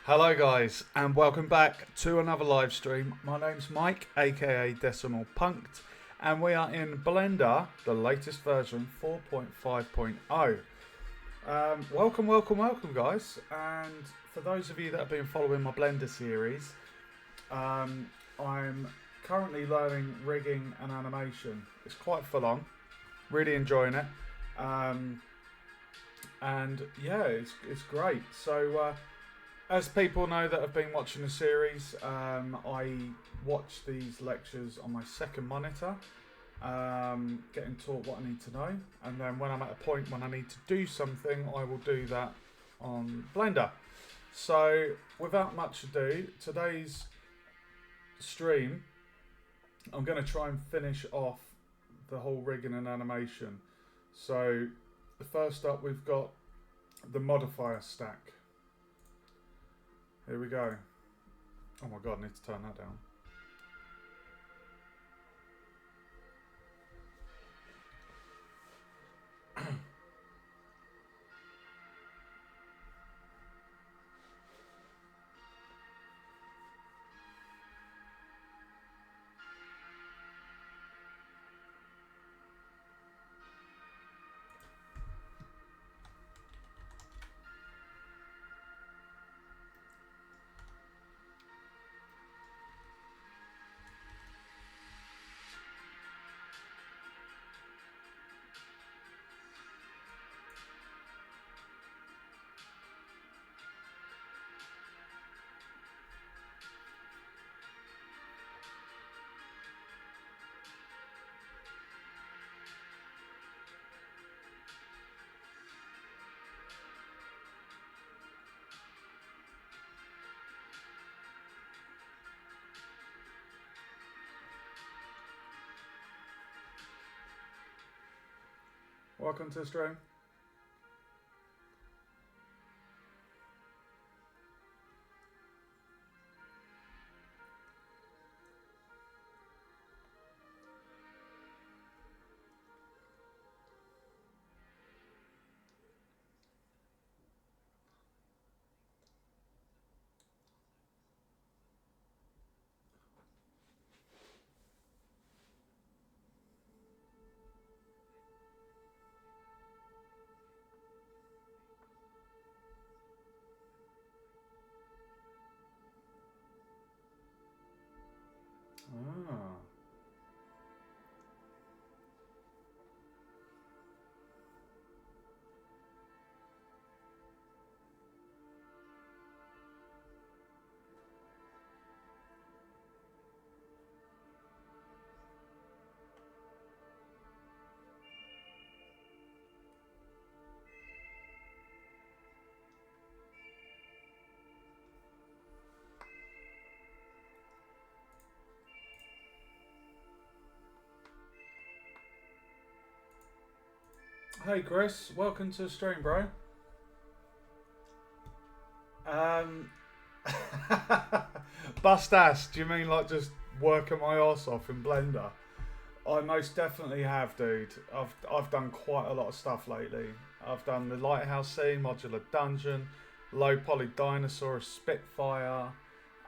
Hello, guys, and welcome back to another live stream. My name's Mike, aka Decimal Punked, and we are in Blender, the latest version 4.5.0. Welcome, guys. And for those of you that have been following my Blender series, I'm currently learning rigging and animation. It's quite full on, really enjoying it. And yeah, it's great. So, as people know that have been watching the series, I watch these lectures on my second monitor, getting taught what I need to know, and then when I'm at a point when I need to do something, I will do that on Blender. So without much ado, today's stream, I'm going to try and finish off the whole rigging and animation. So first up, we've got the modifier stack. Here we go. Oh my god, I need to turn that down. Welcome to the stream. Ah. Hey Chris, welcome to the stream, bro. Bust ass, do you mean like just working my arse off in Blender? I most definitely have, dude. I've done quite a lot of stuff lately. I've done the Lighthouse scene, Modular Dungeon, Low Poly Dinosaur, Spitfire,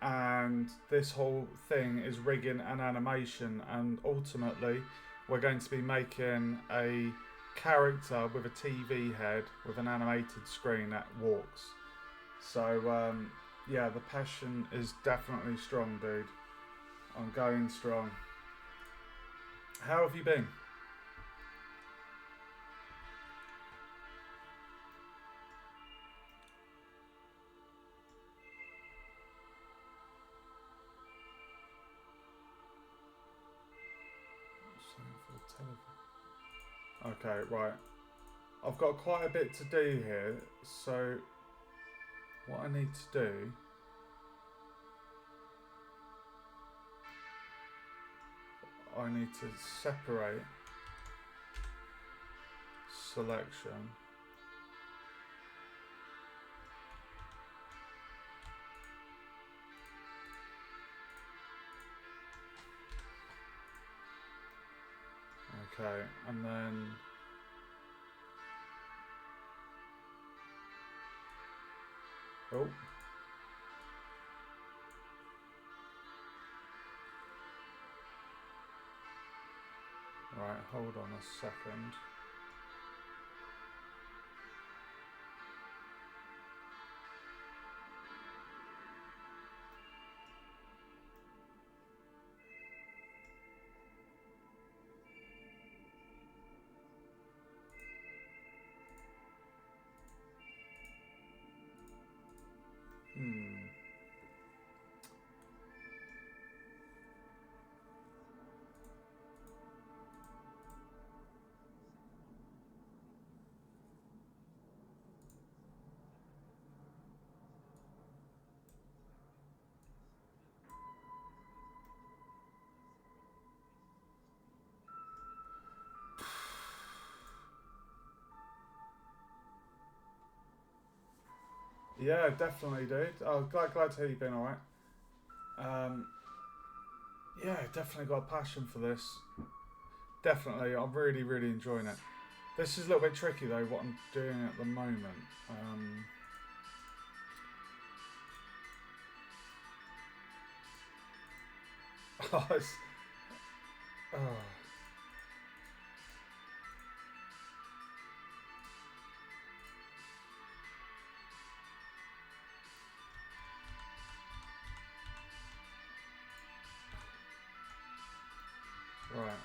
and this whole thing is rigging and animation, and ultimately we're going to be making a character with a TV head with an animated screen that walks. So yeah, the passion is definitely strong, dude. I'm going strong. How have you been? Okay, right. I've got quite a bit to do here, so what I need to do I need to separate selection. Okay, and then oh, Right, hold on a second. Yeah, definitely, dude. Oh, glad to hear you've been alright. Yeah, definitely got a passion for this. Definitely, I'm really enjoying it. This is a little bit tricky though, what I'm doing at the moment. Oh, oh. Right,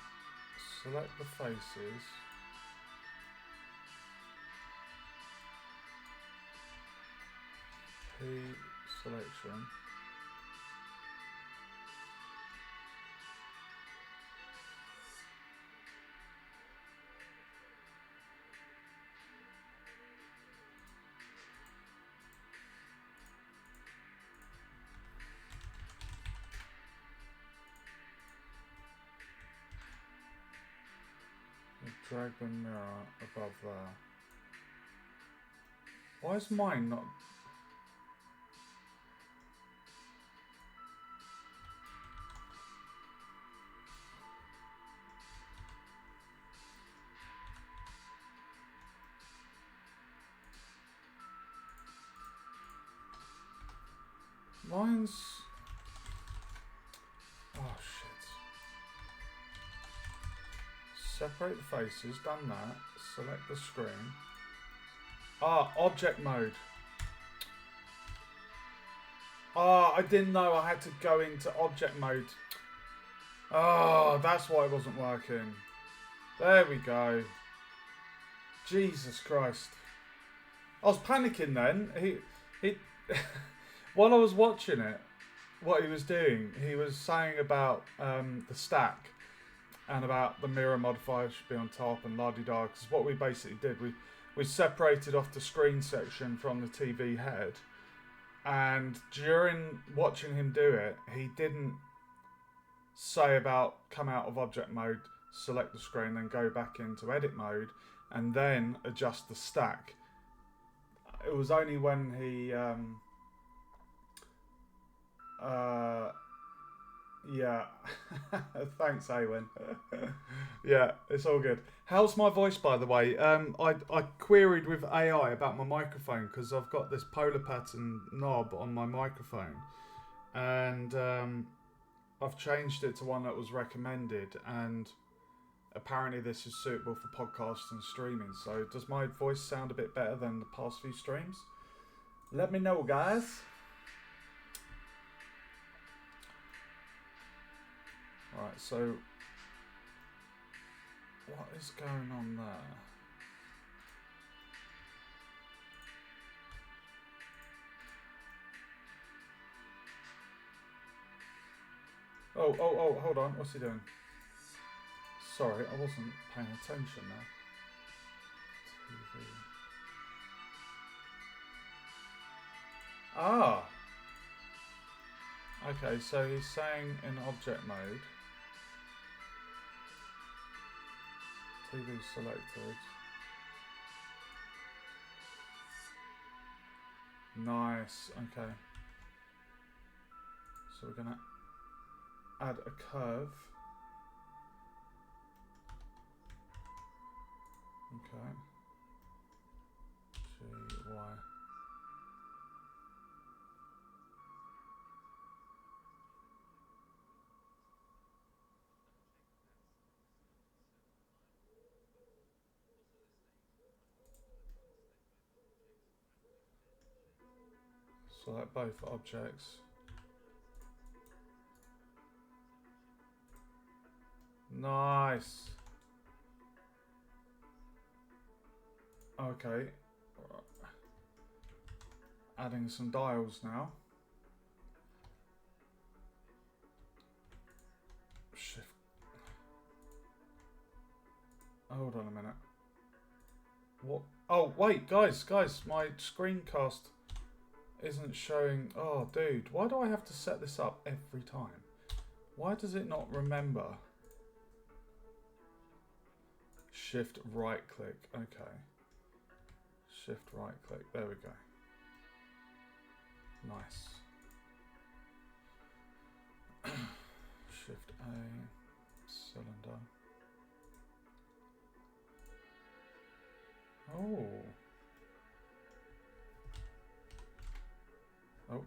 select the faces. P selection. Drag the mirror above there. Why is mine not? Mine's. Oh shit. Separate the faces, done that. Select the screen. Ah, object mode. Ah, I didn't know I had to go into object mode. Oh, that's why it wasn't working. There we go. Jesus Christ. I was panicking then. He, while I was watching it, what he was doing, he was saying about the stack and about the mirror modifier should be on top and la-di-da. Because what we basically did, we separated off the screen section from the TV head. And during watching him do it, he didn't say about come out of object mode, select the screen, then go back into edit mode, and then adjust the stack. It was only when he, yeah, thanks, Awen. Yeah, it's all good. How's my voice, by the way? I queried with AI about my microphone because I've got this polar pattern knob on my microphone, and I've changed it to one that was recommended, and apparently this is suitable for podcasts and streaming. So does my voice sound a bit better than the past few streams? Let me know, guys. Right, so what is going on there? Oh, hold on. What's he doing? Sorry, I wasn't paying attention there. TV. Ah! Okay, so he's saying in object mode. TV selected. Nice, okay. So we're gonna add a curve. Okay. G, Y. Select both objects. Nice. Okay. Adding some dials now. Shift. Hold on a minute. What? Oh, wait, guys, my screencast isn't showing. Oh, dude, why do I have to set this up every time? Why does it not remember? Shift right click. Okay. Shift right click. There we go. Nice. Shift A. Cylinder. Oh. Oh.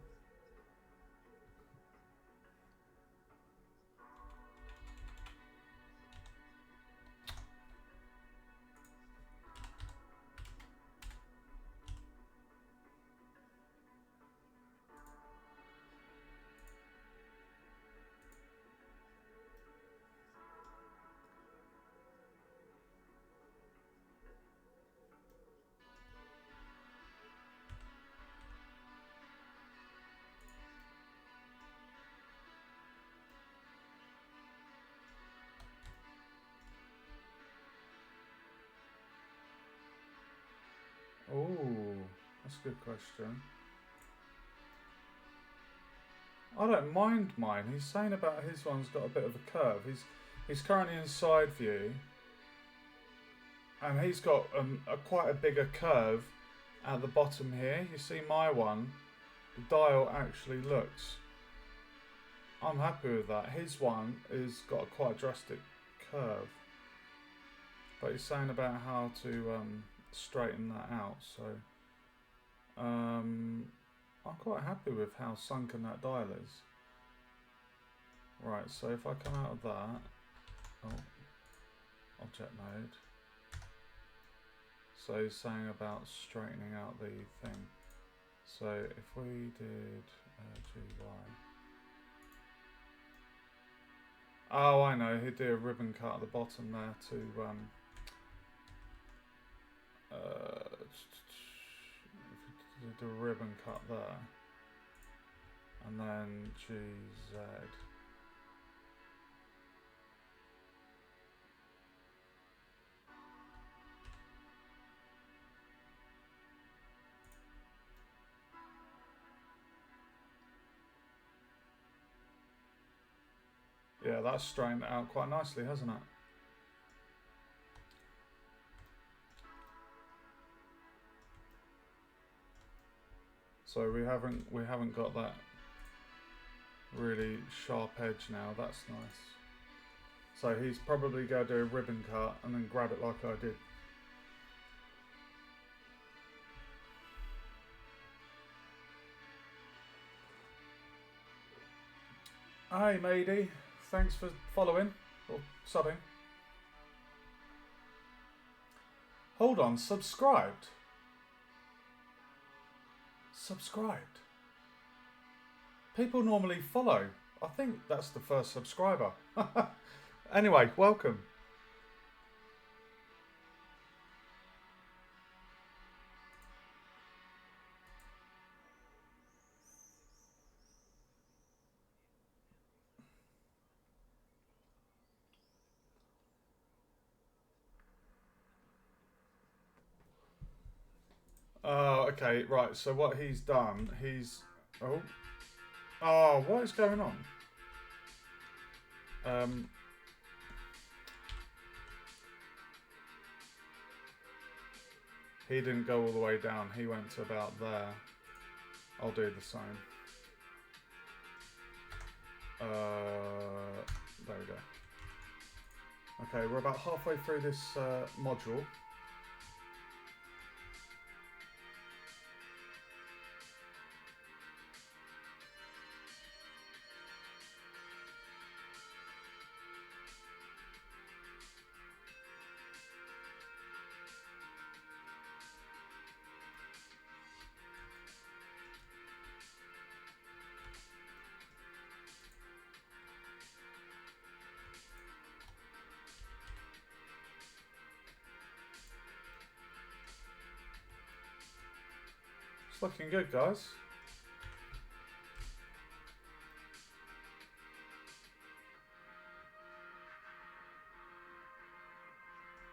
Oh, that's a good question. I don't mind mine. He's saying about his one's got a bit of a curve. He's currently in side view, and he's got quite a bigger curve at the bottom here. You see my one, the dial actually looks. I'm happy with that. His one is got a quite drastic curve, but he's saying about how to straighten that out. So I'm quite happy with how sunken that dial is. Right, so if I come out of that, object mode. So he's saying about straightening out the thing. So if we did GY. Oh, I know, he'd do a ribbon cut at the bottom there to do a ribbon cut there, and then GZ. Yeah, that's straightened it out quite nicely, hasn't it? So we haven't got that really sharp edge now. That's nice. So he's probably going to do a ribbon cut and then grab it like I did. Hi, matey. Thanks for following or subbing. Hold on, subscribed. Subscribed. People normally follow. I think that's the first subscriber. Anyway, welcome. Oh, okay, right. So what he's done, oh, what is going on? He didn't go all the way down. He went to about there. I'll do the same. There we go. Okay, we're about halfway through this module. It's looking good, guys.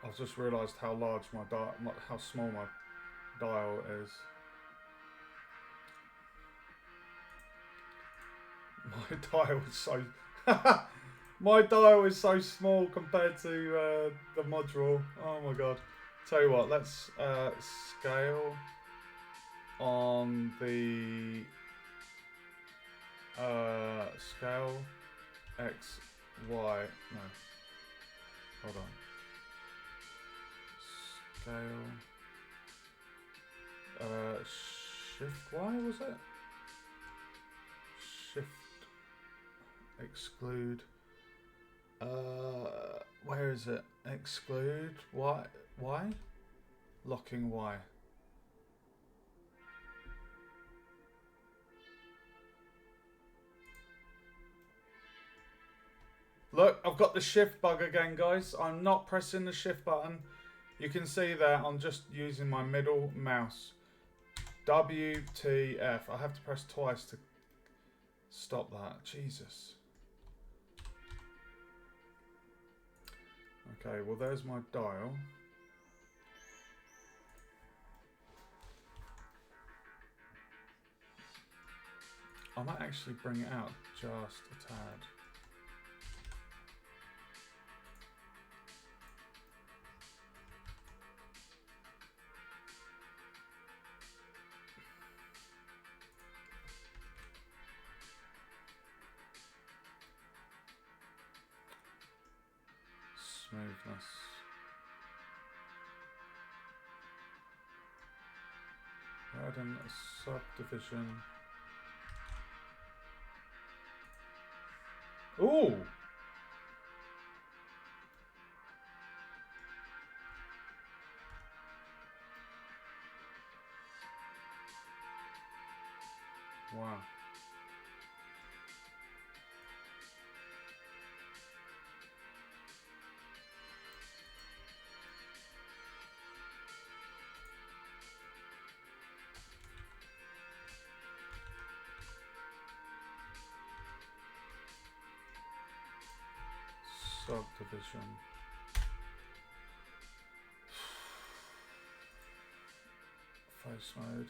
I've just realised how large how small my dial is. My dial is so my dial is so small compared to the module. Oh my god! Tell you what, let's scale on the scale X Y. No, hold on. Scale shift Y, was it? Shift exclude. Where is it? Exclude Y. Locking Y. Look, I've got the shift bug again, guys. I'm not pressing the shift button. You can see there, I'm just using my middle mouse. WTF. I have to press twice to stop that. Jesus. Okay, well there's my dial. I might actually bring it out just a tad. Smoothness. Add a subdivision. Ooh! Wow. Subdivision. Face mode.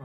Huh.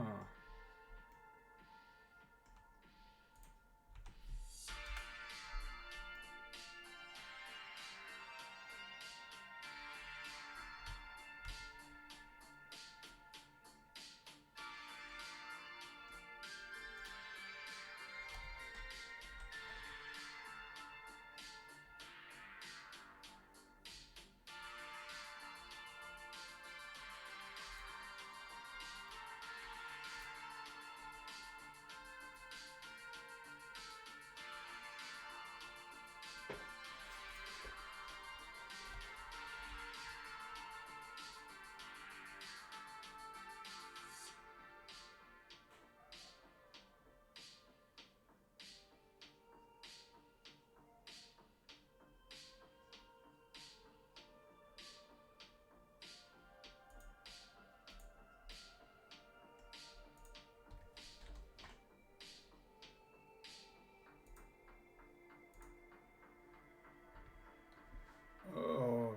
Oh,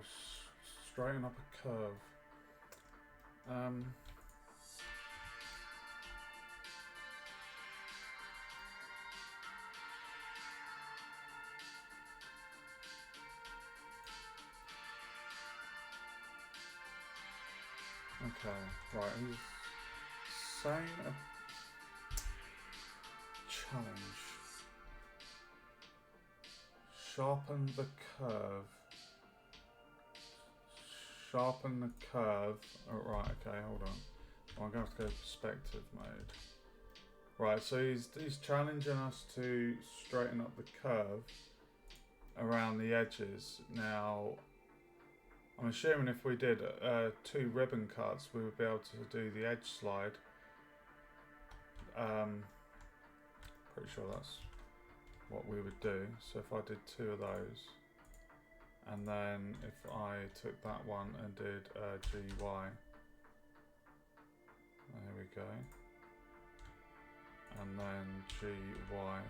straighten up a curve. Okay, right, he's saying a challenge. Sharpen the curve. Sharpen the curve. Oh, right, okay, hold on. Well, I'm going to have to go perspective mode. Right, so he's challenging us to straighten up the curve around the edges. Now, I'm assuming if we did 2 ribbon cuts, we would be able to do the edge slide. Pretty sure that's what we would do. So if I did 2 of those, and then if I took that one and did GY, there we go, and then GY.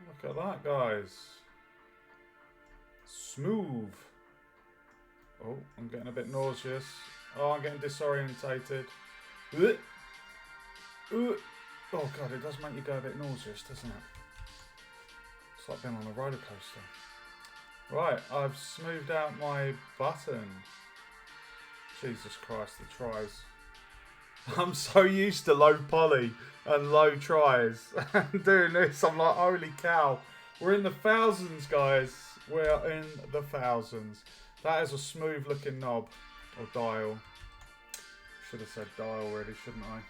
Look at that, guys. Smooth. Oh, I'm getting a bit nauseous. Oh, I'm getting disorientated. Oh god, it does make you go a bit nauseous, doesn't it? It's like being on a roller coaster. Right, I've smoothed out my button. Jesus Christ, the tries. I'm so used to low poly and low tries. And doing this, I'm like, holy cow. We're in the thousands, guys. We're in the thousands. That is a smooth looking knob. Or dial. Should have said dial already, shouldn't I?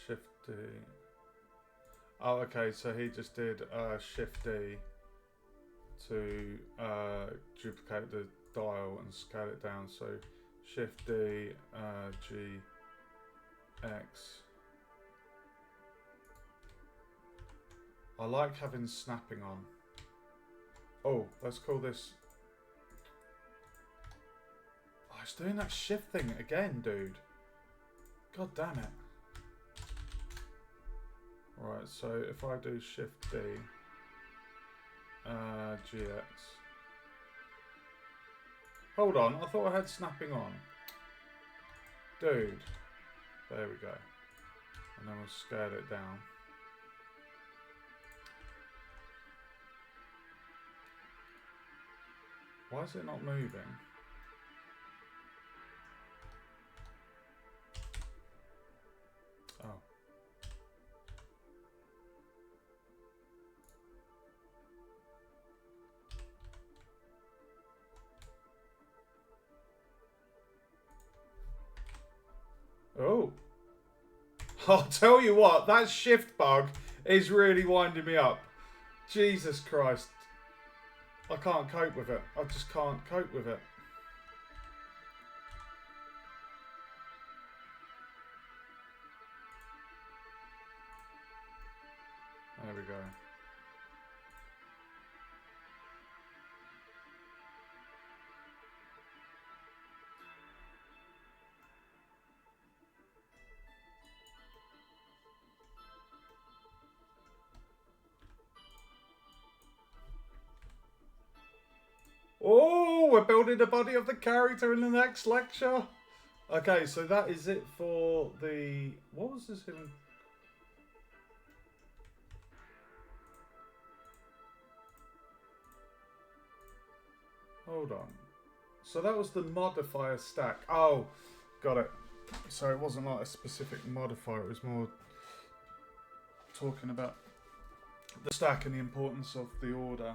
Shift D. Oh, okay, so he just did Shift D to duplicate the dial and scale it down. So Shift D, G, X. I like having snapping on. Oh, let's call this. Oh, it's doing that shift thing again, dude. God damn it. Right, so if I do Shift D, GX. Hold on, I thought I had snapping on. Dude. There we go. And then we'll scale it down. Why is it not moving? Oh. Oh. I'll tell you what, that shift bug is really winding me up. Jesus Christ. I can't cope with it. I just can't cope with it. There we go. Oh, we're building the body of the character in the next lecture. Okay, so that is it for the... What was this even? Hold on. So that was the modifier stack. Oh, got it. So it wasn't like a specific modifier. It was more talking about the stack and the importance of the order.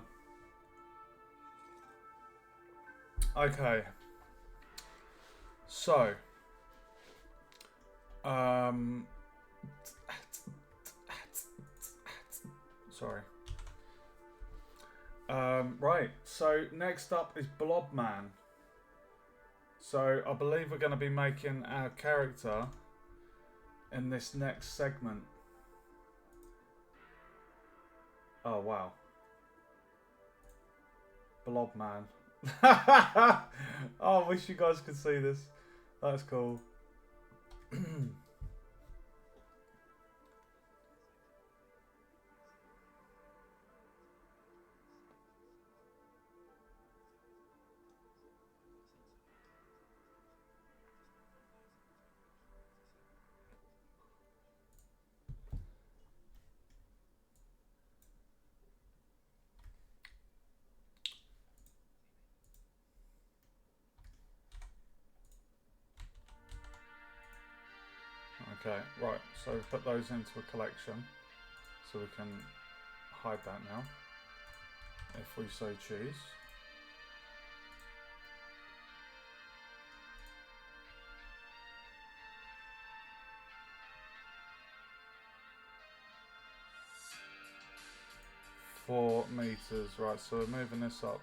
Okay. So. Sorry. Right. So next up is Blobman. So I believe we're going to be making our character in this next segment. Oh wow. Blobman. Oh, I wish you guys could see this. That's cool. Okay, right, so put those into a collection so we can hide that now if we so choose. Four meters, right, so we're moving this up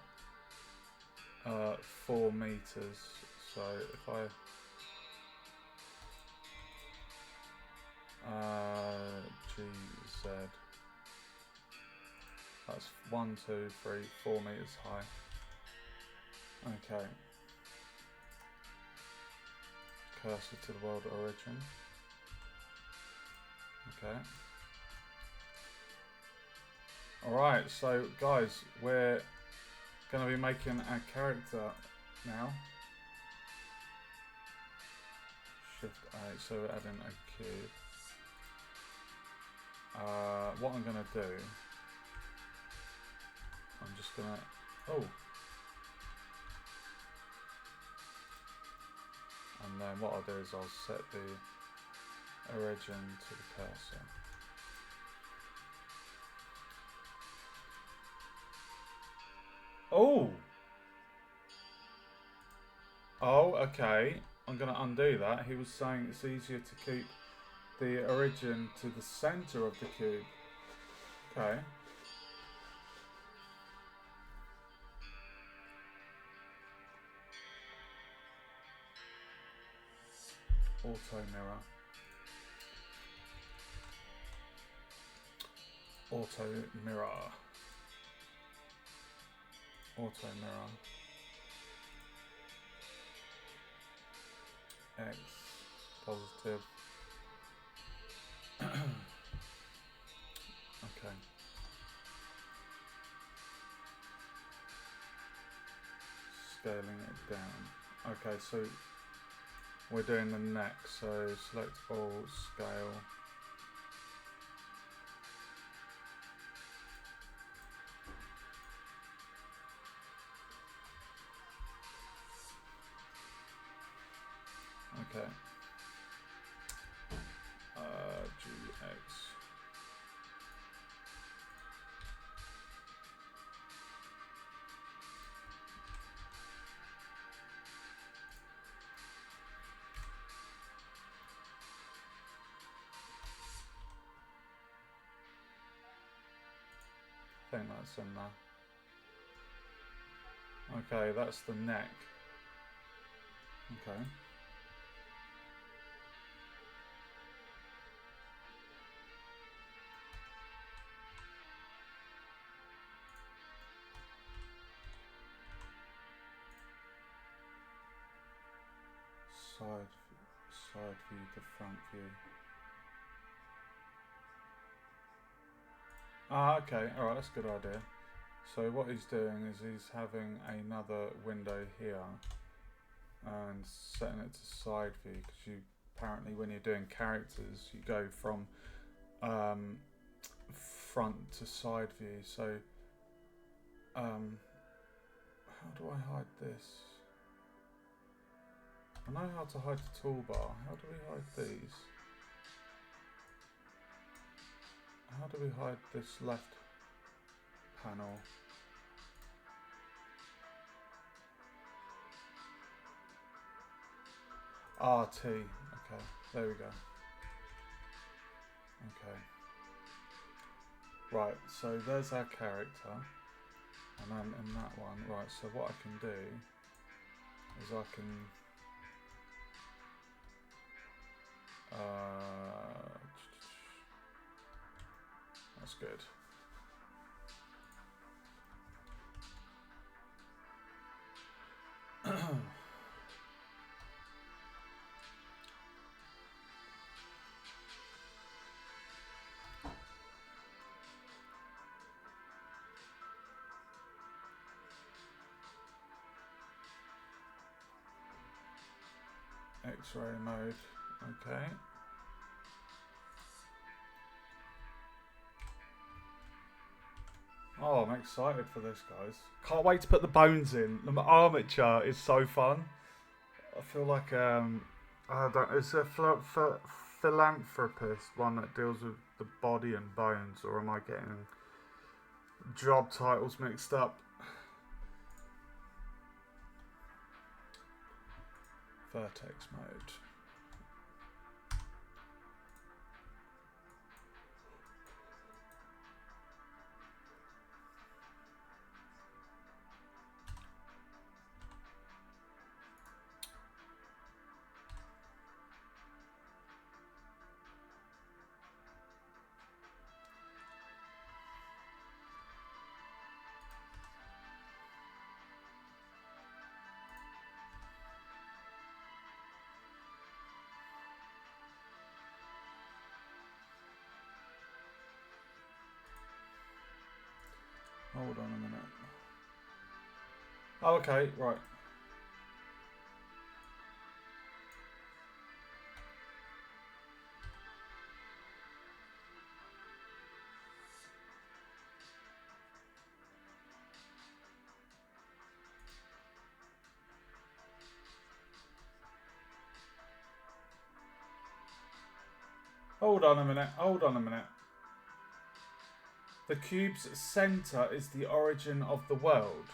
4 meters. So if I GZ, that's 1, 2, 3, 4 meters high. Okay. Cursor to the world origin. Okay. Alright, so guys, we're going to be making a character now. Shift A, so we're adding a cube. What I'm going to do, I'm just going to, and then what I'll do is I'll set the origin to the cursor. Oh, okay. I'm going to undo that. He was saying it's easier to keep the origin to the center of the cube. Okay. Auto mirror. Auto mirror. Auto mirror. X positive. Okay. Scaling it down. Okay, so we're doing the neck, so select all, scale. Okay. GX. I think that's in there. Okay, that's the neck. Okay. Side view to front view. Okay, alright, that's a good idea. So what he's doing is he's having another window here and setting it to side view, because you apparently when you're doing characters you go from front to side view. So how do I hide this? I know how to hide the toolbar. How do we hide these? How do we hide this left panel? RT. Okay, there we go. Okay. Right, so there's our character. And then in that one, right, so what I can do is I can that's good. X-ray mode, okay. Oh, I'm excited for this, guys. Can't wait to put the bones in. The armature is so fun. I feel like I don't. Is there philanthropist one that deals with the body and bones, or am I getting job titles mixed up? Vertex mode. Hold on a minute. Oh, okay, right. Hold on a minute. Hold on a minute. The cube's centre is the origin of the world.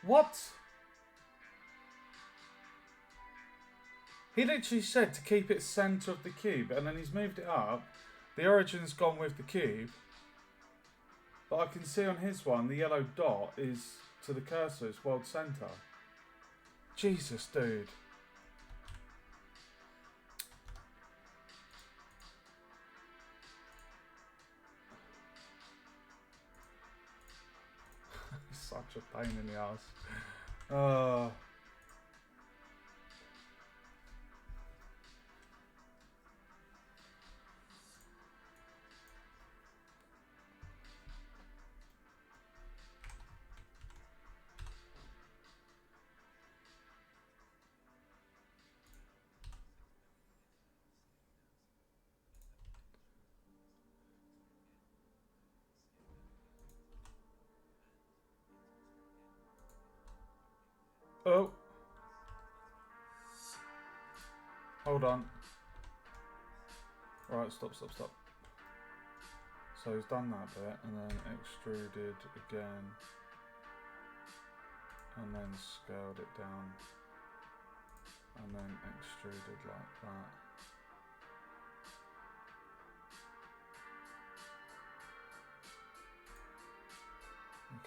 What? He literally said to keep it centre of the cube, and then he's moved it up. The origin's gone with the cube. But I can see on his one, the yellow dot is to the cursor, it's world centre. Jesus, dude. Such a pain in the ass. Oh. Hold on. Right, stop. So he's done that bit, and then extruded again, and then scaled it down, and then extruded like that.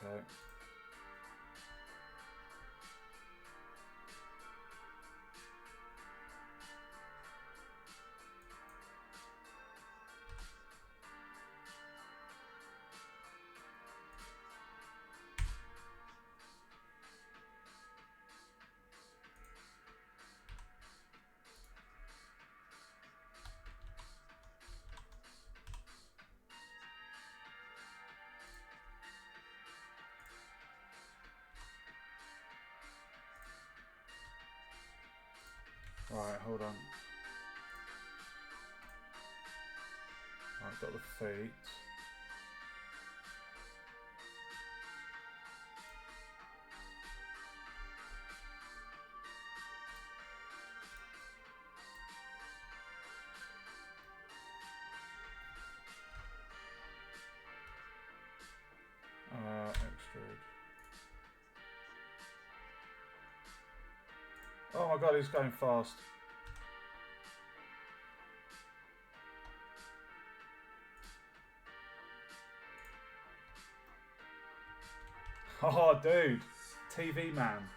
Okay. Right, hold on. Right, got the feet. Extrude. Oh my god, he's going fast. Oh, dude. TV man.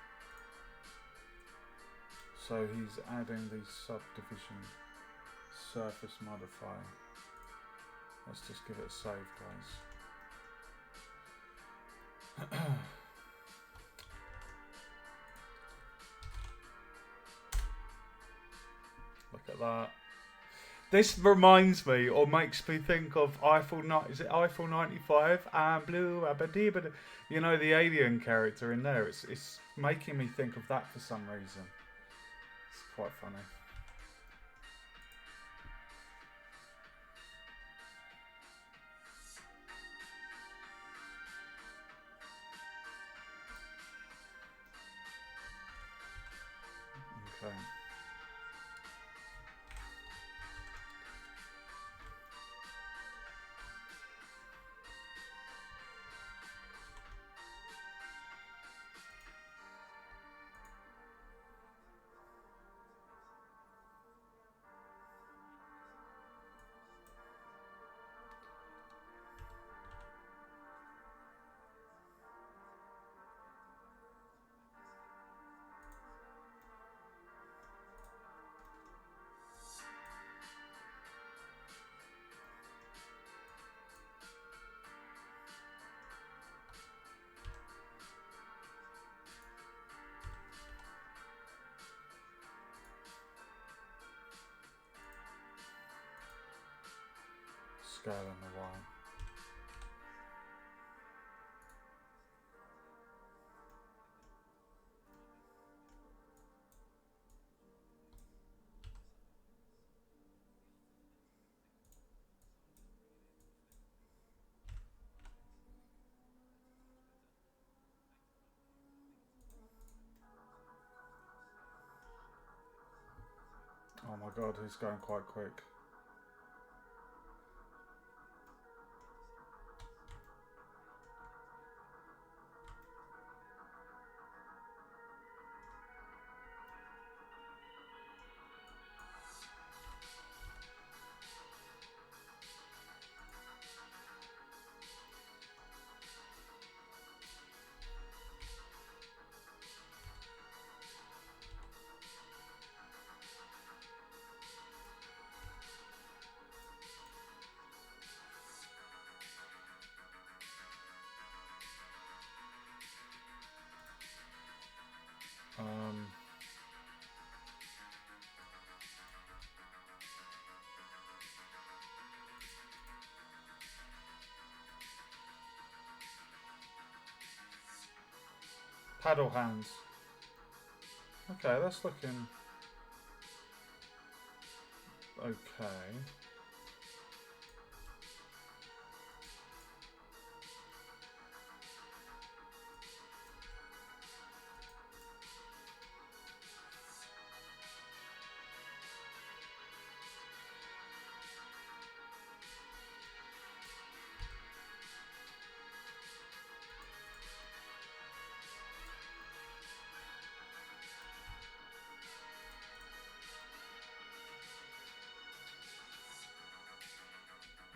So he's adding the subdivision surface modifier. Let's just give it a save, guys. Look at that. This reminds me, or makes me think of Eiffel. Is it Eiffel 95? Blue, abadibada. You know, the alien character in there. It's making me think of that for some reason. It's quite funny. Okay. Scale on the wine. Oh my god, he's going quite quick. Um, Paddle hands. Okay, that's looking okay.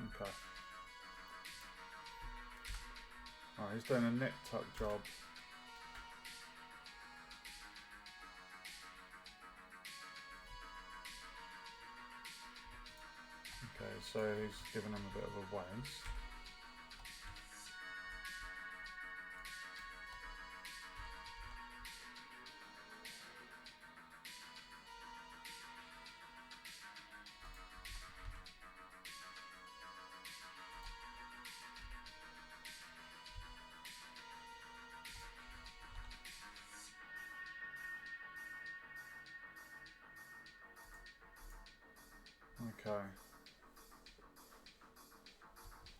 Okay. Alright, he's doing a neck tuck job. Okay, so he's giving him a bit of a waste. Okay.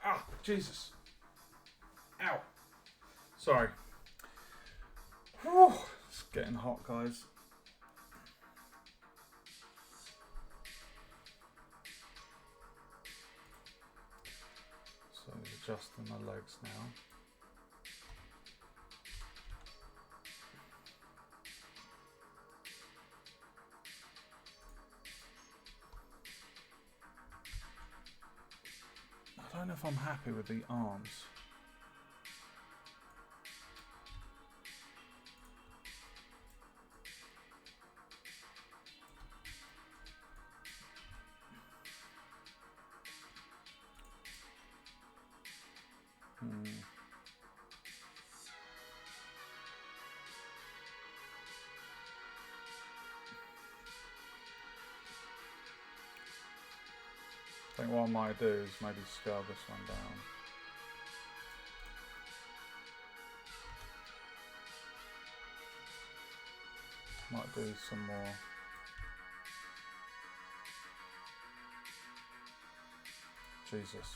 Ah, Jesus. Ow. Sorry. Whew. It's getting hot, guys. So he's adjusting the legs now. I don't know if I'm happy with the arms. I think what I might do is maybe scale this one down. Might do some more. Jesus.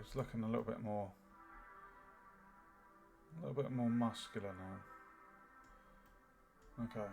he's looking a little bit more muscular now. Okay.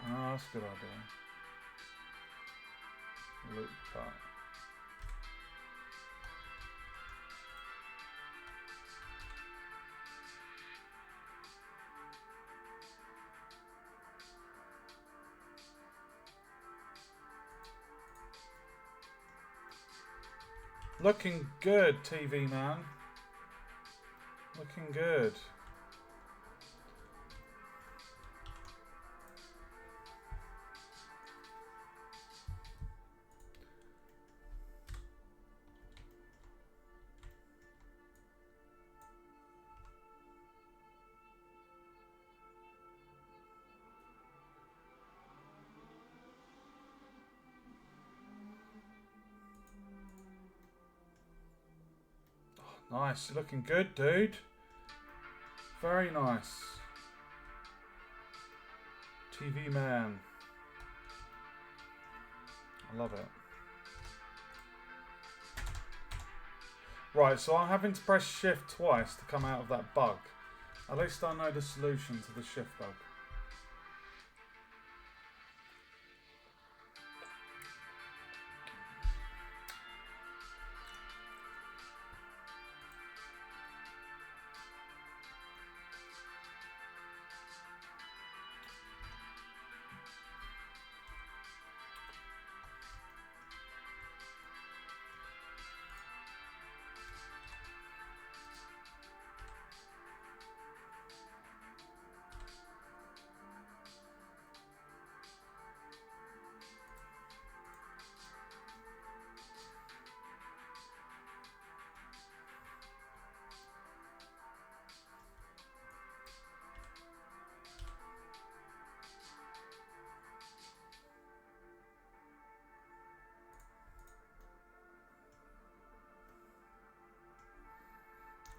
Oh, that's a good idea. Loop cut. Looking good, TV man. Looking good. Nice, looking good, dude. Very nice. TV man. I love it. Right, so I'm having to press shift twice to come out of that bug. At least I know the solution to the shift bug.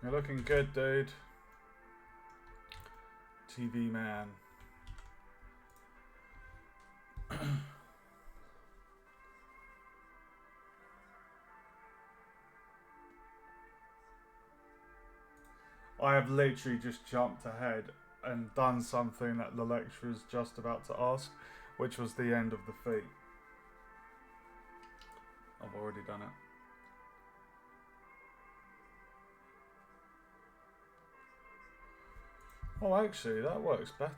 You're looking good, dude. TV man. I have literally just jumped ahead and done something that the lecturer's just about to ask, which was the end of the feat. I've already done it. Oh, actually, that works better.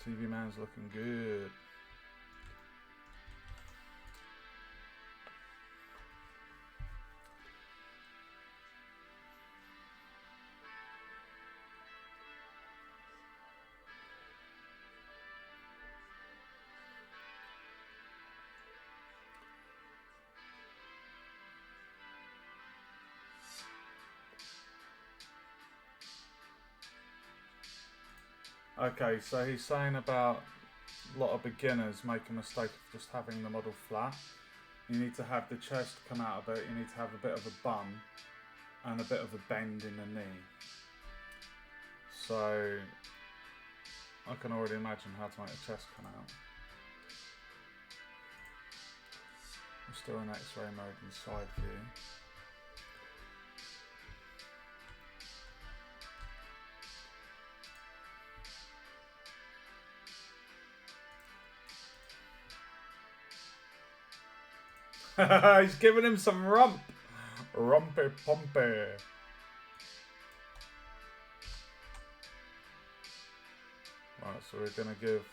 TV man's looking good. Okay, so he's saying about a lot of beginners make a mistake of just having the model flat. You need to have the chest come out of it, you need to have a bit of a bum and a bit of a bend in the knee. So I can already imagine how to make a chest come out. We're still in X-ray mode in side view. He's giving him some rump. Rumpy pumpy. Right, so we're going to give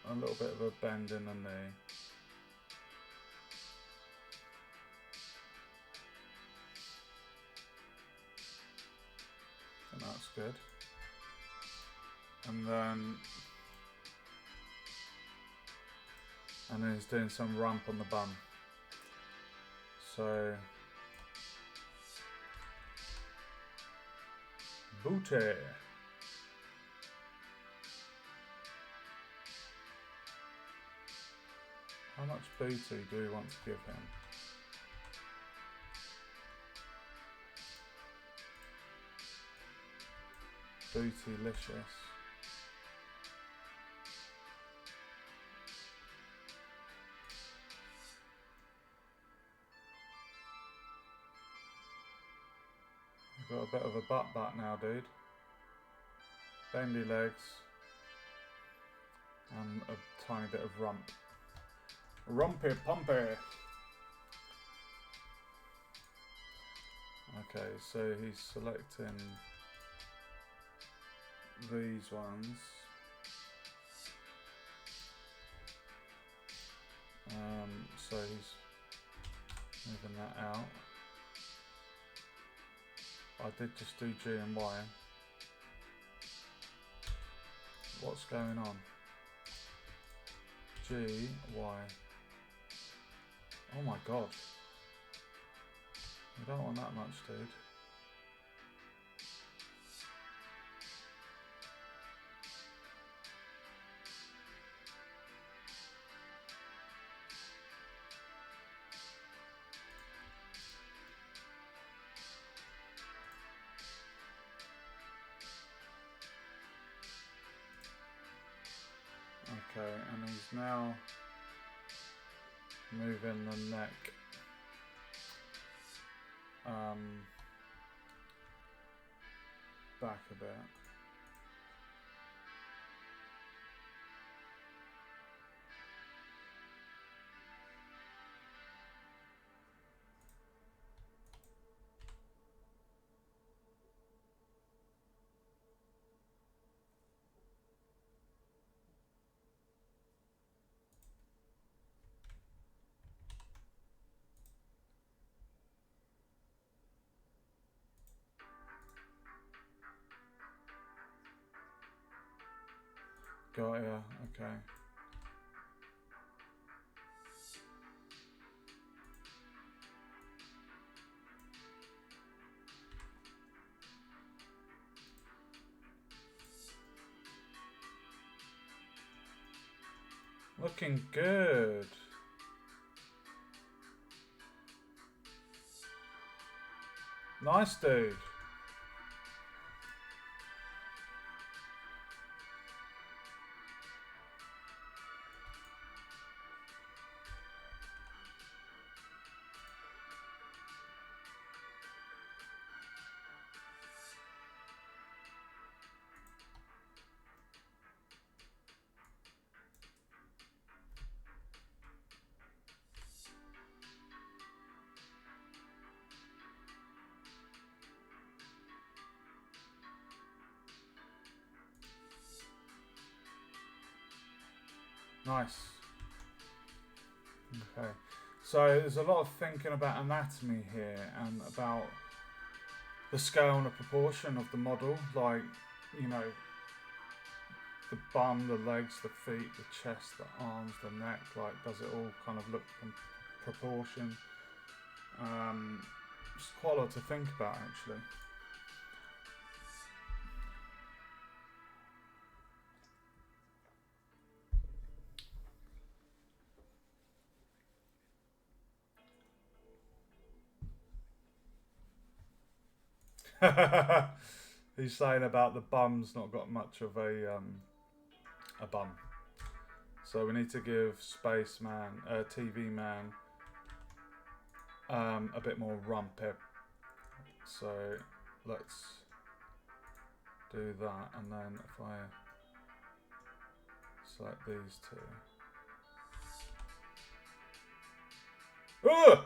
a little bit of a bend in the knee. And that's good. And then he's doing some rump on the bum. So booty. How much booty do we want to give him? Bootylicious. You've got a bit of a butt now, dude. Bendy legs. And a tiny bit of rump. Rumpy pumpy. Okay, so he's selecting these ones. So he's moving that out. I did just do G and Y. What's going on? G, Y. Oh my god. We don't want that much, dude. Okay, and he's now moving the neck back a bit. Got ya, okay. Looking good. Nice, dude. Nice. Okay. So there's a lot of thinking about anatomy here and about the scale and the proportion of the model. Like, you know, the bum, the legs, the feet, the chest, the arms, the neck. Like, does it all kind of look in proportion? It's quite a lot to think about, actually. He's saying about the bum's not got much of a bum. So we need to give Spaceman, TV Man, a bit more rump. So let's do that, and then if I select these two. Oh!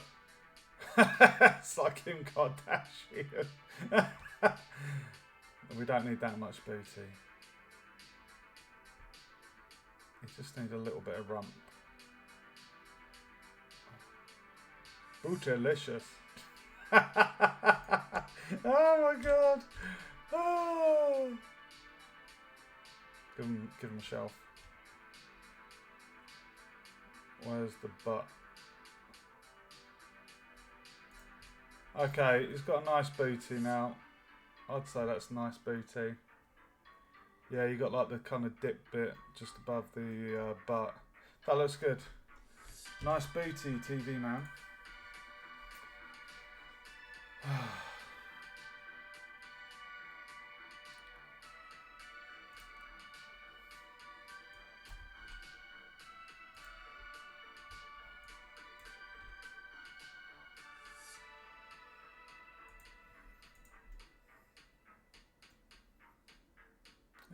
It's like Kim Kardashian. We don't need that much booty. You just need a little bit of rump. Bootylicious. Oh my god. Oh. Give him a shelf. Where's the butt? Okay, he's got a nice booty now. I'd say that's nice booty. Yeah, you got like the kind of dip bit just above the butt. That looks good. Nice booty, TV Man.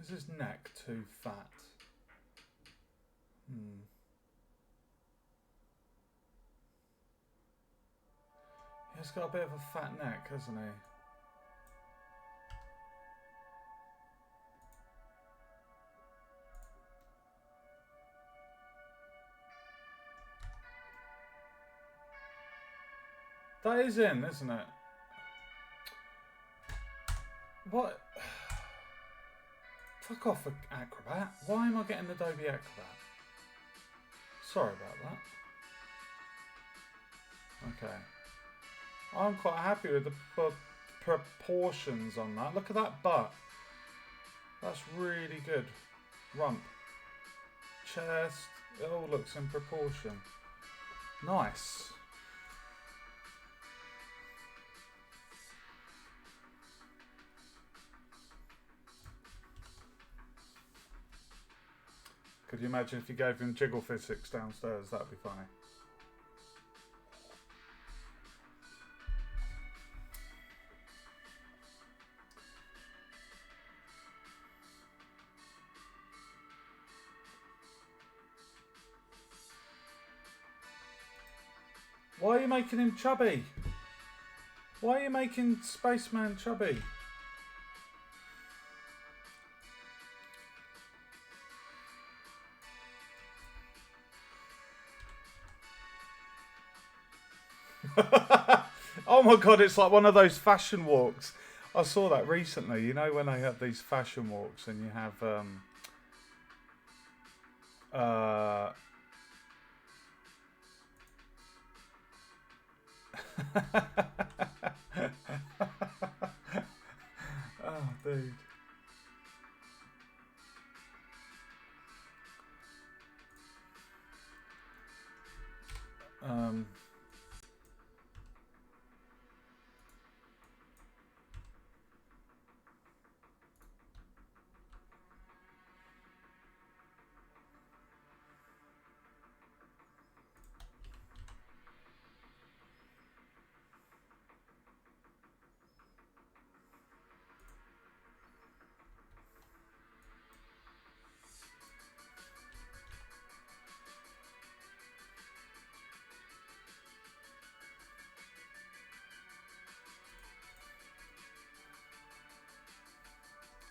Is his neck too fat? He's got a bit of a fat neck, hasn't he? That is in, isn't it? What? Fuck off, Acrobat. Why am I getting Adobe Acrobat? Sorry about that. Okay. I'm quite happy with the proportions on that. Look at that butt. That's really good. Rump. Chest. It all looks in proportion. Nice. Could you imagine if you gave him jiggle physics downstairs? That'd be funny. Why are you making him chubby? Why are you making Spaceman chubby? Oh my god, it's like one of those fashion walks. I saw that recently. You know when they have these fashion walks and you have oh dude.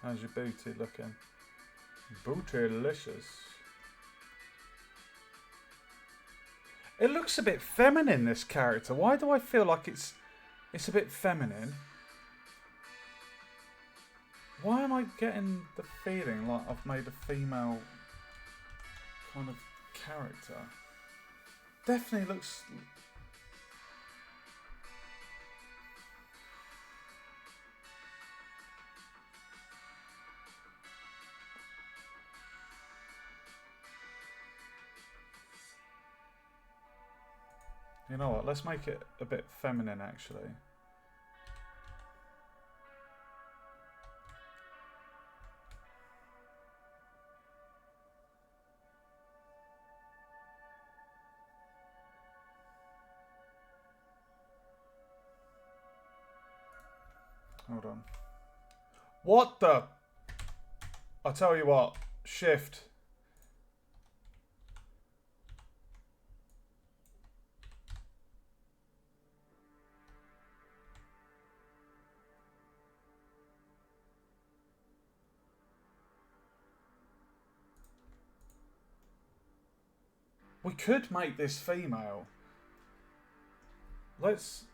How's your booty looking? Bootylicious. It looks a bit feminine, this character. Why do I feel like it's a bit feminine? Why am I getting the feeling like I've made a female kind of character? Definitely looks... You know what, let's make it a bit feminine actually. Hold on. What the? I'll tell you what. Shift. We could make this female. Let's...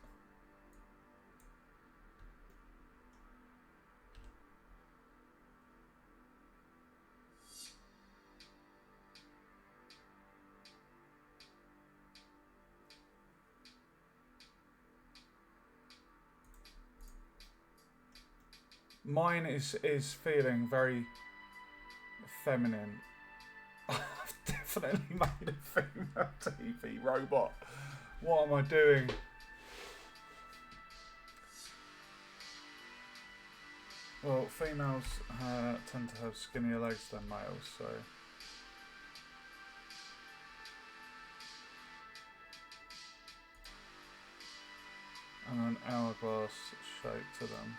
Mine is feeling very feminine. I've definitely made a female TV robot. What am I doing? Well, females tend to have skinnier legs than males, so... And an hourglass shape to them.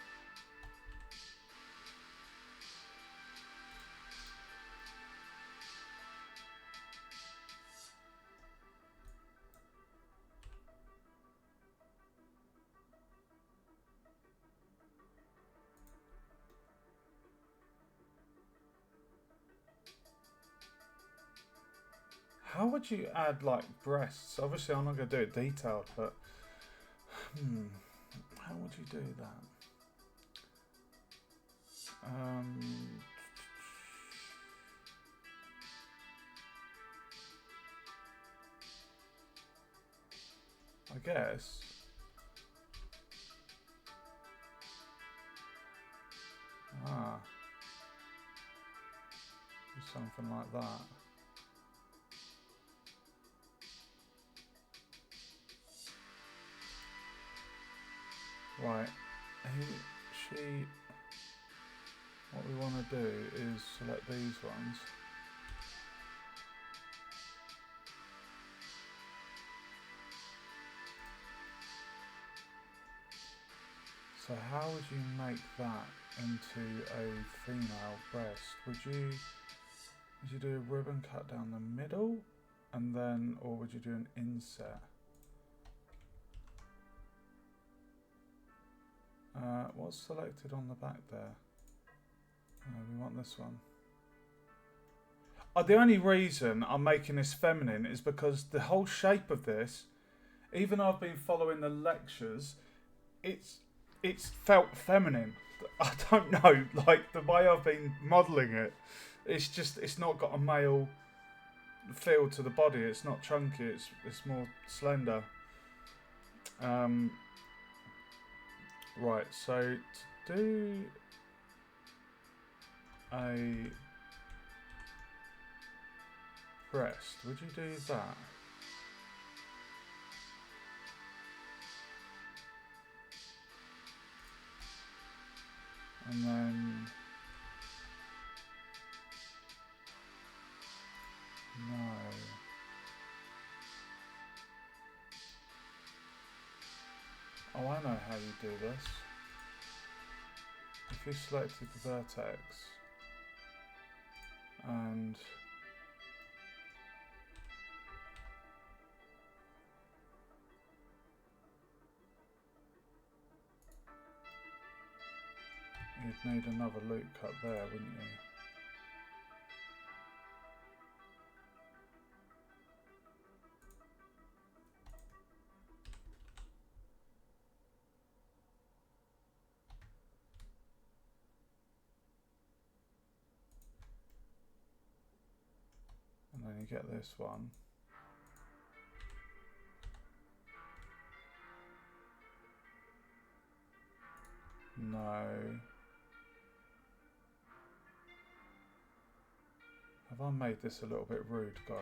How would you add, like, breasts? Obviously, I'm not going to do it detailed, but... how would you do that? I guess... something like that. Right, what we want to do is select these ones. So how would you make that into a female breast? Would you do a ribbon cut down the middle, and then, or would you do an inset? What's selected on the back there? We want this one. The only reason I'm making this feminine is because the whole shape of this, even though I've been following the lectures, it's felt feminine. I don't know, like the way I've been modelling it, it's not got a male feel to the body. It's not chunky. It's more slender. Right, so to do a breast, would you do that? And then no. Oh, I know how you do this. If you selected the vertex and you'd need another loop cut there, wouldn't you? And then you get this one. No. Have I made this a little bit rude, guys?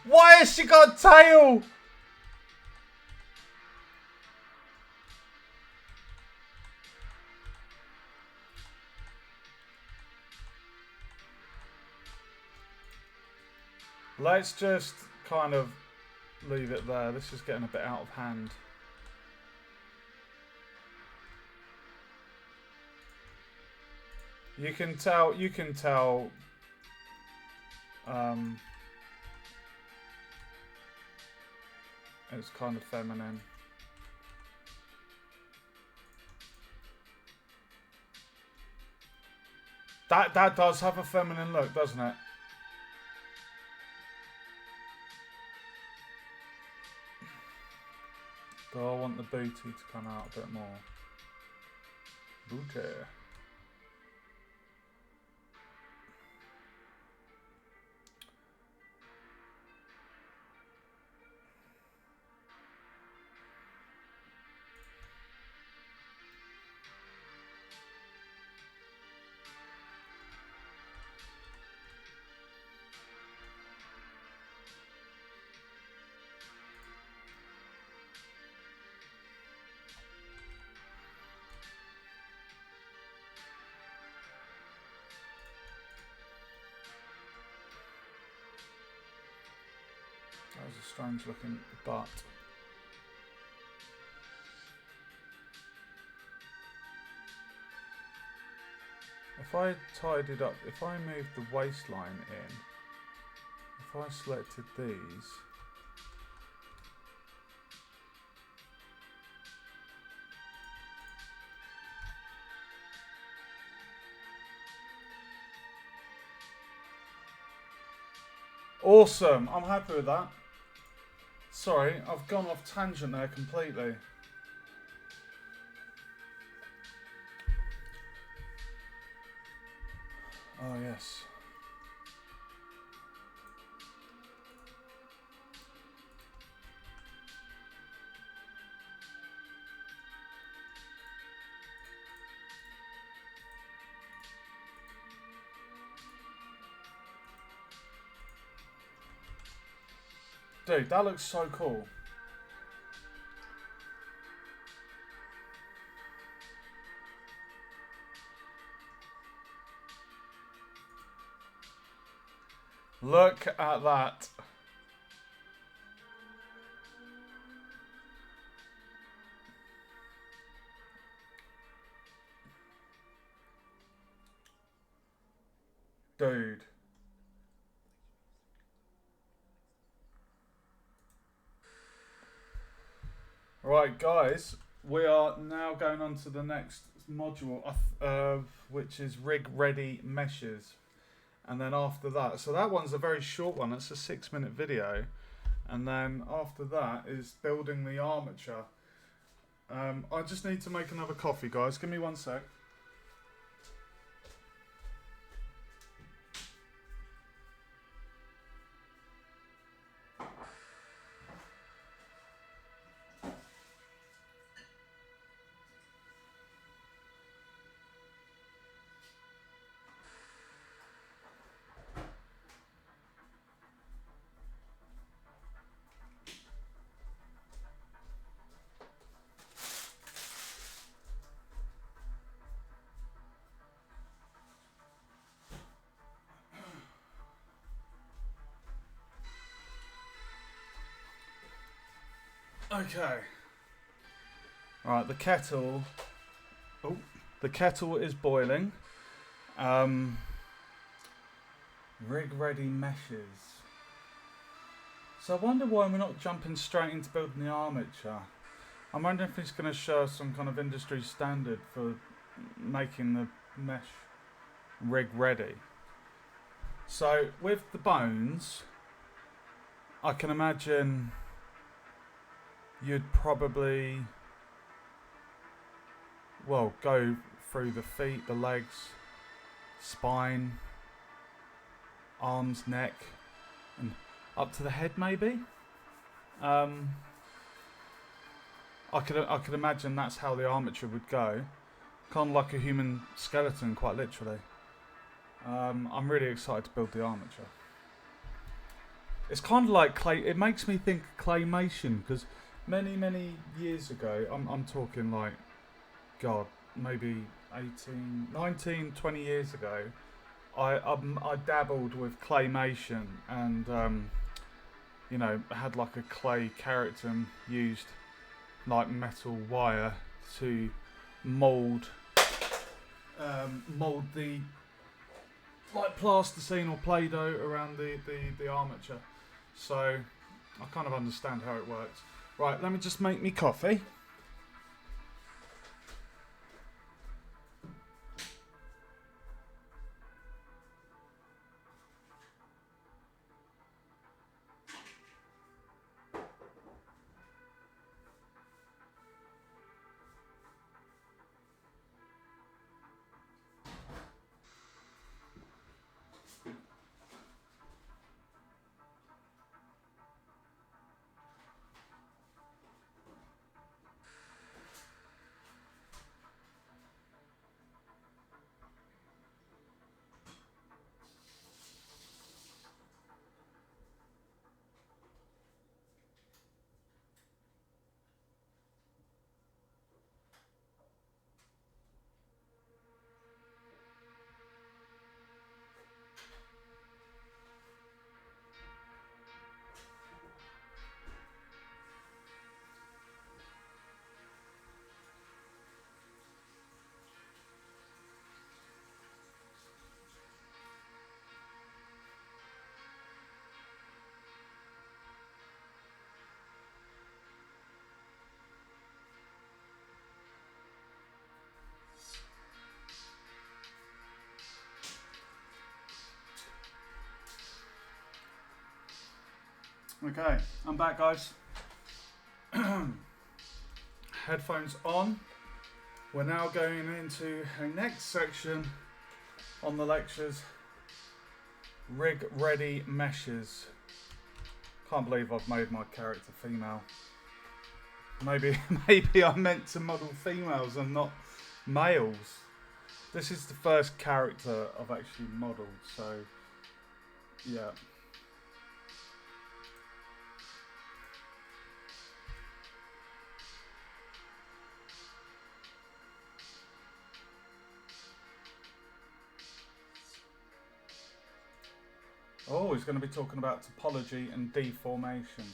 Why has she got a tail? Let's just kind of leave it there. This is getting a bit out of hand. You can tell, it's kind of feminine. That does have a feminine look, doesn't it? Do I want the booty to come out a bit more? Booty. That was a strange looking butt. If I tidied up, if I moved the waistline in, if I selected these, awesome, I'm happy with that. Sorry, I've gone off tangent there completely. Oh yes. Dude, that looks so cool. Look at that. Dude. Right, guys, we are now going on to the next module, which is Rig Ready Meshes. And then after that, so that one's a very short one, it's a 6-minute video. And then after that is building the armature. I just need to make another coffee, guys. Give me 1 sec. Okay. Right, the kettle. Oh, the kettle is boiling. Rig ready meshes. So I wonder why we're not jumping straight into building the armature. I'm wondering if it's going to show us some kind of industry standard for making the mesh rig ready. So with the bones, I can imagine you'd probably, well, go through the feet, the legs, spine, arms, neck, and up to the head maybe. I could imagine that's how the armature would go, kind of like a human skeleton, quite literally. I'm really excited to build the armature. It's kind of like clay. It makes me think claymation, because many years ago, I'm talking like, God, maybe 18, 19, 20 years ago, I dabbled with claymation and you know, had like a clay character and used like metal wire to mould mould the like plasticine or Play-Doh around the armature. So I kind of understand how it works. Right, let me just make me coffee. Okay, I'm back, guys. Headphones on. We're now going into a next section on the lectures. Rig ready meshes. Can't believe I've made my character female. Maybe I meant to model females and not males. This is the first character I've actually modelled, so yeah. Oh, he's going to be talking about topology and deformation.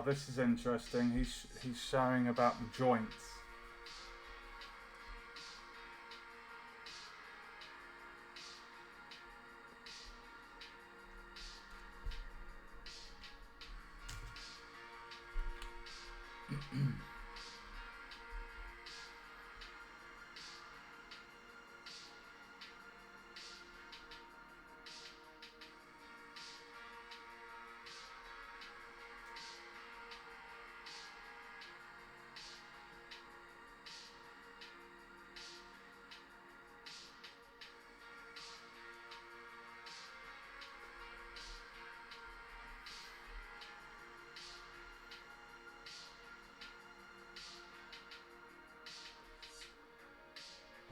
This is interesting. He's showing about the joints.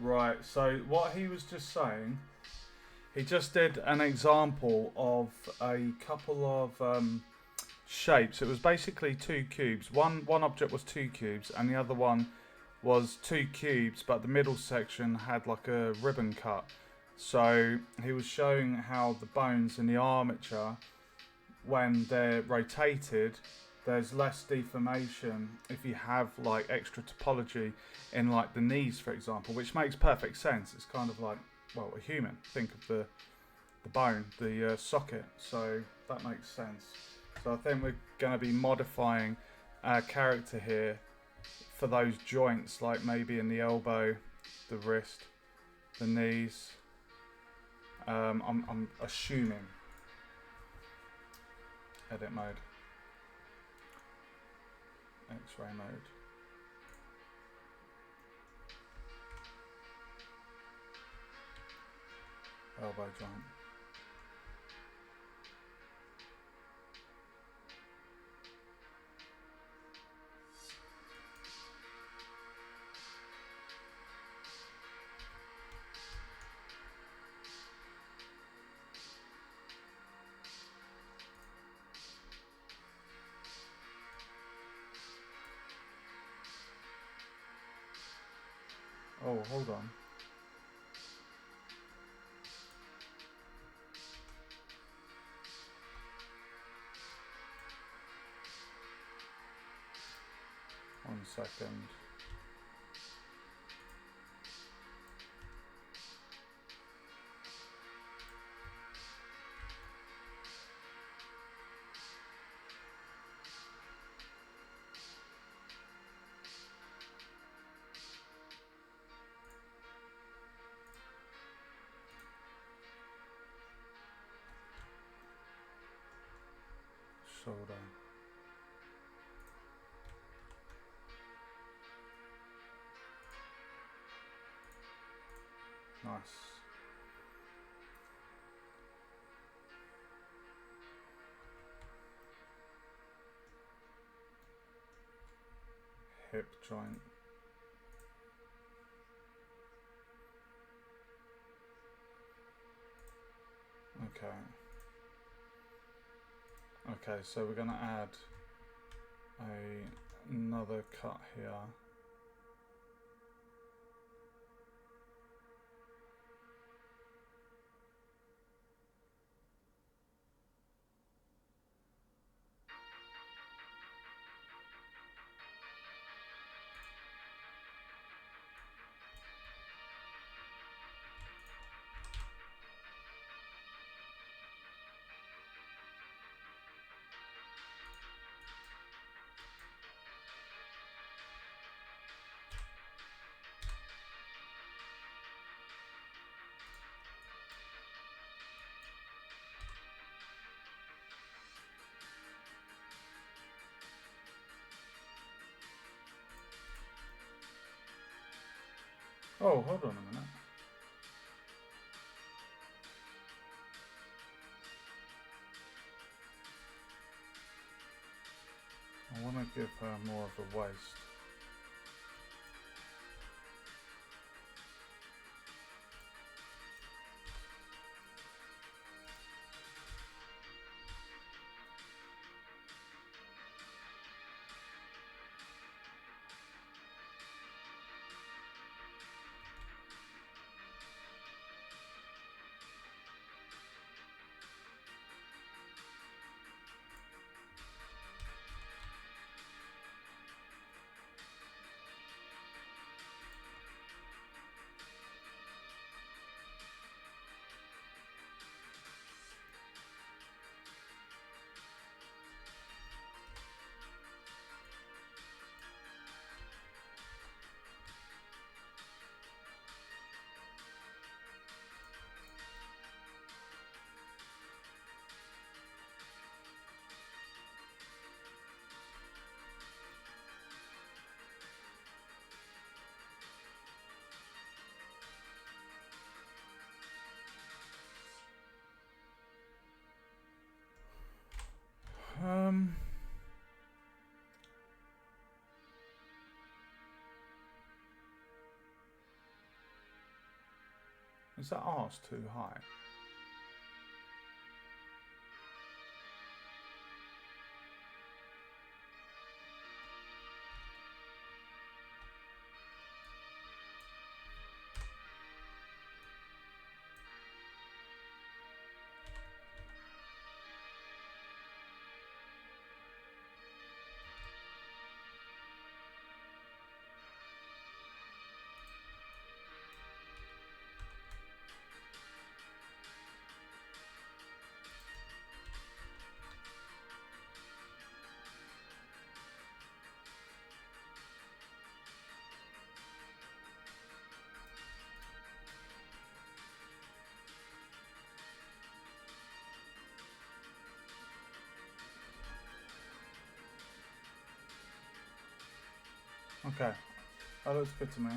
Right, so what he was just saying, he just did an example of a couple of shapes. It was basically two cubes. One object was two cubes, and the other one was two cubes, but the middle section had like a ribbon cut. So he was showing how the bones in the armature, when they're rotated, there's less deformation if you have like extra topology in like the knees, for example, which makes perfect sense. It's kind of like, well, a human. Think of the bone, the socket. So that makes sense. So I think we're going to be modifying our character here for those joints, like maybe in the elbow, the wrist, the knees. I'm assuming. Edit mode. X-ray mode. Elbow joint. Oh, hold on. One second. Shoulder. Nice. Hip joint. Okay. Okay, so we're going to add another cut here. Oh, hold on a minute. I want to give her more of a waist. Is that arse too high? Okay, that looks good to me.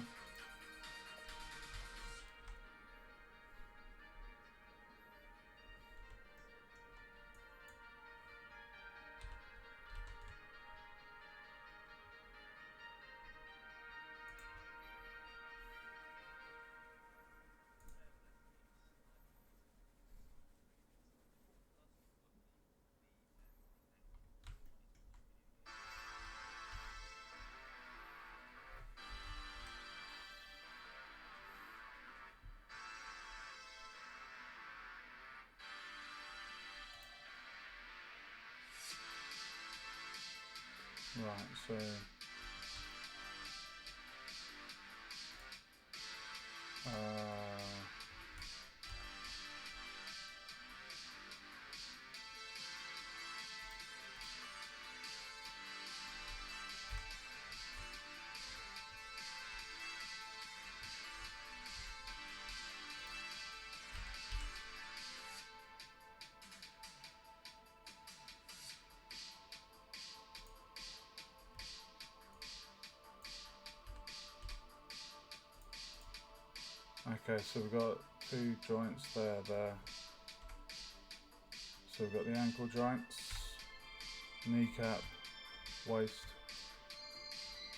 Right, so okay, so we've got 2 joints there. So we've got the ankle joints, kneecap, waist,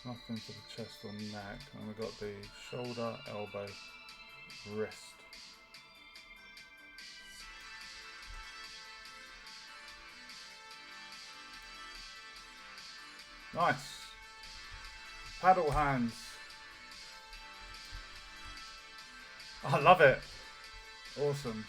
nothing for the chest or neck, and we've got the shoulder, elbow, wrist. Nice. Paddle hands. I love it. Awesome.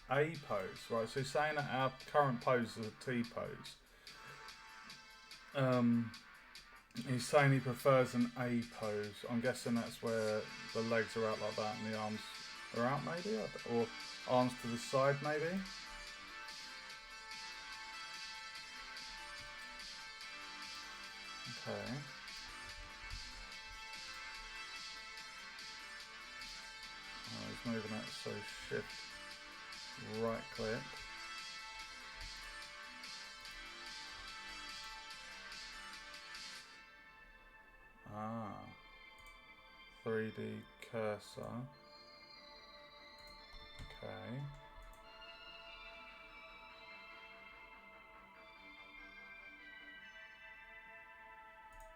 A pose, right? So saying that our current pose is a T pose. He's saying he prefers an A pose. I'm guessing that's where the legs are out like that and the arms are out, maybe, or arms to the side, maybe. Okay. Oh, he's moving that, so shift, right click. Ah, 3D cursor. Okay.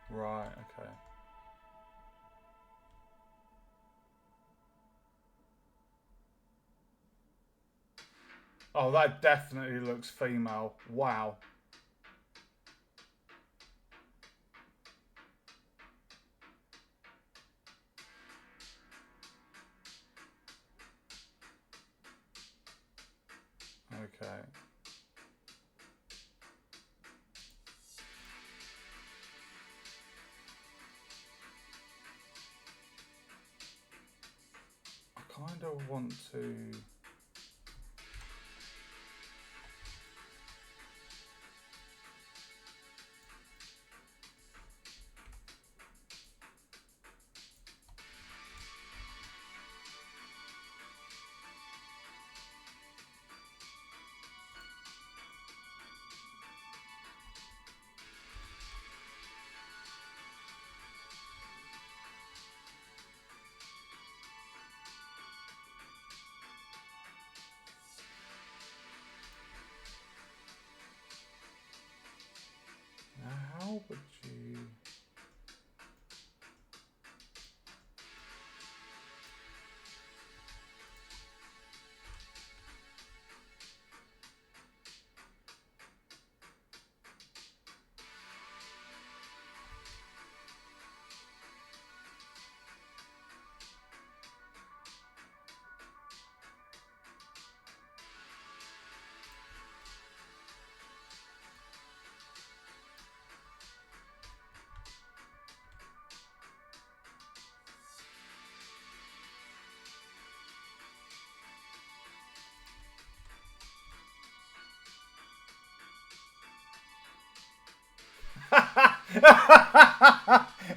Right, okay. Oh, that definitely looks female. Wow. Okay. I kind of want to...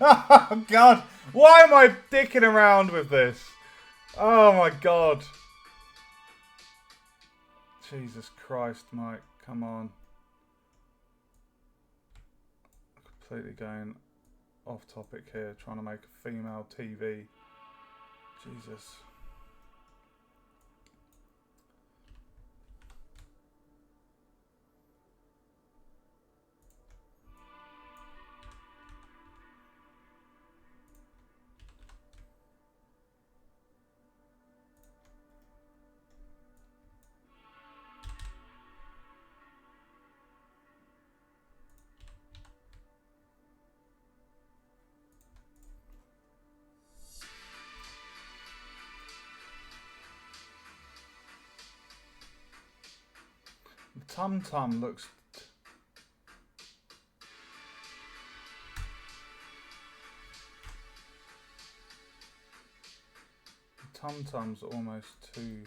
Oh, God. Why am I dicking around with this? Oh, my God. Jesus Christ, Mike. Come on. Completely going off topic here. Trying to make a female TV. Jesus. The Tum Tum looks... The Tum Tum's almost too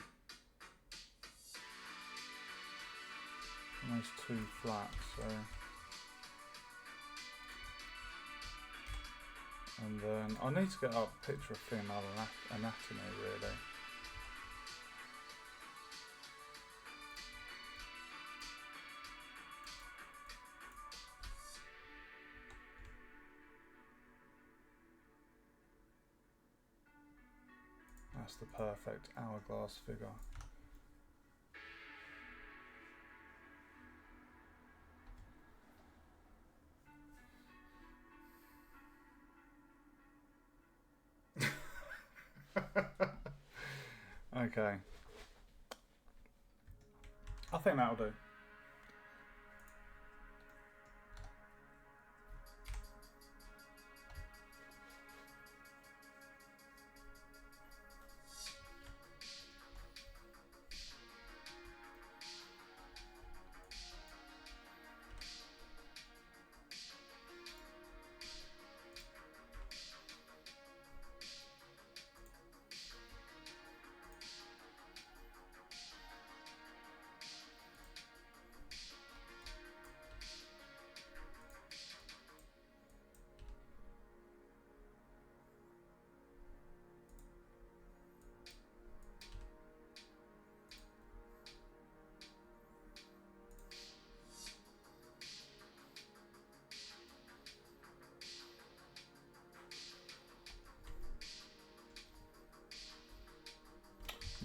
flat, so... And then I need to get up a picture of female anatomy, really. That's the perfect hourglass figure. Okay. I think that'll do.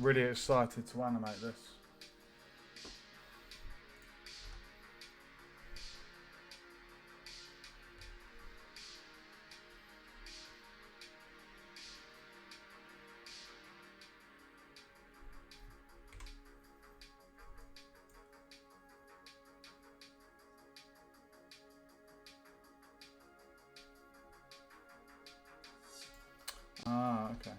Really excited to animate this. Ah, okay.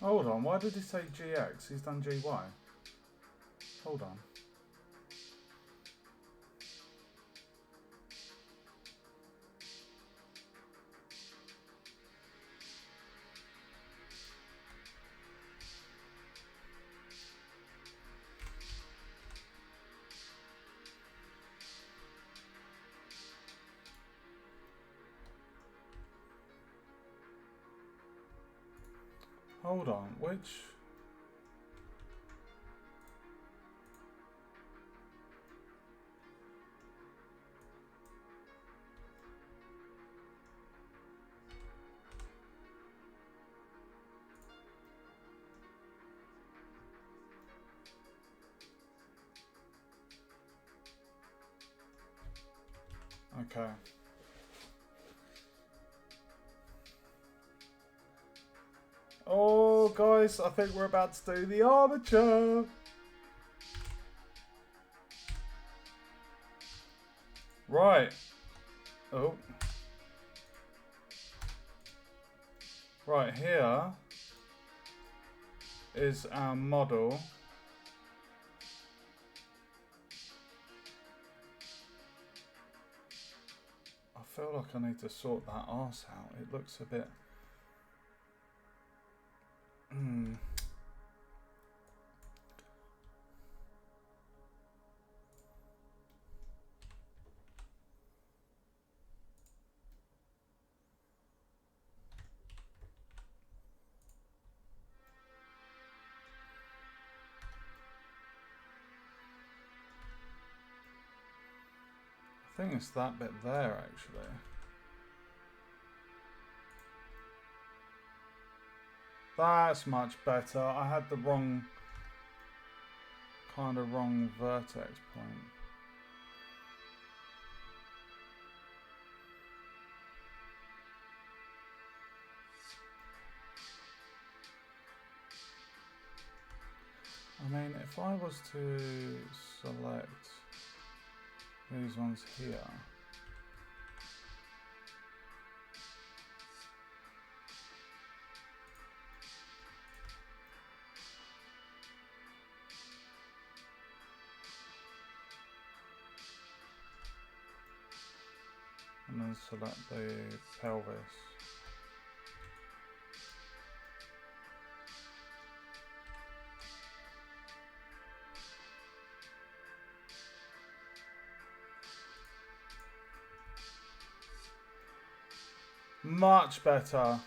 Hold on, why did he say GX? He's done GY. Hold on. Hold on, which... Okay. Oh, guys, I think we're about to do the armature. Right. Oh. Right, here is our model. feel like I need to sort that arse out. It looks a bit... I think it's that bit there, actually. That's much better. I had the wrong... kind of wrong vertex point. I mean, if I was to select these ones here, and then select the pelvis. Much better.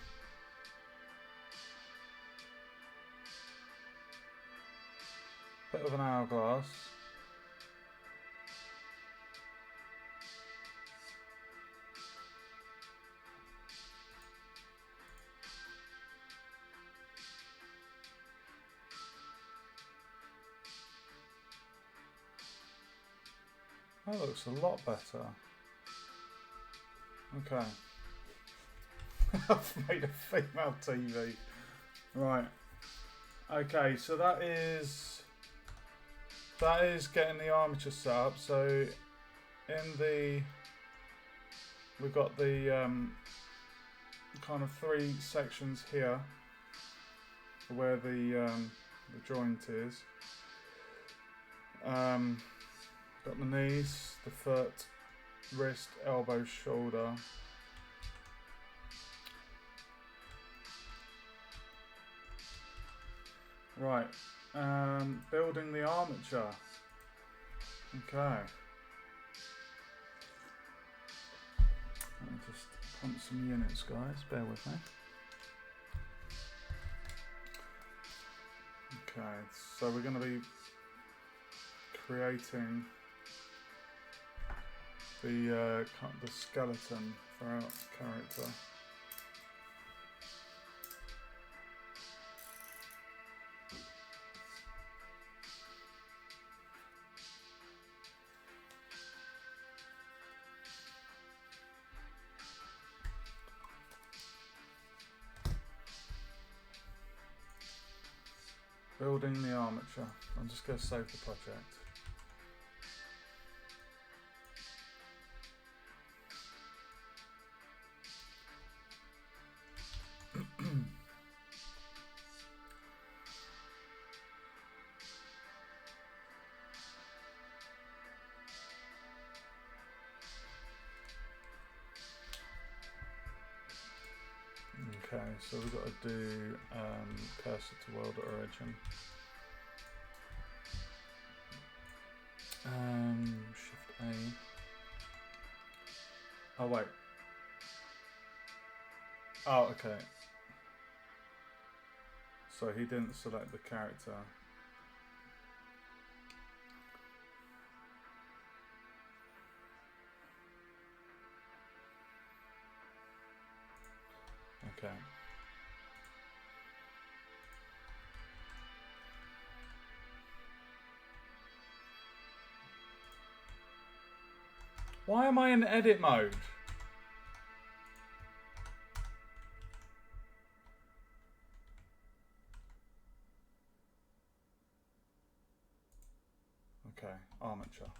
Bit of an hourglass. That looks a lot better. Okay. I've made a female TV. Right. Okay, so that is getting the armature set up. So we've got the kind of three sections here where the joint is. Got the knees, the foot, wrist, elbow, shoulder. Right, building the armature. Okay. Let me just pump some units, guys. Bear with me. Okay, so we're going to be creating the skeleton for our character. Building the armature. I'm just going to save the project. Okay, so we've got to do cursor to world origin. Shift A. Oh wait. Oh, okay. So he didn't select the character. Okay. Why am I in edit mode? Okay, armature.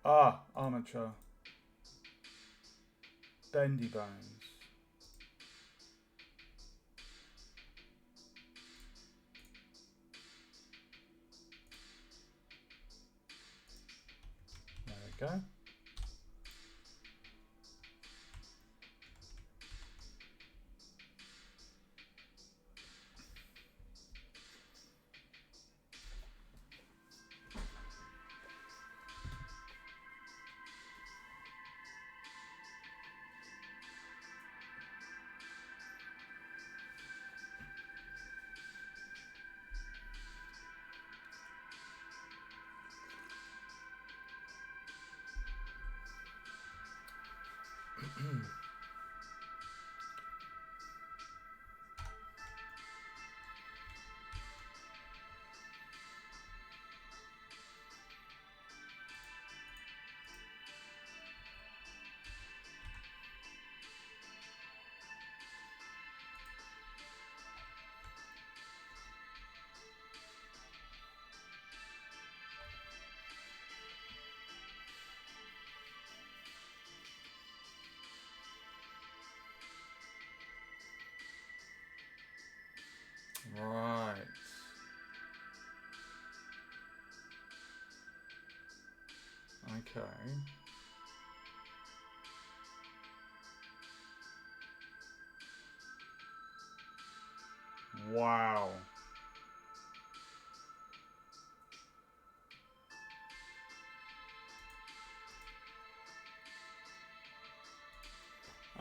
Ah, armature. Bendy bones. There we go. Right. Okay. Wow.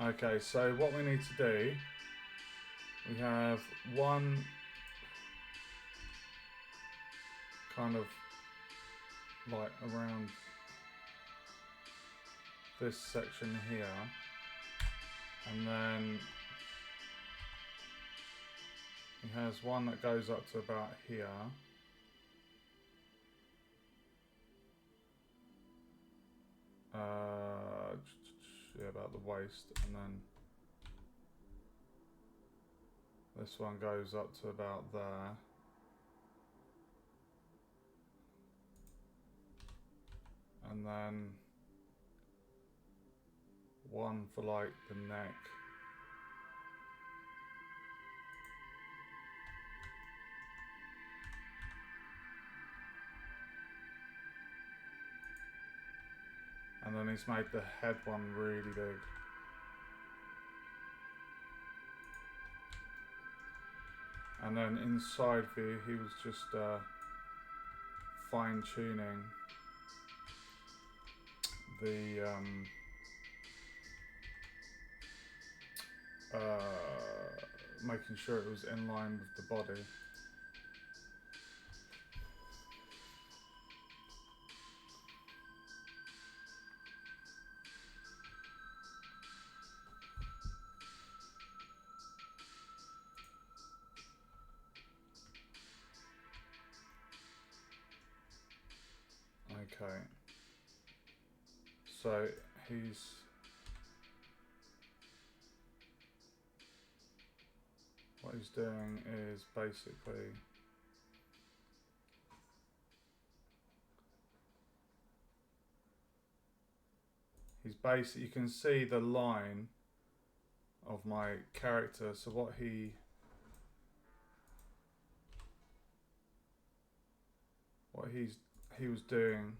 Okay, so what we need to do, we have one kind of like around this section here, and then he has one that goes up to about here. Yeah, about the waist, and then this one goes up to about there. And then one for like the neck. And then he's made the head one really big. And then inside view, he was just fine tuning the making sure it was in line with the body. Okay. So what he's doing is basically you can see the line of my character. So what he was doing,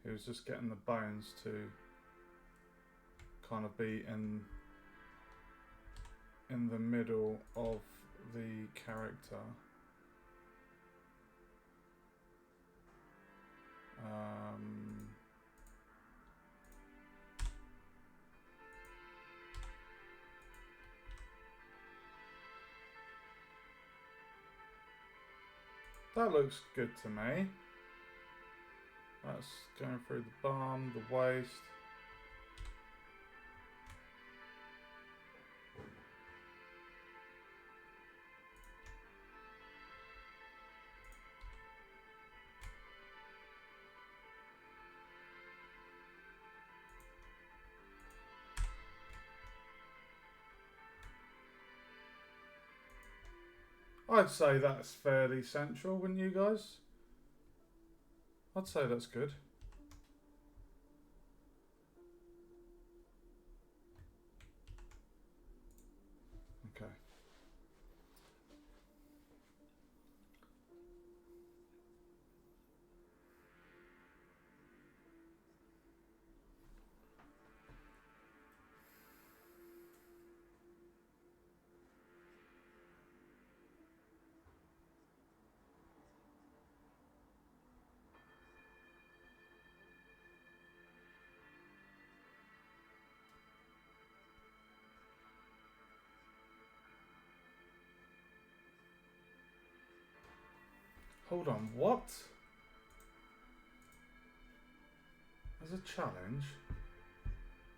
he was just getting the bones to kind of be in the middle of the character. That looks good to me. That's going through the bum, the waist. I'd say that's fairly central, wouldn't you guys? I'd say that's good. Okay. Hold on, what? As a challenge,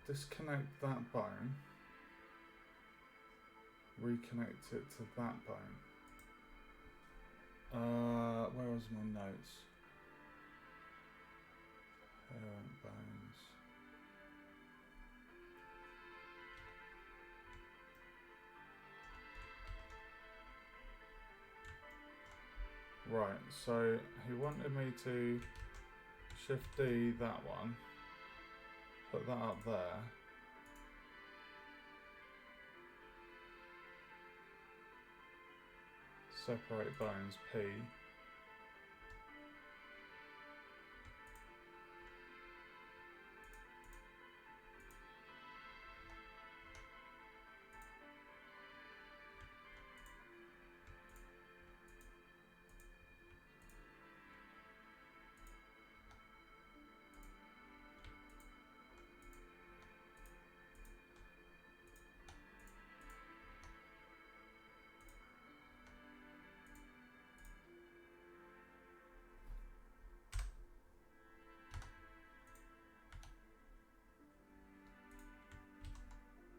disconnect that bone, reconnect it to that bone. Where was my notes? Parent bones. Right, so he wanted me to shift D that one, put that up there. Separate bones, P.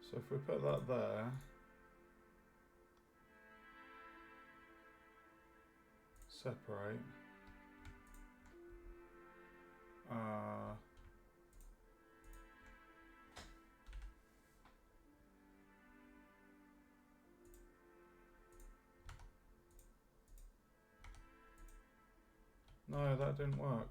So if we put that there, separate, no, that didn't work.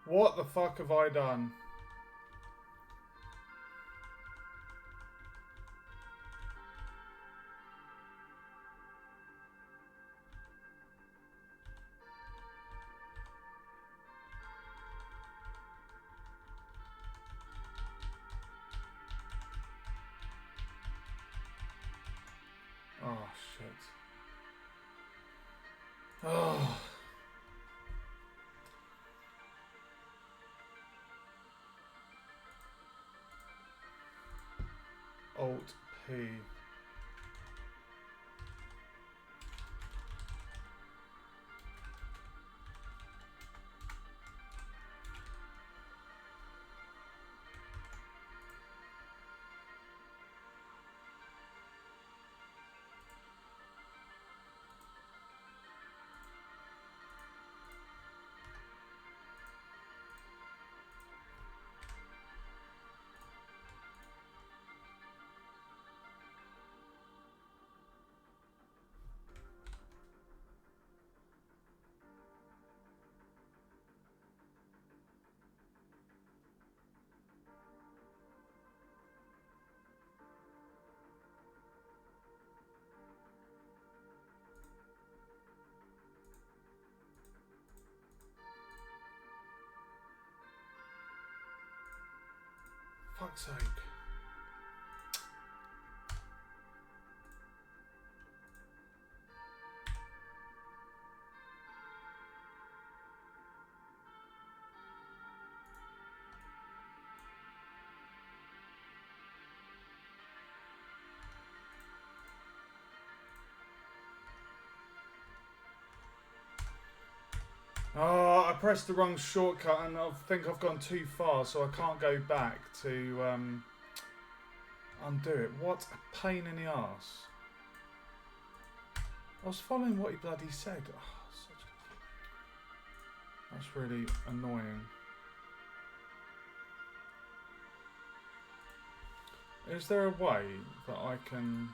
What the fuck have I done? Oh shit. Oh. Alt P. Fuck's sake. Oh, I pressed the wrong shortcut and I think I've gone too far, so I can't go back to undo it. What a pain in the arse. I was following what he bloody said. Oh, that's really annoying. Is there a way that I can...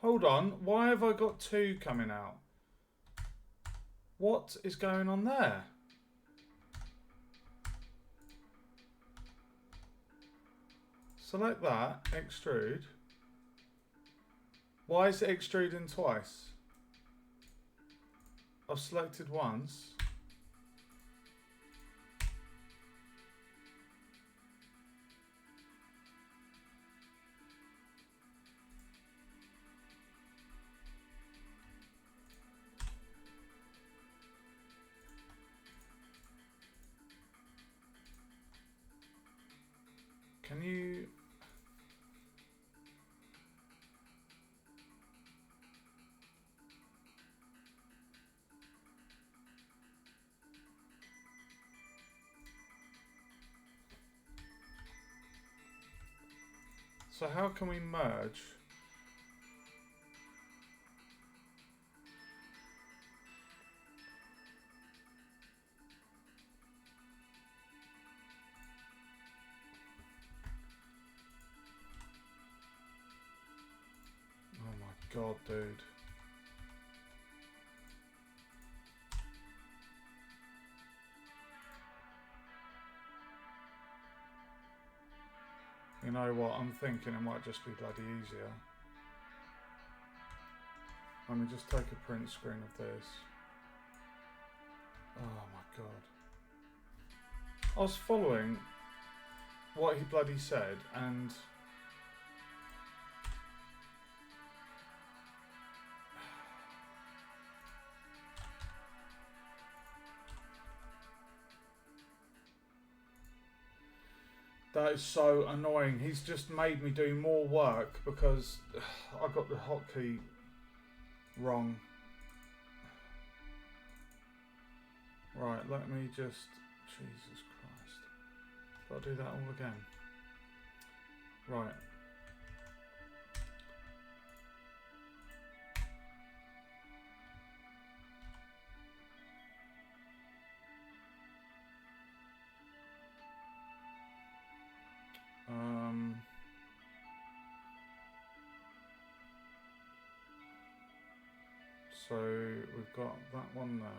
Hold on, why have I got two coming out? What is going on there? Select that, extrude. Why is it extruding twice? I've selected once. Can you... So how can we merge? Oh my god, dude. You know what, I'm thinking it might just be bloody easier. Let me just take a print screen of this. Oh my god. I was following what he bloody said and... That is so annoying. He's just made me do more work because I got the hotkey wrong. Right, let me just... Jesus Christ. Got to do that all again. Right. So we've got that one there.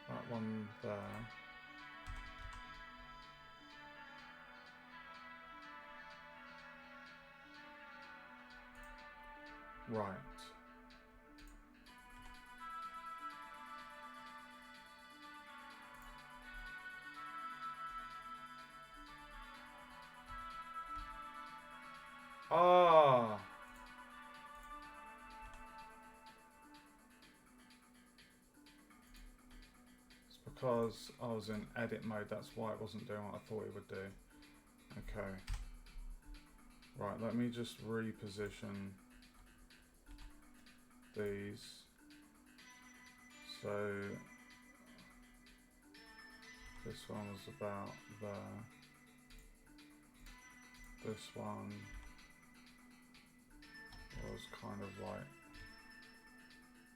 That one there. Right. Ah. It's because I was in edit mode, that's why it wasn't doing what I thought it would do. Okay. Right, let me just reposition these. So this one was about there. This one was kind of like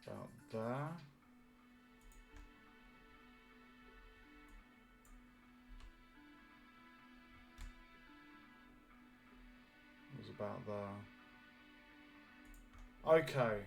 about there. It was about there. Okay.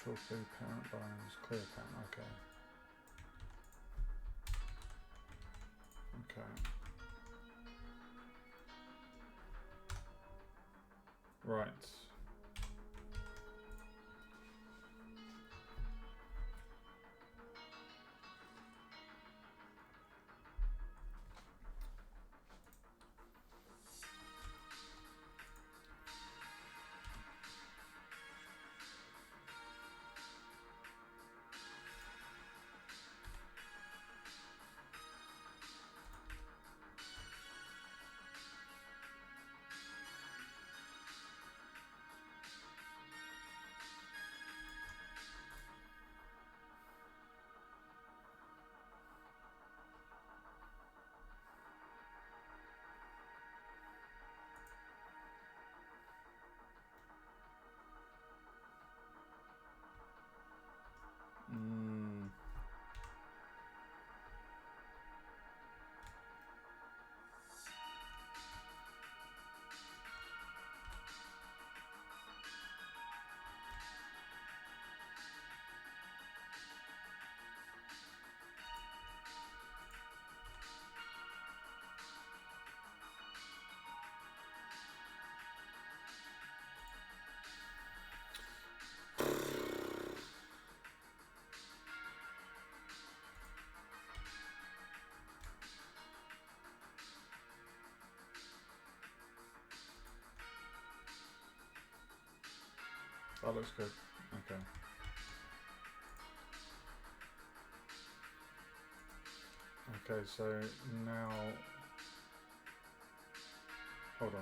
Control P, parent bones, clear parent, okay. Okay. Right. Mm. That looks good. Okay. Okay, so now, hold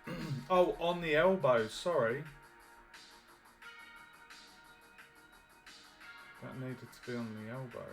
on. Oh, on the elbow, sorry. That needed to be on the elbow.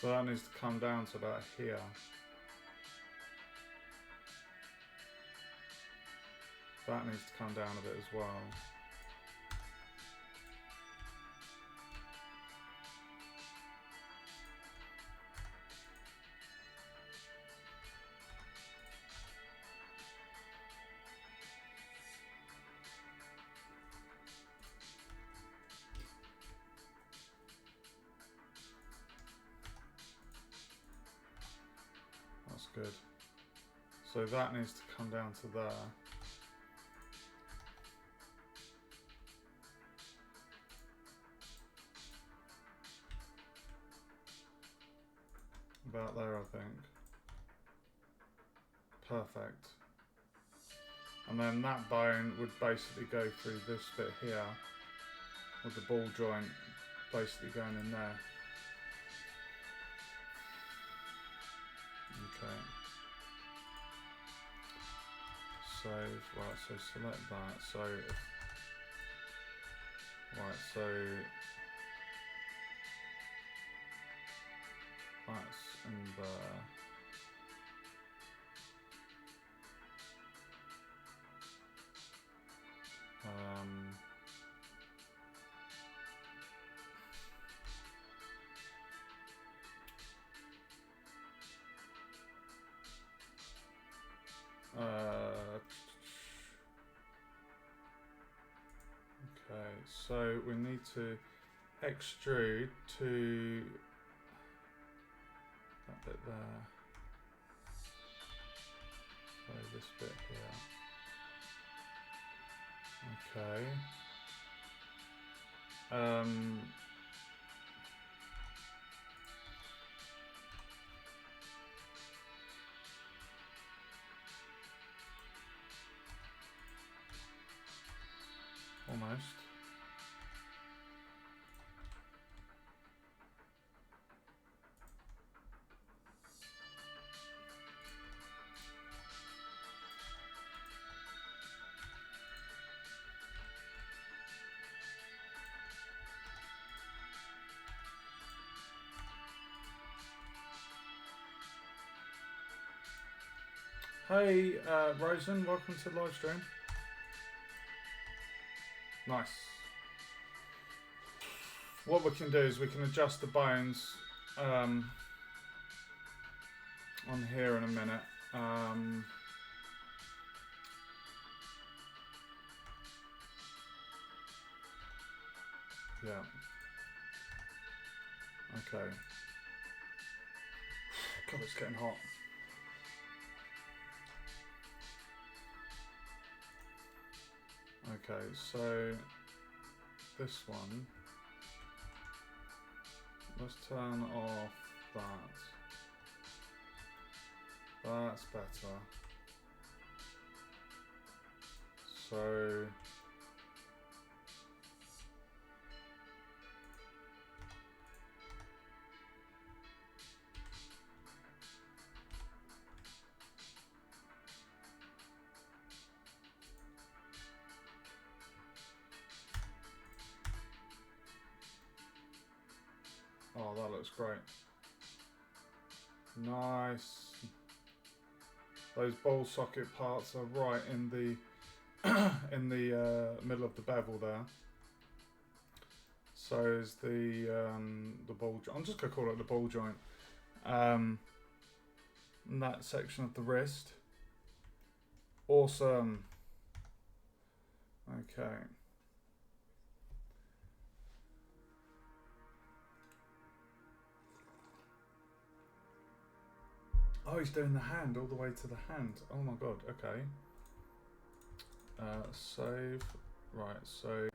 So that needs to come down to about here. That needs to come down a bit as well. That's good. So that needs to come down to there. About there, I think. Perfect. And then that bone would basically go through this bit here, with the ball joint basically going in there. Okay. So, right, so select that. So, right, so that's in there. Okay, so we need to extrude to that bit there. So this bit here. Okay. Almost. Hey, Rosen, welcome to the live stream. Nice. What we can do is we can adjust the bones on here in a minute. Yeah. Okay. God, it's getting hot. Okay, so this one, let's turn off that. That's better. So oh, that looks great. Nice. Those ball socket parts are right in the in the middle of the bevel there. So is the ball joint. I'm just gonna call it the ball joint. And that section of the wrist. Awesome. Okay. Oh, he's doing the hand all the way to the hand. Oh my god, okay. Save. Right, so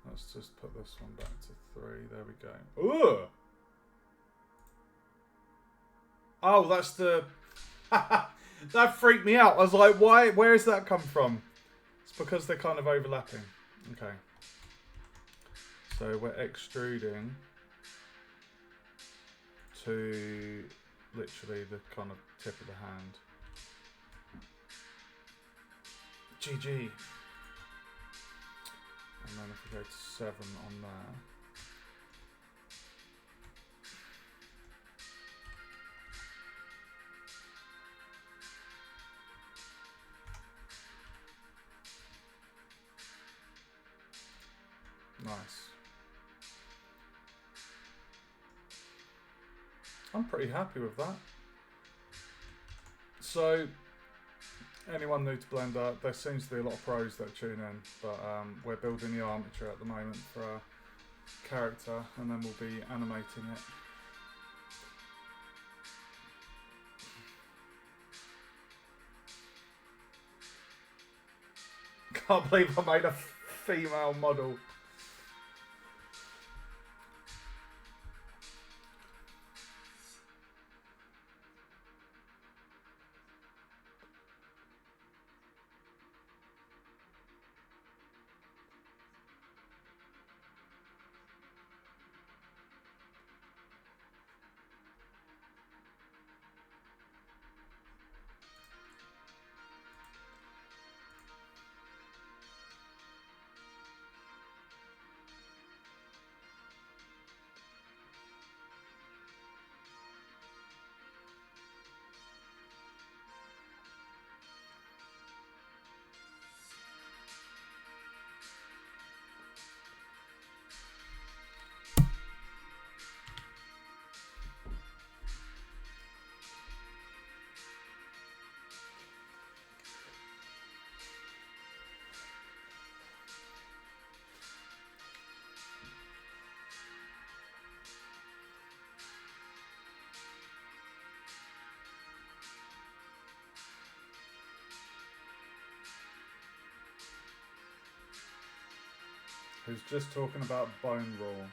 let's just put this one back to 3. There we go. Ooh! Oh, that's the... that freaked me out. I was like, why? Where has that come from? It's because they're kind of overlapping. Okay. So we're extruding to literally the kind of tip of the hand. GG. And then if we go to 7 on there. Nice. I'm pretty happy with that. So, anyone new to Blender, there seems to be a lot of pros that tune in, but we're building the armature at the moment for our character, and then we'll be animating it. Can't believe I made a female model. Who's just talking about bone roll.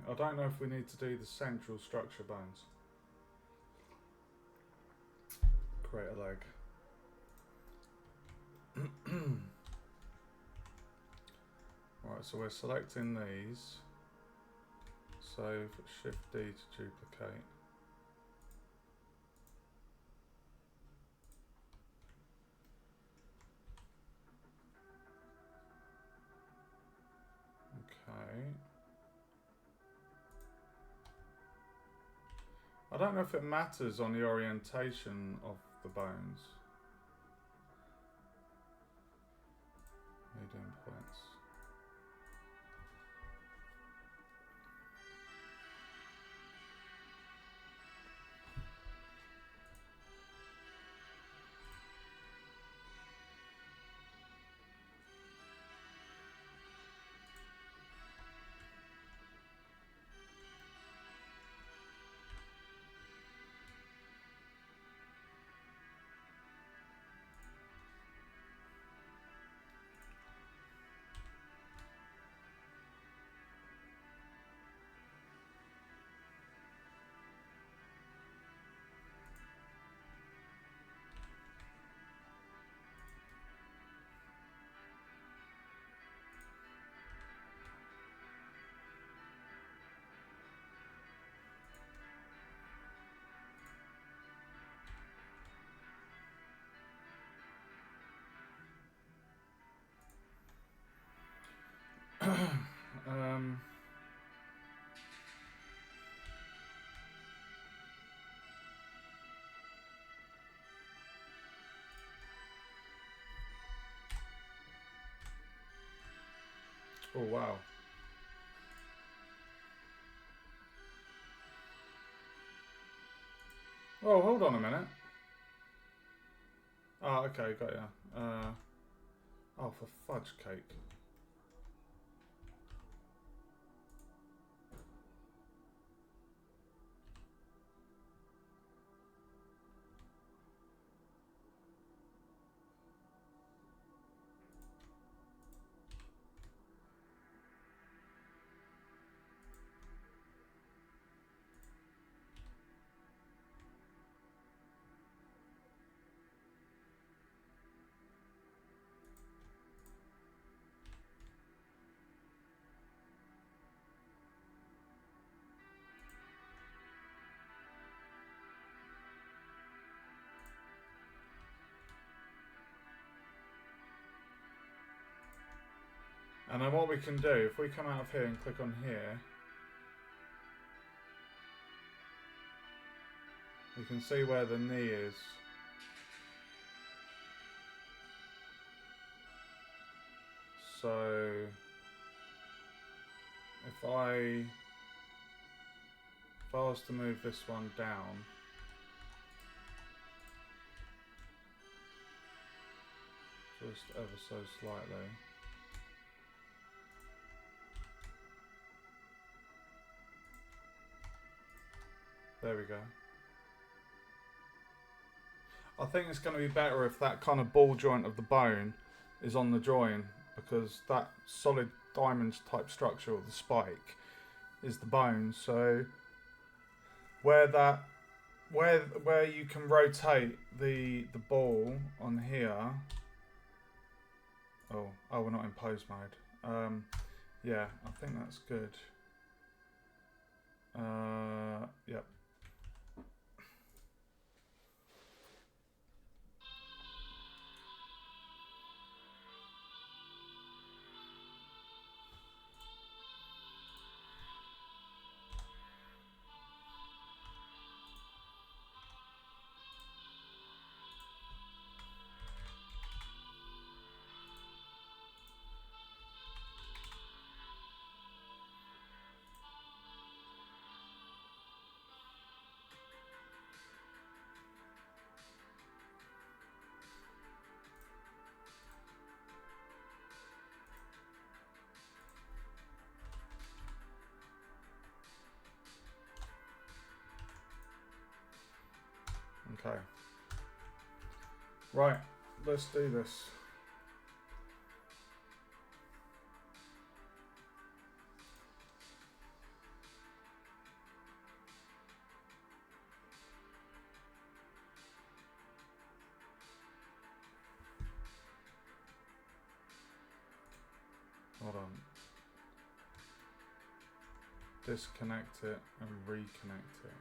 I don't know if we need to do the central structure bones. Create a leg. Right, so we're selecting these. Save, Shift D to duplicate. Okay. I don't know if it matters on the orientation of the bones. Medium points. Oh wow. Oh, hold on a minute. Oh, okay, got ya. Oh, for fudge cake. And then what we can do, if we come out of here and click on here, you can see where the knee is. So if I was to move this one down, just ever so slightly. There we go. I think it's going to be better if that kind of ball joint of the bone is on the join, because that solid diamond type structure, or the spike, is the bone. So where you can rotate the ball on here. Oh, we're not in pose mode. Yeah, I think that's good. Yep. Okay. Right, let's do this. Hold on. Disconnect it and reconnect it.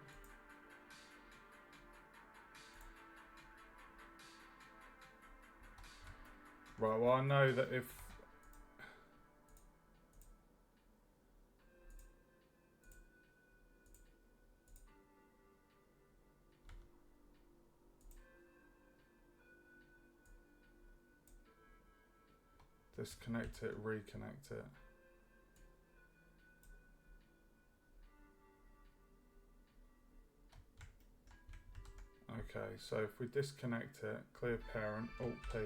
Right, well I know that if disconnect it, reconnect it. Okay, so if we disconnect it, clear parent, Alt P.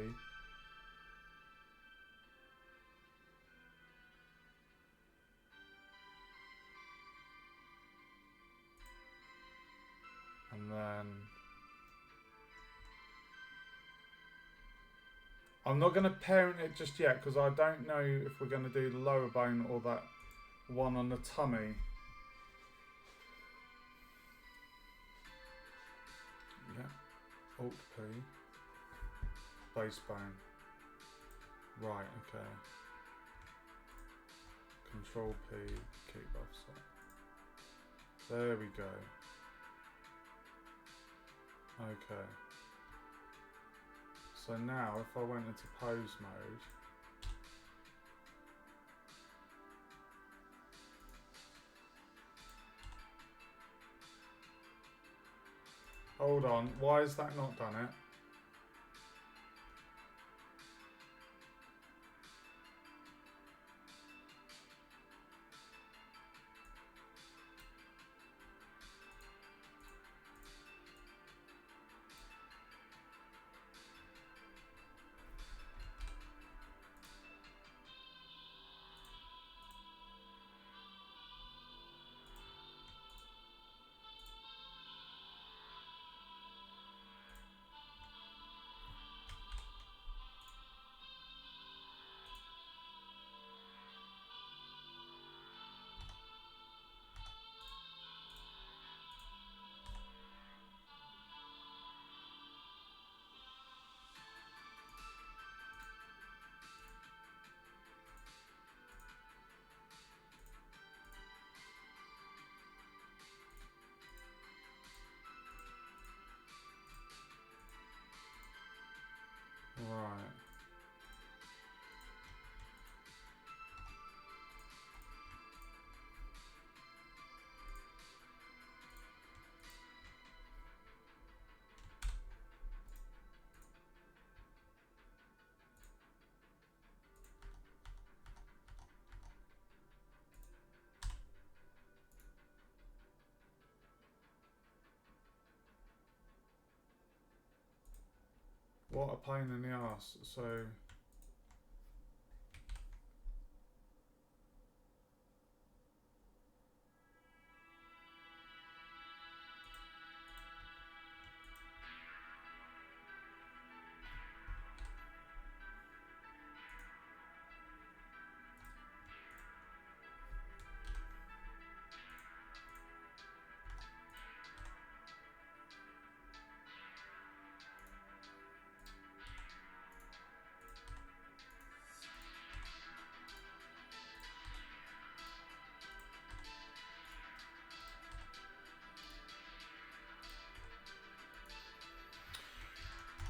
And then I'm not going to parent it just yet because I don't know if we're going to do the lower bone or that one on the tummy. Yeah, Alt P, base bone. Right, okay. Control P, keep offset. There we go. Okay. So now if I went into pose mode, hold on, why has that not done it? Right. What a pain in the ass. So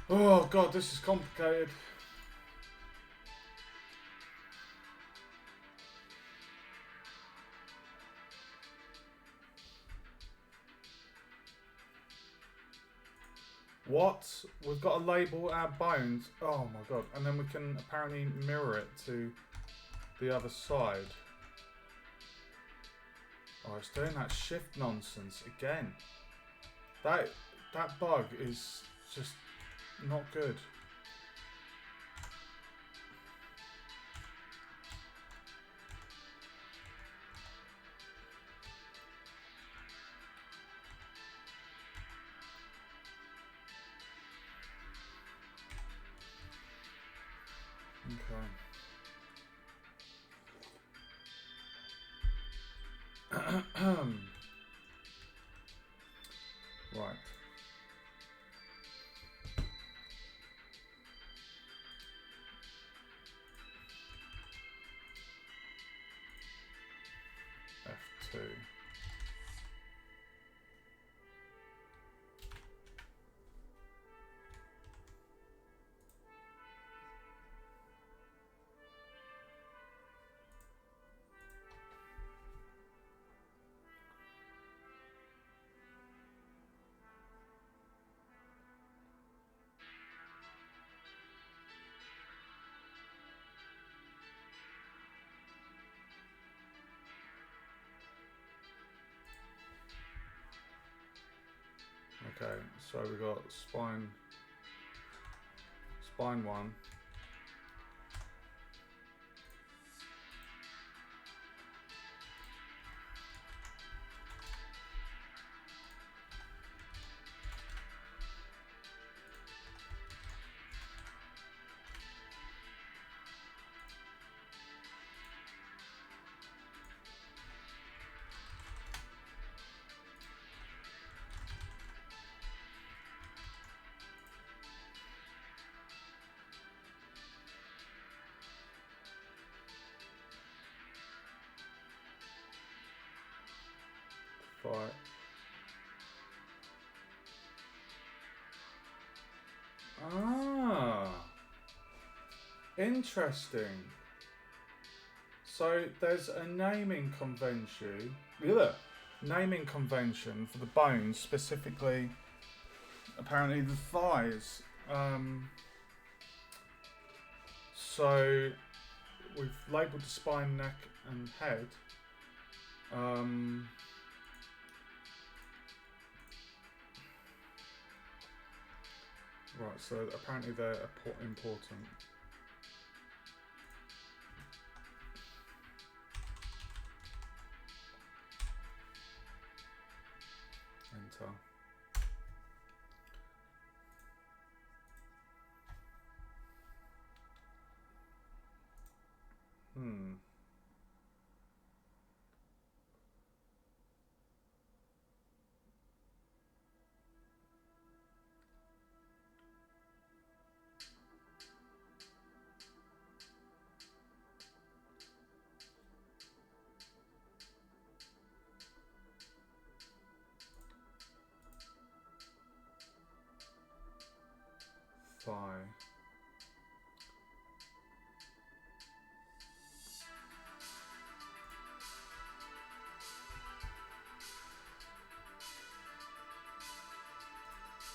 oh god, this is complicated. What? We've got to label our bones. Oh my god. And then we can apparently mirror it to the other side. Oh, it's doing that shift nonsense again. That bug is just not good. Okay. Right. Okay, so we got spine 1. Right. Ah, interesting. So there's a naming convention. Yeah, naming convention for the bones, specifically, apparently the thighs. So we've labelled the spine, neck, and head. Right, so apparently they're important. Enter. Thigh.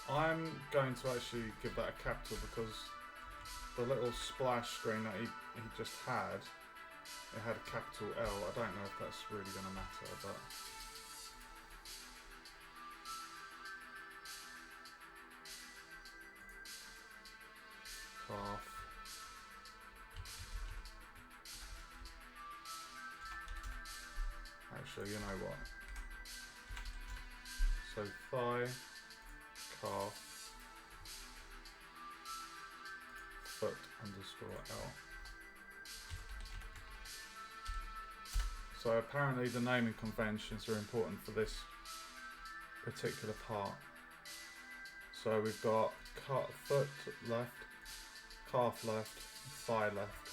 I'm going to actually give that a capital because the little splash screen that he just had, it had a capital L. I don't know if that's really going to matter, but... Calf. Actually, you know what? So thigh, calf, foot _ L. So apparently the naming conventions are important for this particular part. So we've got foot left, calf left, thigh left.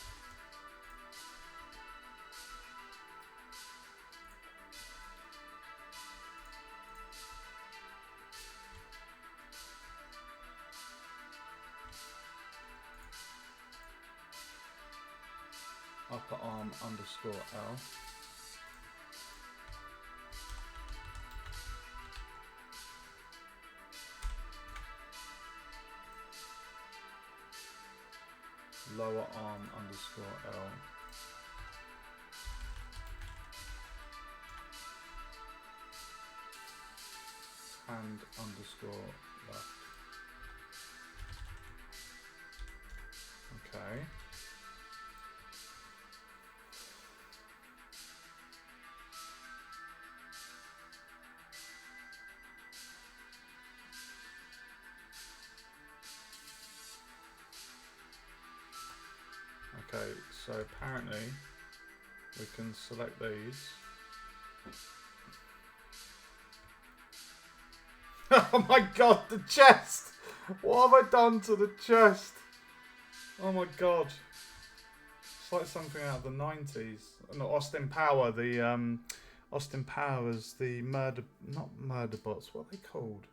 Upper arm _ L. Lower arm _ L. Hand _ left. Okay. Okay, so apparently we can select these. Oh my god, the chest! What have I done to the chest? Oh my god. It's like something out of the 90s. Not Austin Power, Austin Powers, the not murder bots, what are they called?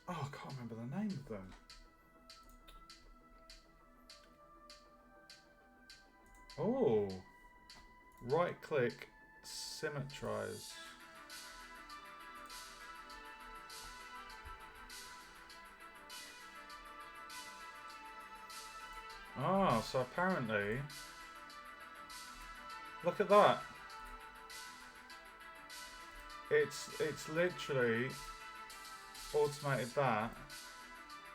Oh, I can't remember the name of them. Oh, right click, symmetrize. Ah, so apparently, look at that. It's literally automated that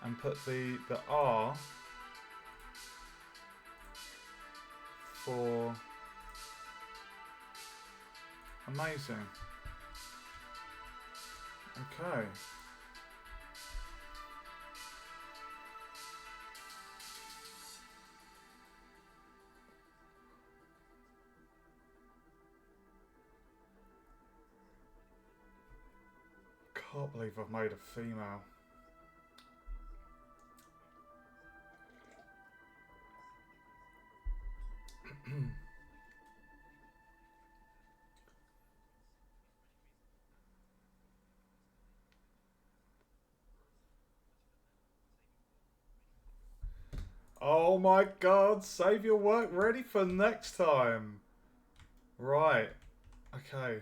and put the R for amazing. Okay. Can't believe I've made a female. Oh my god, save your work ready for next time. Right. Okay.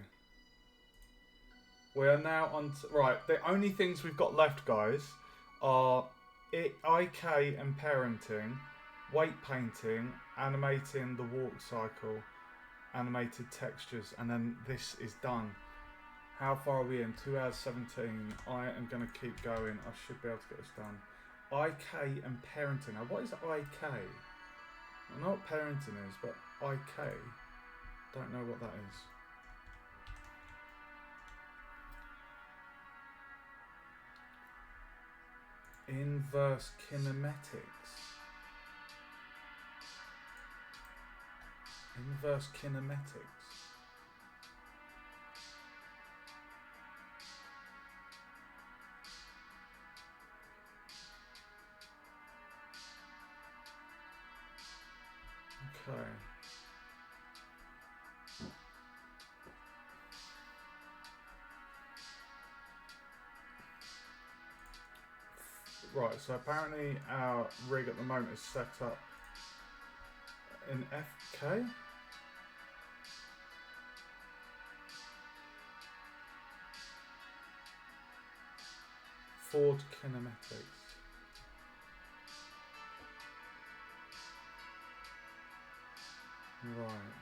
We are now on... right, the only things we've got left, guys, are IK and parenting, weight painting, animating the walk cycle, animated textures, and then this is done. How far are we in? 2 hours 17. I am going to keep going. I should be able to get this done. IK and parenting. Now, what is IK? I know what parenting is, but IK, don't know what that is. Inverse kinematics. Inverse kinematics. Okay. Right, so apparently our rig at the moment is set up in FK. Ford kinematics. Right.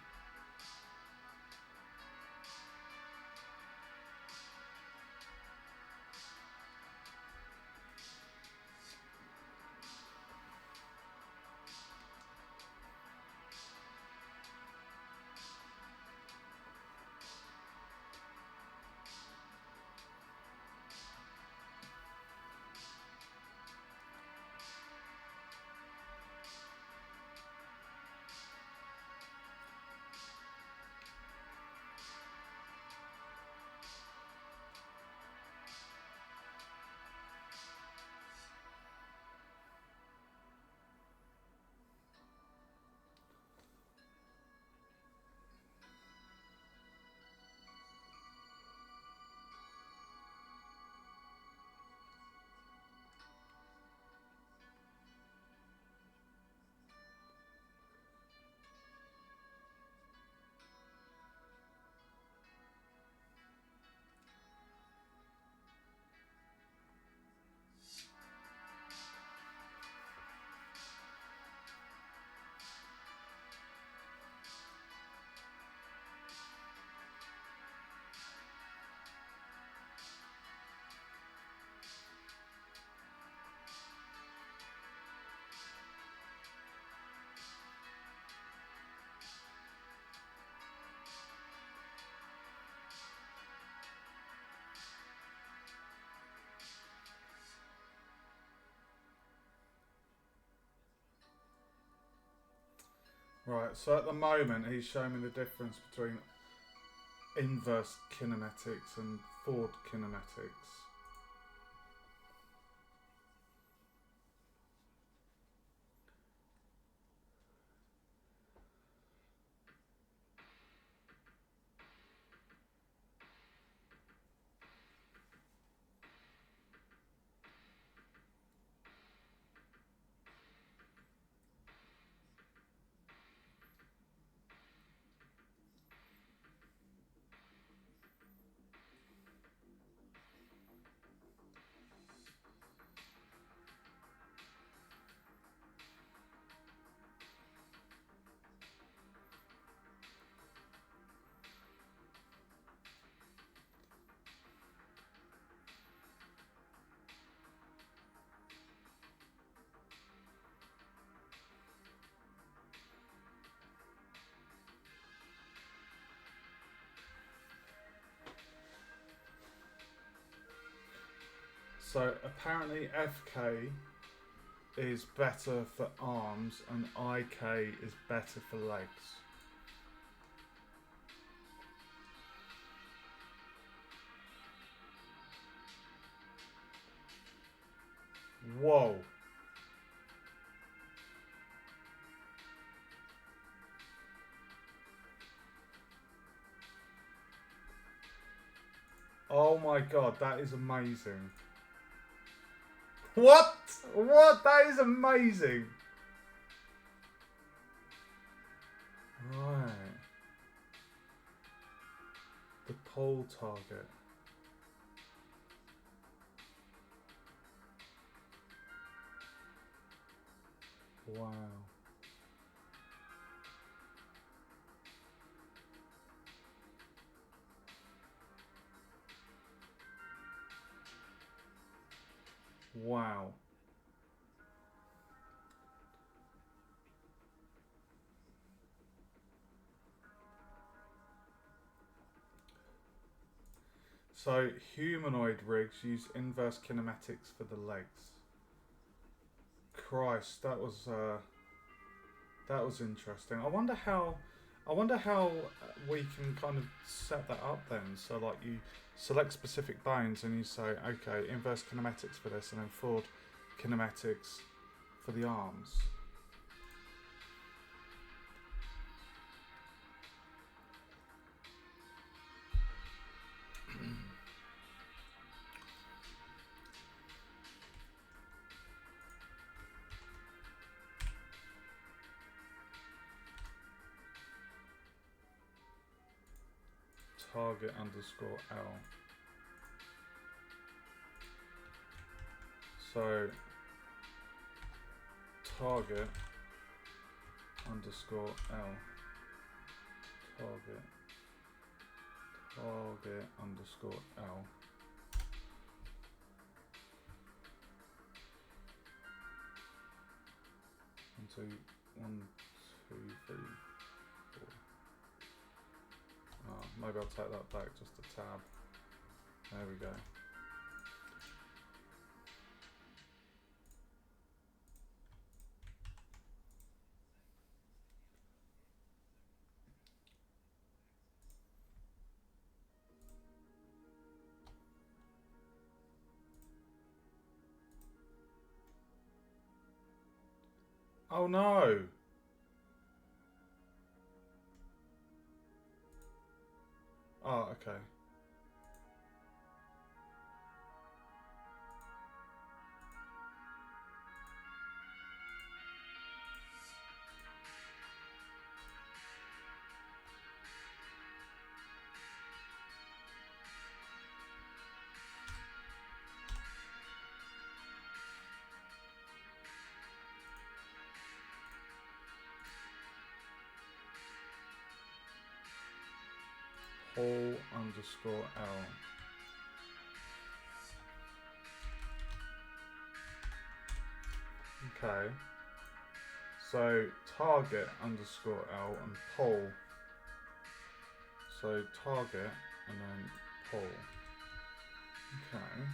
Right, so at the moment he's showing me the difference between inverse kinematics and Ford kinematics. So apparently FK is better for arms and IK is better for legs. Whoa. Oh my god, that is amazing. What? What? That is amazing. Right. The pole target. Wow. Wow. So humanoid rigs use inverse kinematics for the legs. Christ, that was interesting. I wonder how we can kind of set that up then. So like you select specific bones and you say, okay, inverse kinematics for this, and then forward kinematics for the arms. Target underscore L. So target underscore L. Target underscore L. And so 1, 2, 3, 4. Oh, maybe I'll take that back just a tab. There we go. Oh no! Oh, okay. Hall underscore L. Okay. So target underscore L and pole. So target and then pole. Okay.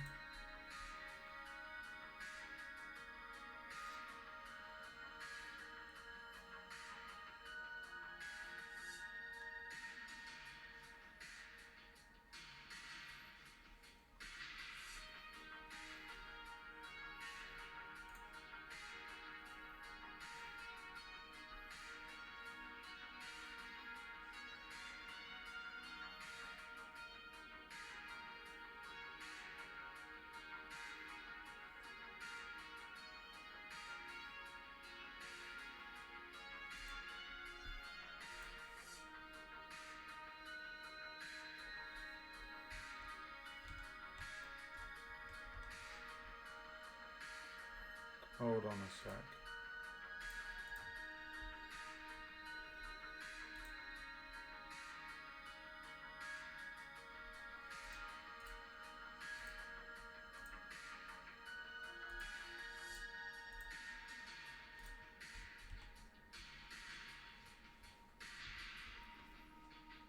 Hold on a sec.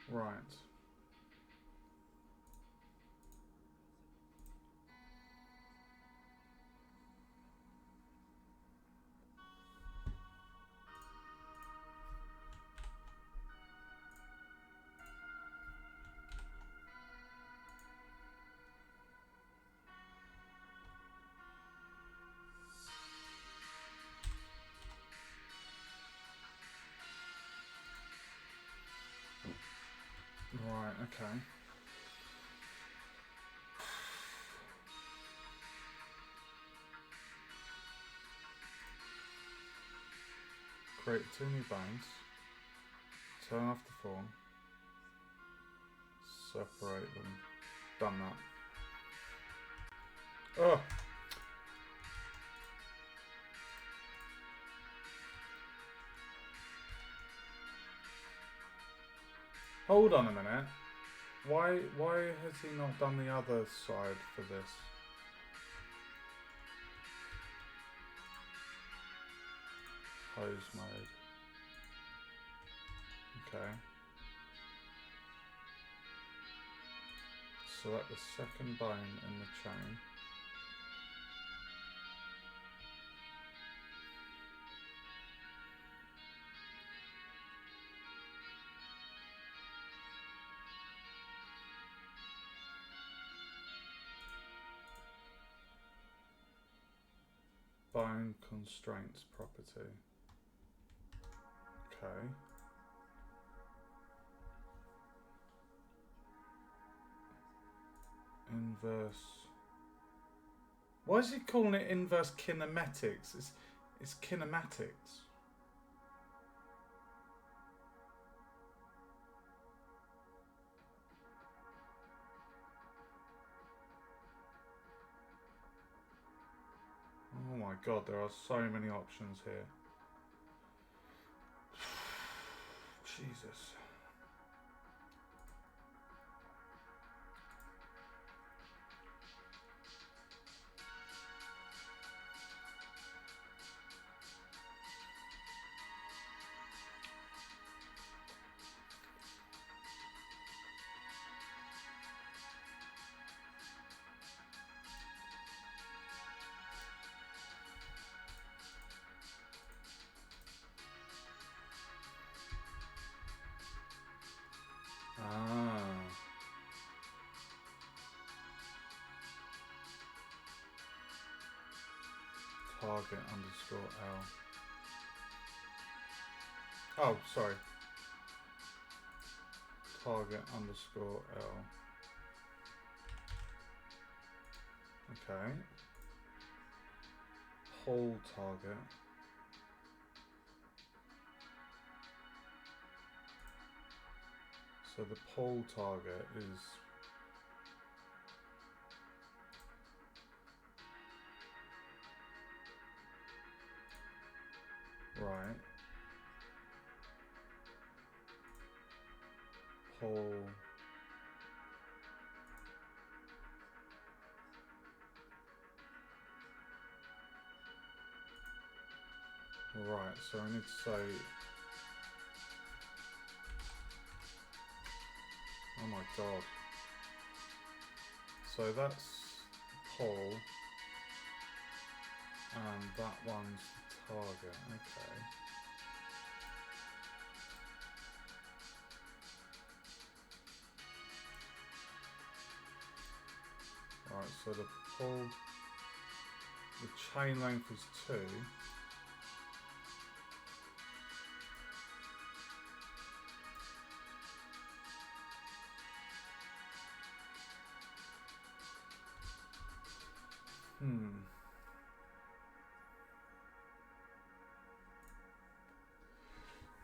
Right. okay. Create 2 new bones. Turn off the form. Separate them. Done that. Oh! Hold on a minute. Why has he not done the other side for this? Hose mode. Okay. Select the second bone in the chain. Bone constraints property. Okay. Inverse. Why is he calling it inverse kinematics? It's kinematics. Oh my god, there are so many options here. Jesus. Ah. Target underscore L. Oh, sorry. Target underscore L. Okay. Whole target. So the pole target is right. Pole. Right, so I need to say. Oh my god. So that's pole. And that one's the target. Okay. Right, so the pole. The chain length is 2.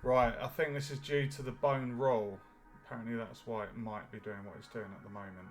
Right, I think this is due to the bone roll. Apparently that's why it might be doing what it's doing at the moment.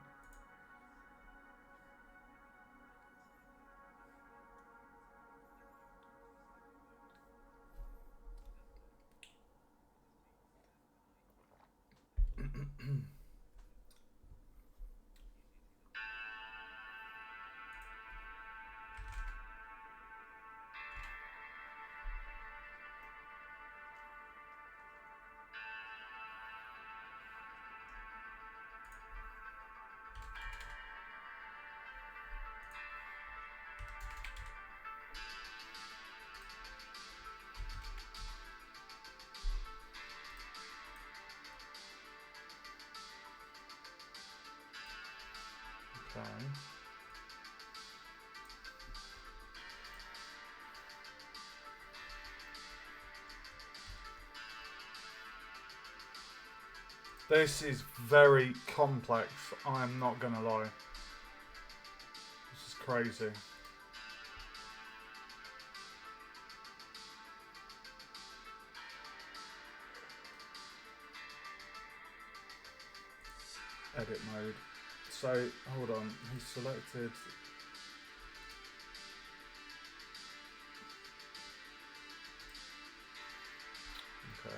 Okay. This is very complex. I am not gonna lie. This is crazy. Edit mode. So hold on. He's selected. Okay.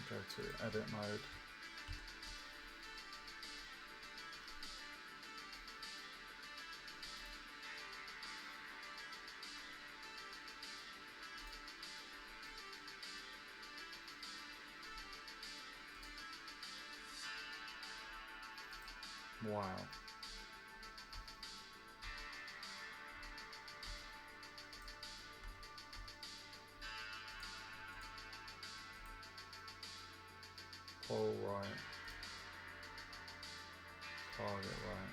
Go to edit mode. Wow. Pull right. Target right.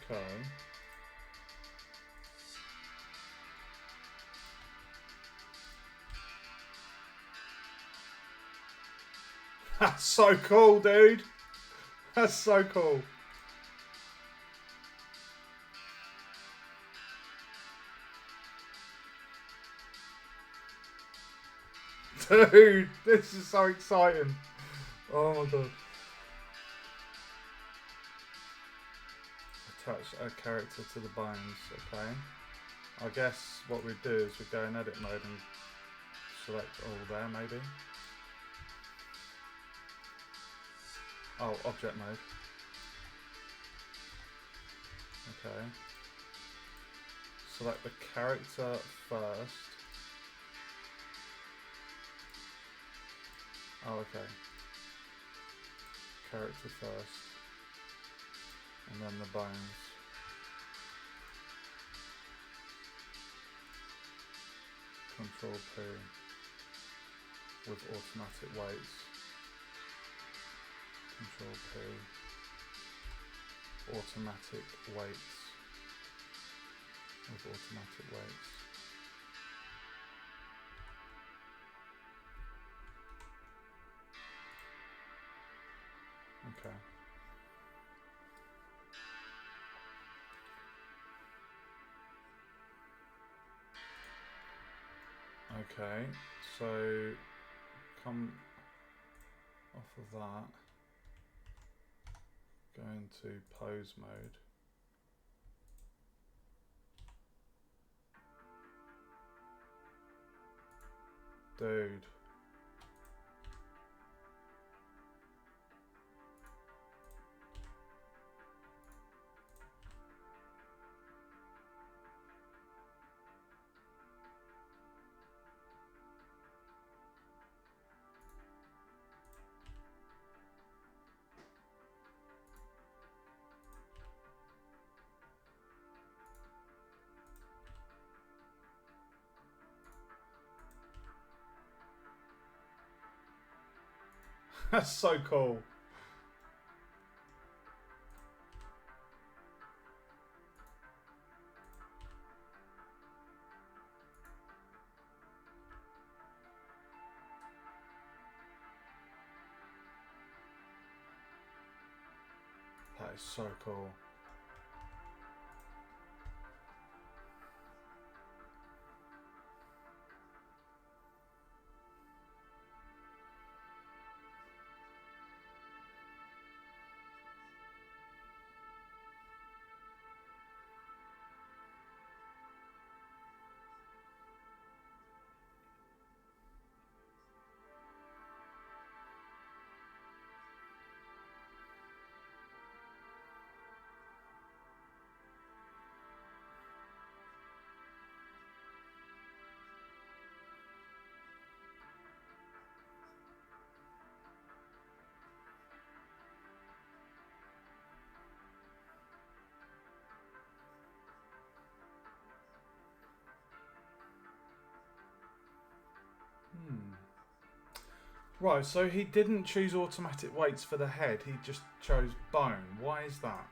Okay. That's so cool, dude. That's so cool. Dude, this is so exciting. Oh my god. Attach a character to the bones, okay. I guess what we do is we go in edit mode and select all there, maybe. Oh, object mode. Okay. Select the character first. Oh, okay. Character first. And then the bones. Control P with automatic weights. Control P. Automatic weights. With automatic weights. Okay. Okay, so come off of that, go into pose mode. Dude. That's so cool. That is so cool. Right, so he didn't choose automatic weights for the head, he just chose bone. Why is that?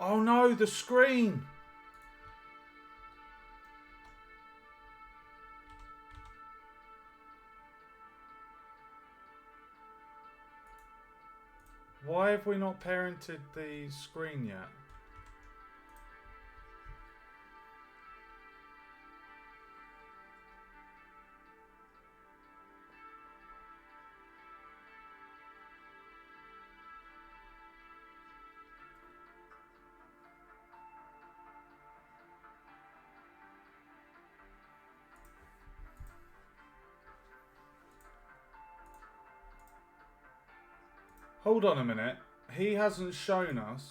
Oh no, the screen! Why have we not parented the screen yet? Hold on a minute. He hasn't shown us.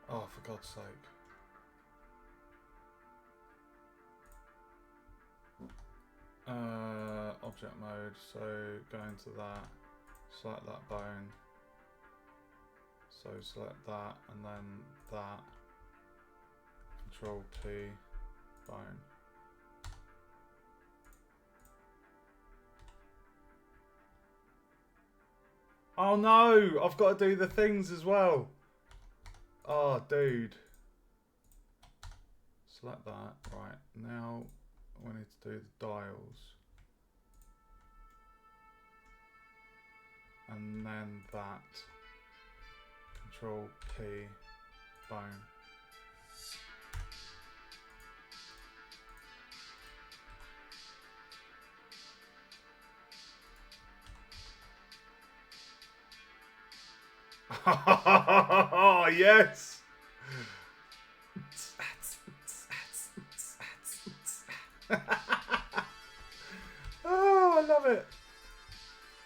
Oh, for God's sake. Object mode, so go into that, select that bone, so select that and then that, Control T, bone. Oh no, I've got to do the things as well. Oh dude. Select that, right, now we need to do the dials. And then that, Control T, bone. Oh yes! Oh, I love it.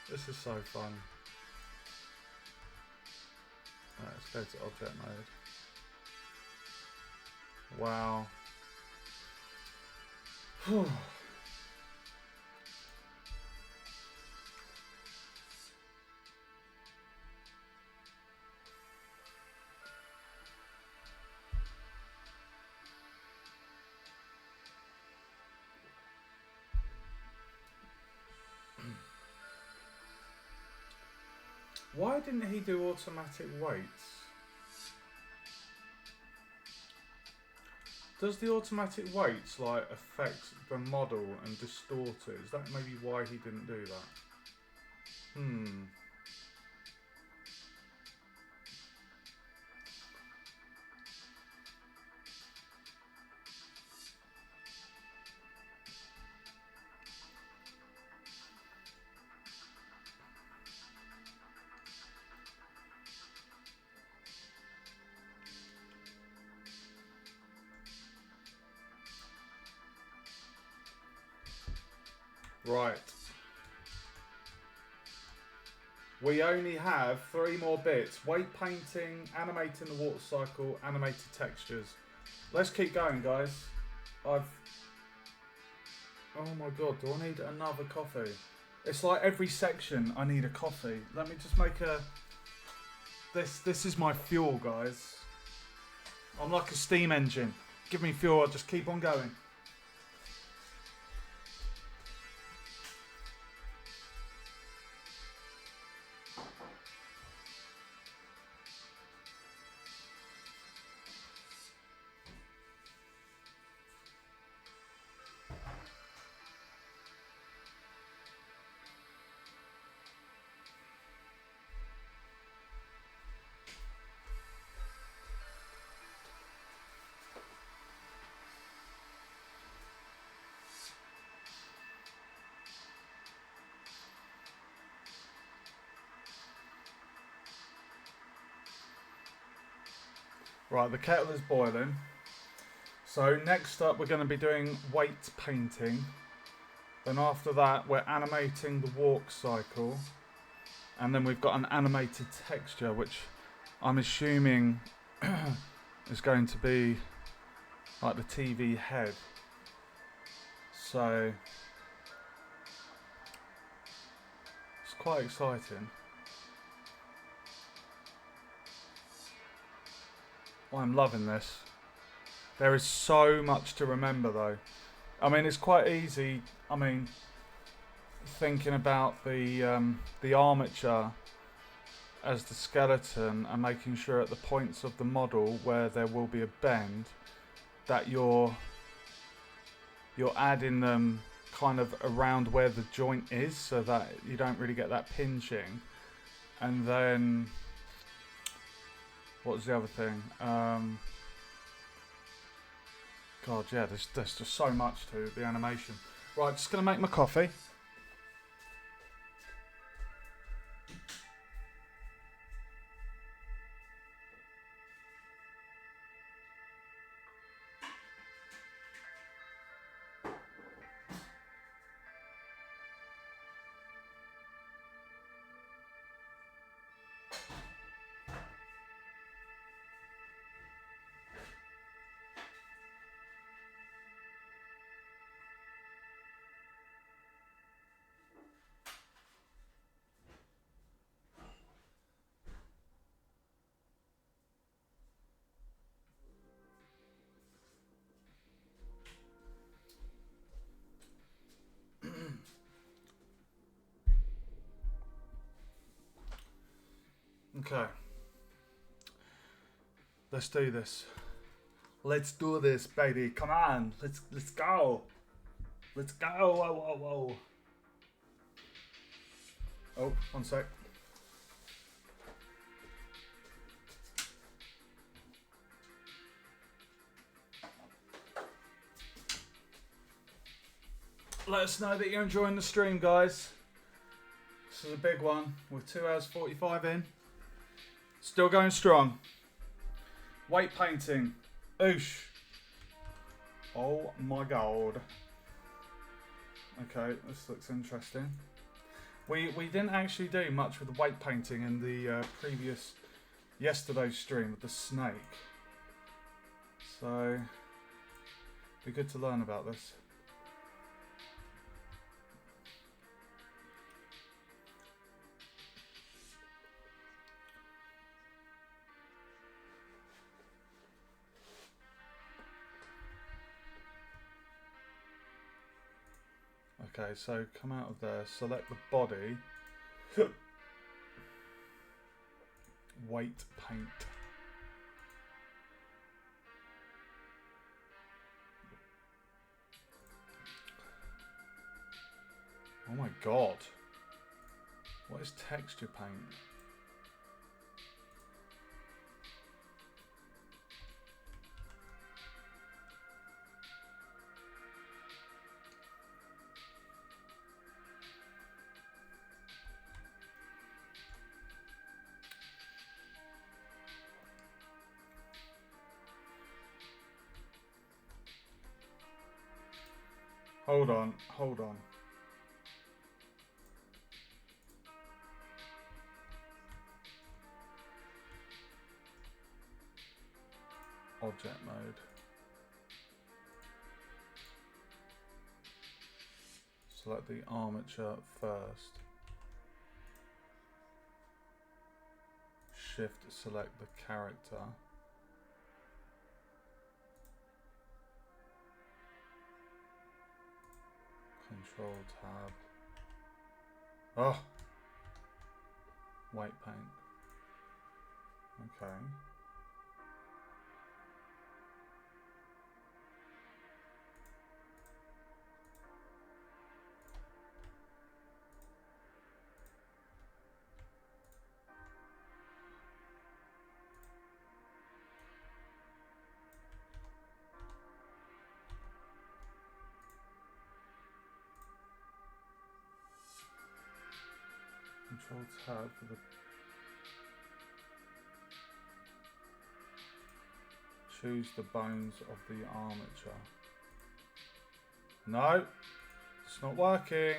This is so fun. Right, let's go to object mode. Wow. Why didn't he do automatic weights? Does the automatic weights like affect the model and distort it? Is that maybe why he didn't do that? Right. We only have 3 more bits. Weight painting, animating the water cycle, animated textures. Let's keep going, guys. Oh my god, do I need another coffee? It's like every section I need a coffee. Let me just make a... This is my fuel, guys. I'm like a steam engine. Give me fuel, I'll just keep on going. Right, the kettle is boiling. So next up we're going to be doing weight painting. Then after that we're animating the walk cycle. And then we've got an animated texture, which I'm assuming is going to be like the TV head. So it's quite exciting. I'm loving this. There is so much to remember though. I mean, it's quite easy. I mean, thinking about the armature as the skeleton and making sure at the points of the model where there will be a bend that you're adding them kind of around where the joint is so that you don't really get that pinching. And then what was the other thing? God, yeah, there's just so much to the animation. Right, just gonna make my coffee. Okay. Let's do this. Let's do this, baby. Come on. Let's go. Let's go. Whoa, whoa, whoa. Oh, one sec. Let us know that you're enjoying the stream, guys. This is a big one. We're 2 hours 45 in. Still going strong. Weight painting. Oosh. Oh my god. Okay, this looks interesting. We didn't actually do much with the weight painting in the yesterday's stream with the snake. So, be good to learn about this. Okay, so come out of there, select the body, weight paint. Oh my god, what is texture paint? Hold on, hold on. Object mode. Select the armature first. Shift select the character. Control tab. Oh! White paint. Okay. Control tab for the Choose the bones of the armature. No, it's not working.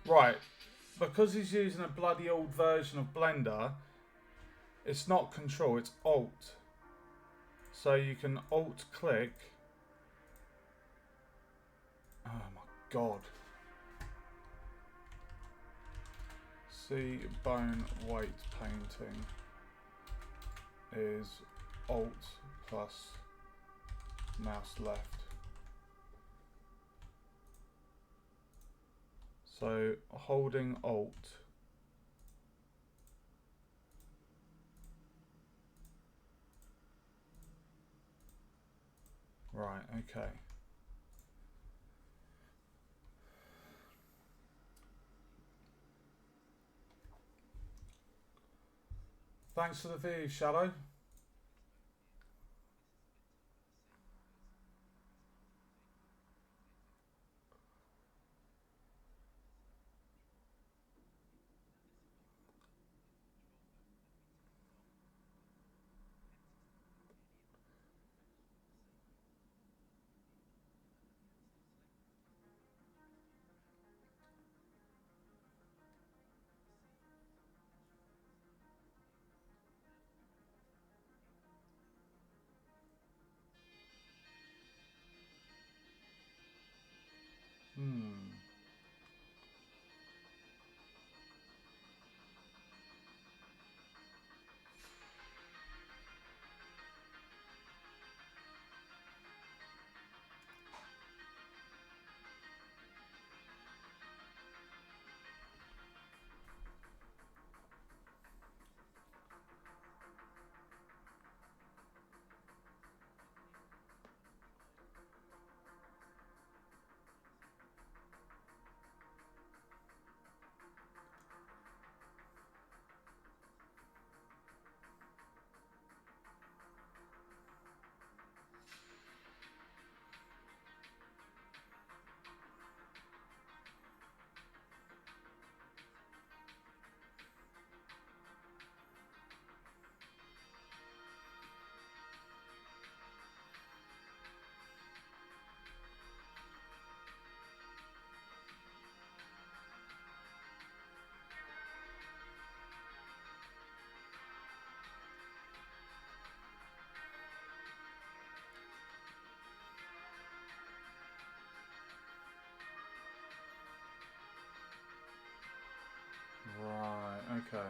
Right, because he's using a bloody old version of Blender, it's not Control, it's Alt. So you can Alt click. Oh my god. See bone weight painting is Alt plus mouse left. So holding Alt. Right, okay. Thanks for the view, Shadow. Right, okay.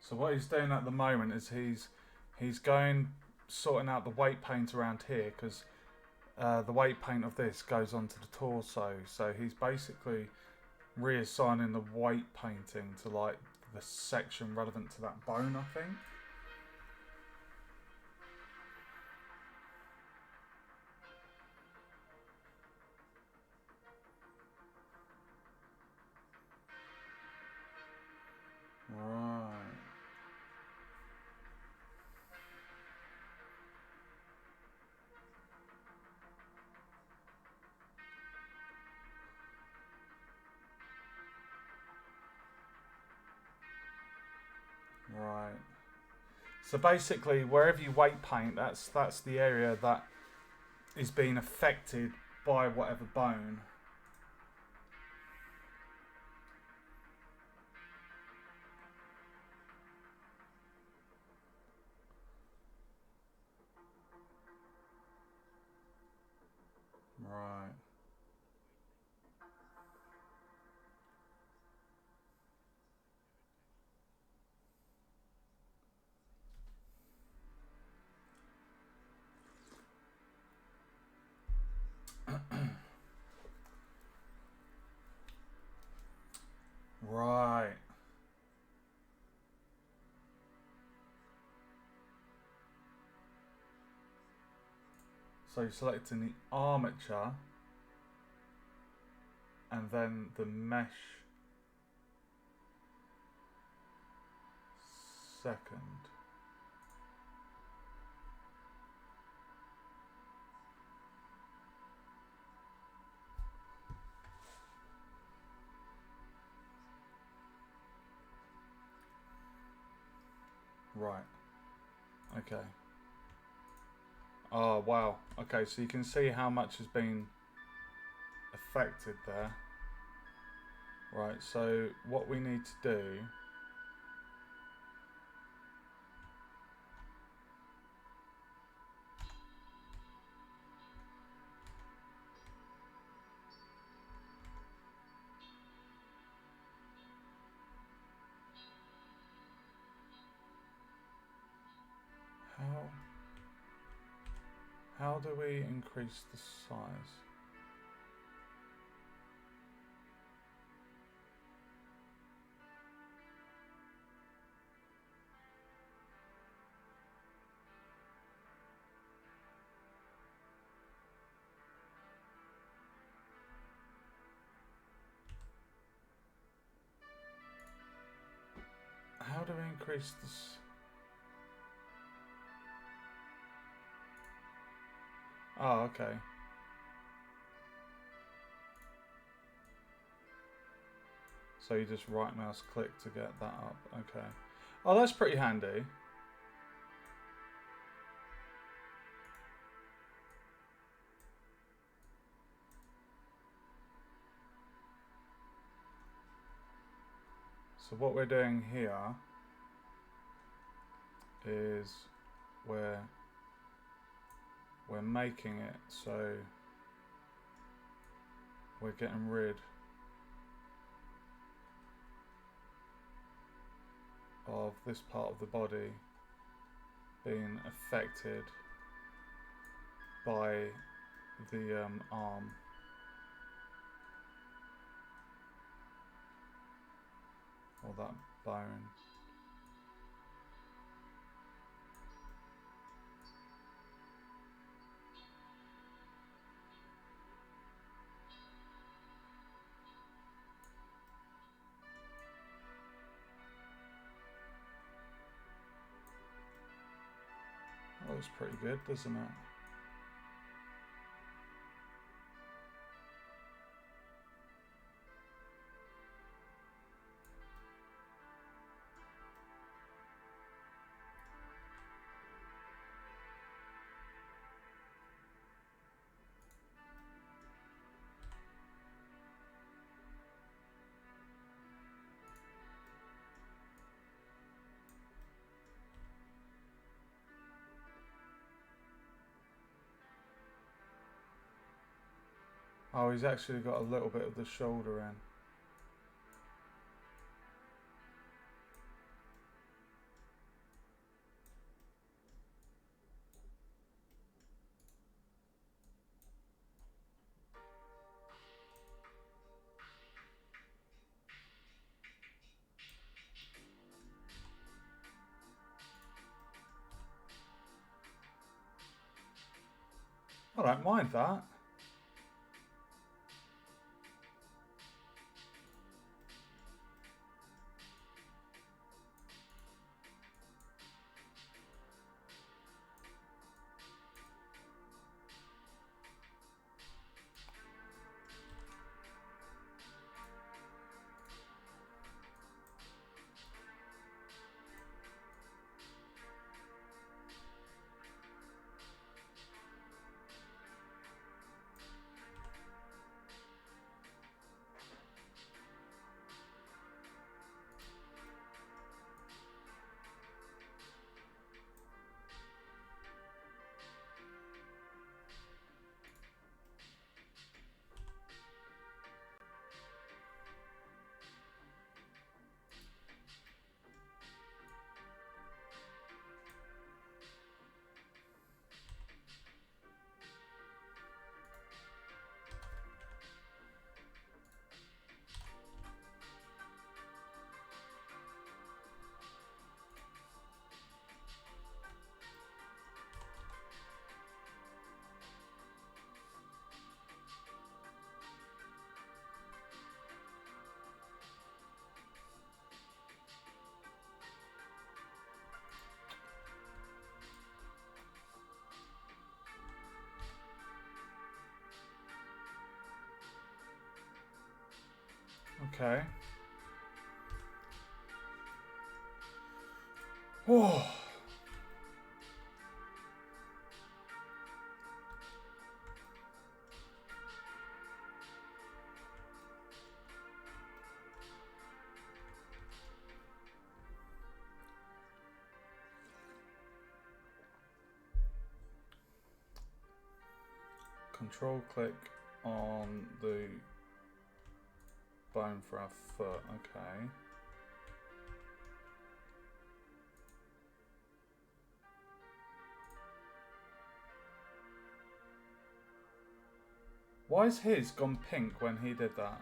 So what he's doing at the moment is he's going sorting out the weight paint around here because the weight paint of this goes onto the torso. So he's basically reassigning the weight painting to like the section relevant to that bone, I think. Right. Right. So basically, wherever you weight paint, that's the area that is being affected by whatever bone. Right. Right. So you're selecting the armature and then the mesh second. Right. Okay. Oh, wow. Okay, so you can see how much has been affected there. Right, so what we need to do... How do we increase the size? How do we increase this? Oh, okay. So you just right mouse click to get that up. Okay. Oh, that's pretty handy. So what we're doing here is we're making it so we're getting rid of this part of the body being affected by the arm. Or that bone. That looks pretty good, doesn't it? Oh, he's actually got a little bit of the shoulder in. I don't mind that. Okay. Whoa. Control click on the bone for our foot. Okay. Why is his gone pink when he did that?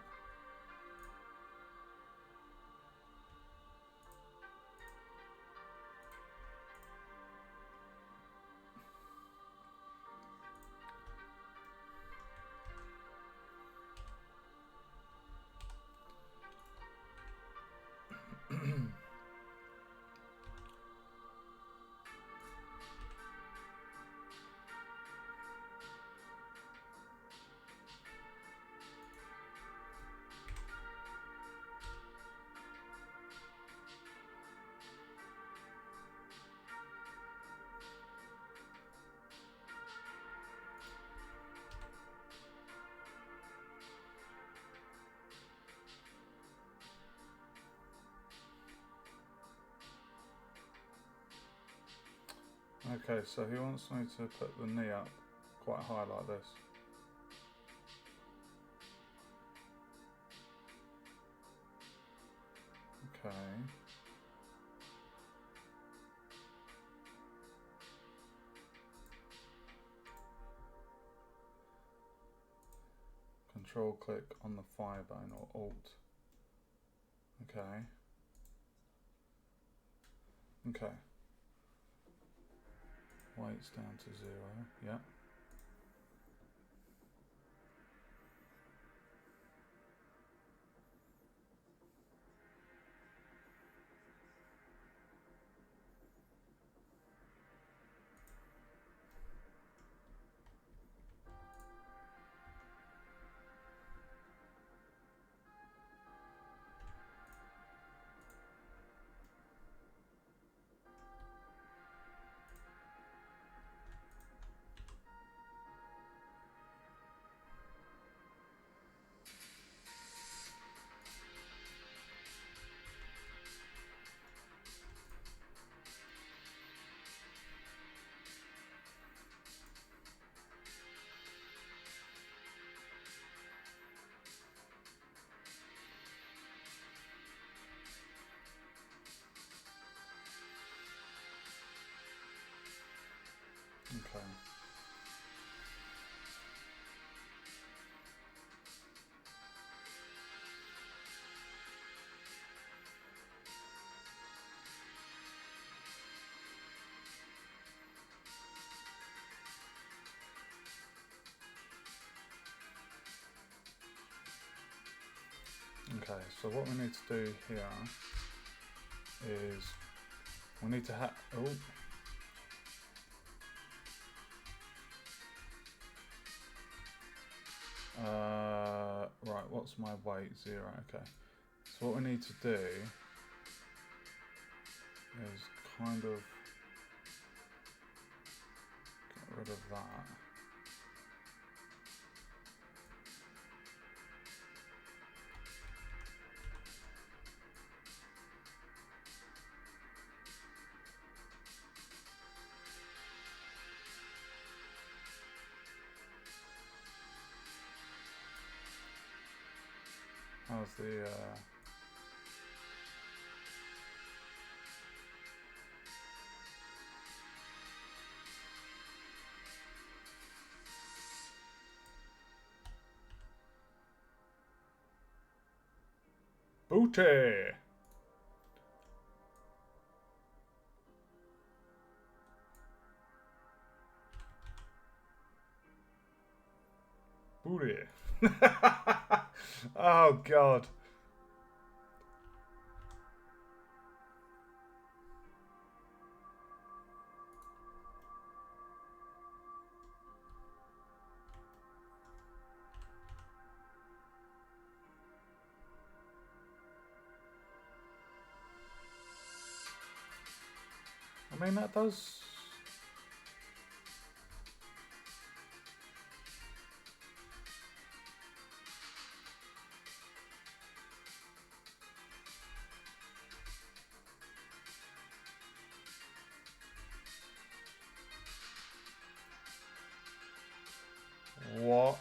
Okay, so he wants me to put the knee up quite high like this. Okay. Control click on the thigh bone or Alt. Okay. Okay. Weight's down to 0. Yep. Okay. Okay, so what we need to do here is we need to have. Oh. Right, what's my weight? 0. Okay. So what we need to do is kind of get rid of that. How's the booty? Booty. Oh God. I mean, that does... What?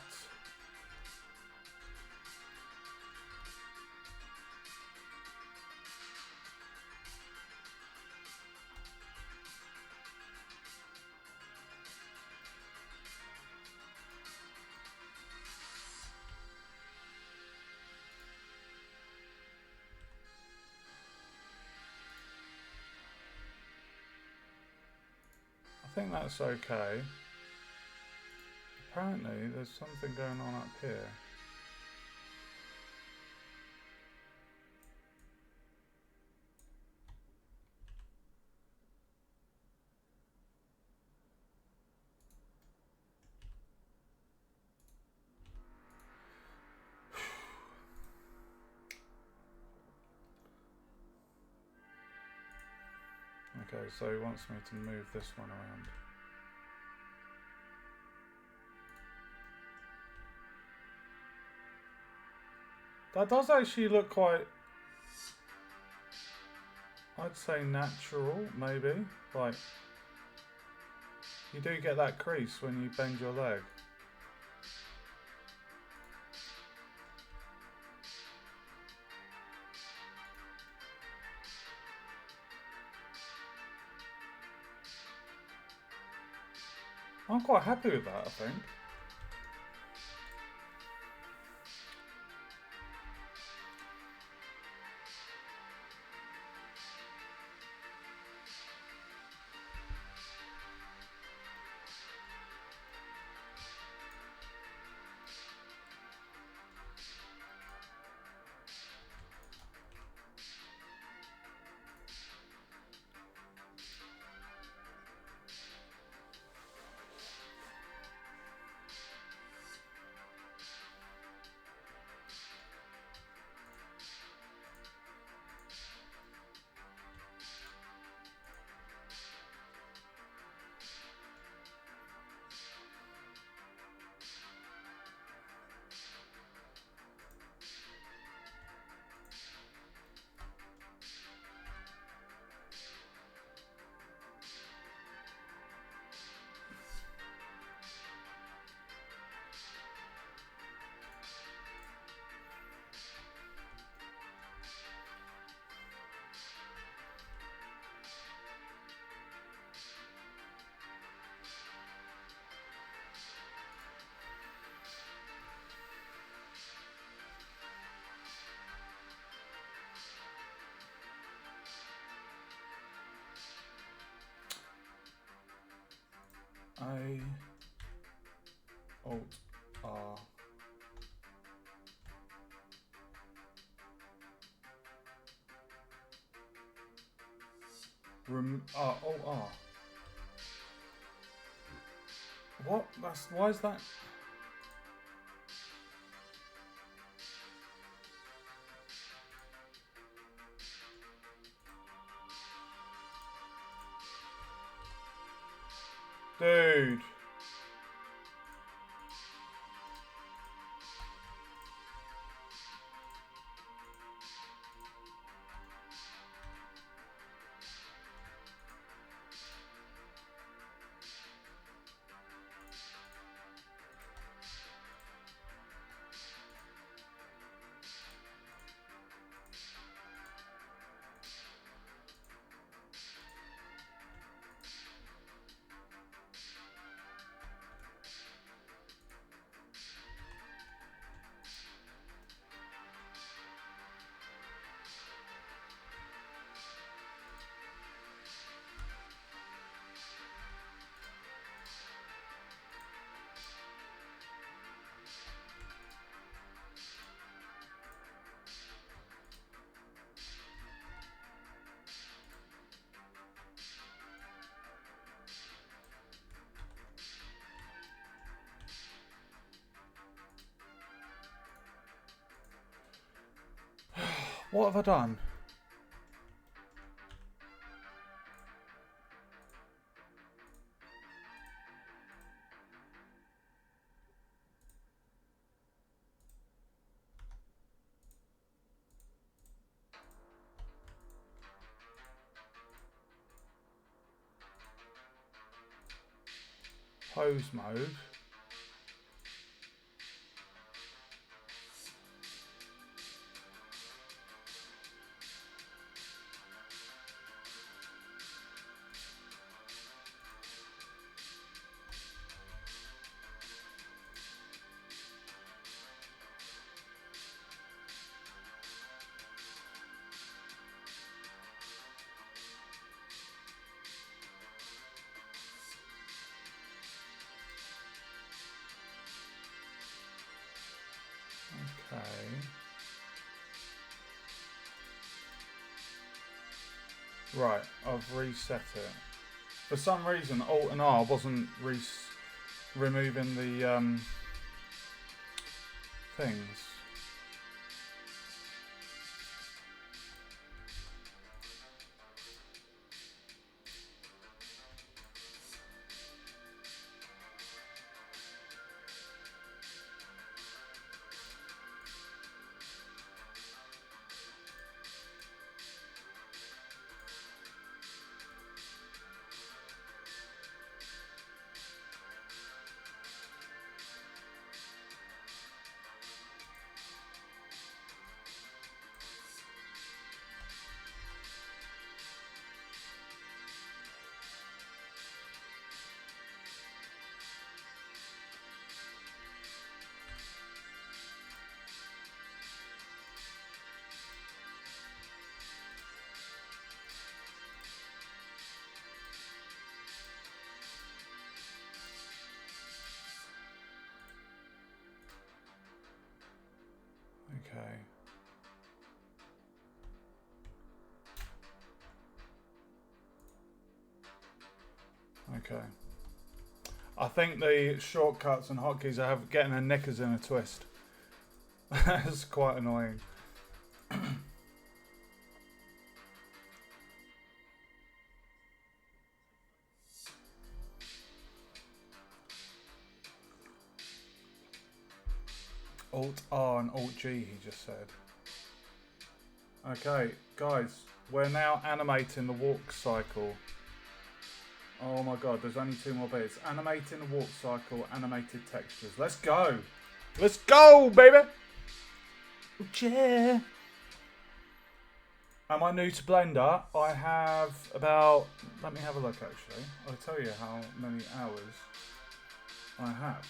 I think that's okay. Apparently, there's something going on up here. Okay, so he wants me to move this one around. That does actually look quite, I'd say natural, maybe. Like, you do get that crease when you bend your leg. I'm quite happy with that, I think. A Alt R. Alt R. What? Why is that? Dude. What have I done? pose mode. Okay. Right, I've reset it. For some reason, Alt and R wasn't removing the things. Okay. Okay. I think the shortcuts and hotkeys are getting their knickers in a twist. That's quite annoying. Alt R and Alt G, he just said. Okay, guys, we're now animating the walk cycle. Oh my god, there's only 2 more bits. Animating the walk cycle, animated textures. Let's go! Let's go, baby! Yeah! Am I new to Blender? I have about... Let me have a look, actually. I'll tell you how many hours I have.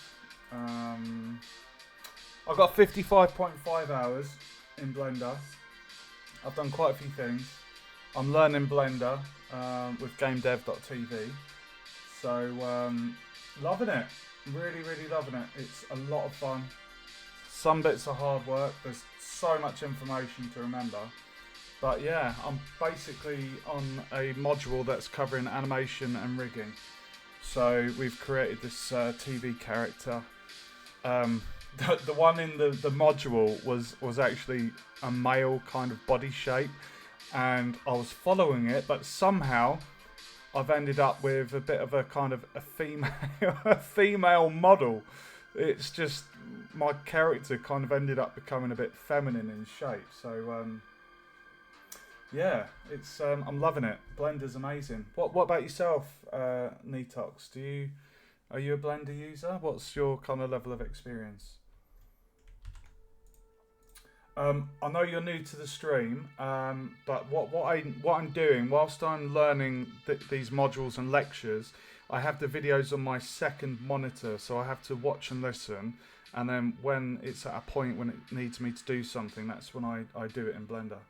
I've got 55.5 hours in Blender. I've done quite a few things. I'm learning Blender with GameDev.tv. So, loving it. Really, really loving it. It's a lot of fun. Some bits are hard work. There's so much information to remember. But yeah, I'm basically on a module that's covering animation and rigging. So we've created this TV character. The one in the module was actually a male kind of body shape, and I was following it, but somehow I've ended up with a bit of a kind of a female model. It's just my character kind of ended up becoming a bit feminine in shape. So yeah, it's I'm loving it. Blender's amazing. What about yourself, Netox? Are you a Blender user? What's your kind of level of experience? I know you're new to the stream, but what I'm doing whilst I'm learning these modules and lectures, I have the videos on my second monitor, so I have to watch and listen, and then when it's at a point when it needs me to do something, that's when I do it in Blender.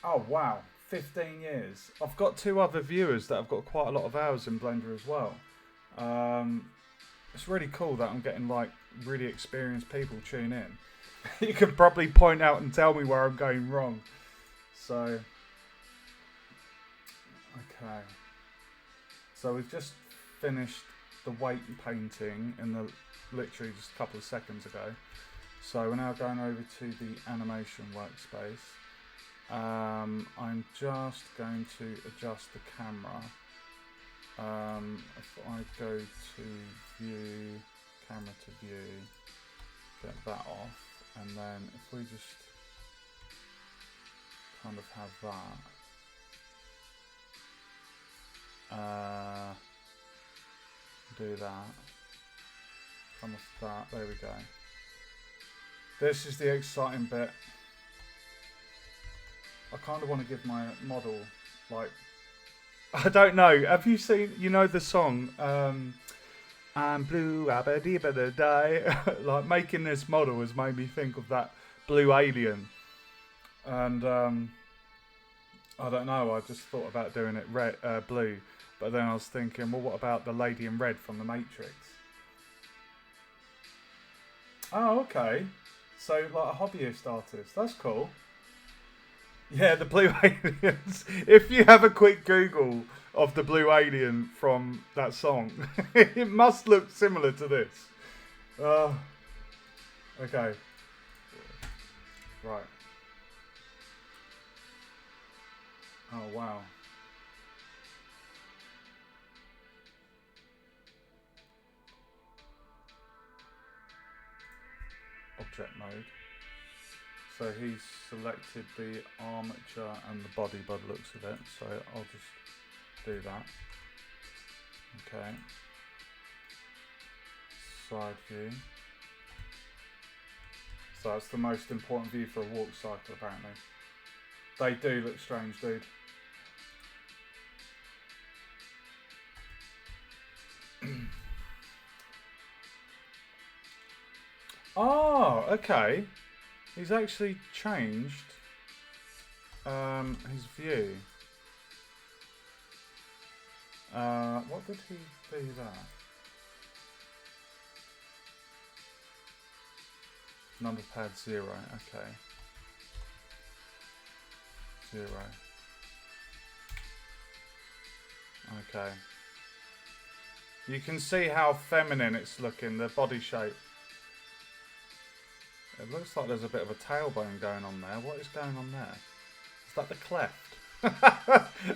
Oh wow, 15 years. I've got 2 other viewers that have got quite a lot of hours in Blender as well. It's really cool that I'm getting like really experienced people tune in. You could probably point out and tell me where I'm going wrong. So, okay. So we've just finished the weight painting literally just a couple of seconds ago. So we're now going over to the animation workspace. I'm just going to adjust the camera. If I go to view, camera to view, get that off. And then if we just kind of have that, do that. Come off that. There we go. This is the exciting bit. I kind of want to give my model, like, I don't know. Have you seen, you know, the song, I'm blue, abba da die. Like, making this model has made me think of that blue alien. And I don't know. I just thought about doing it red, blue. But then I was thinking, well, what about the lady in red from The Matrix? Oh, okay. So, like a hobbyist artist. That's cool. Yeah, the blue aliens. If you have a quick Google of the blue alien from that song, it must look similar to this. Okay. Right. Oh, wow. Object mode. So he's selected the armature and the body by the looks of it. So I'll just do that. Okay. Side view. So that's the most important view for a walk cycle, apparently. They do look strange, dude. Oh, okay. He's actually changed his view. What did he do that? Number pad 0, okay. 0. Okay. You can see how feminine it's looking, the body shape. It looks like there's a bit of a tailbone going on there. What is going on there? Is that the cleft?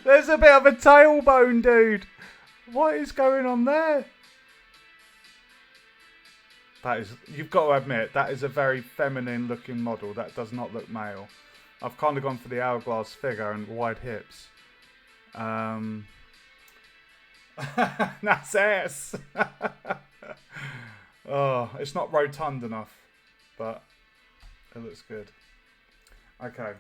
There's a bit of a tailbone, dude. What is going on there? That is, you've got to admit, that is a very feminine looking model. That does not look male. I've kind of gone for the hourglass figure and wide hips. That's ass. Oh, it's not rotund enough, but it looks good. Okay.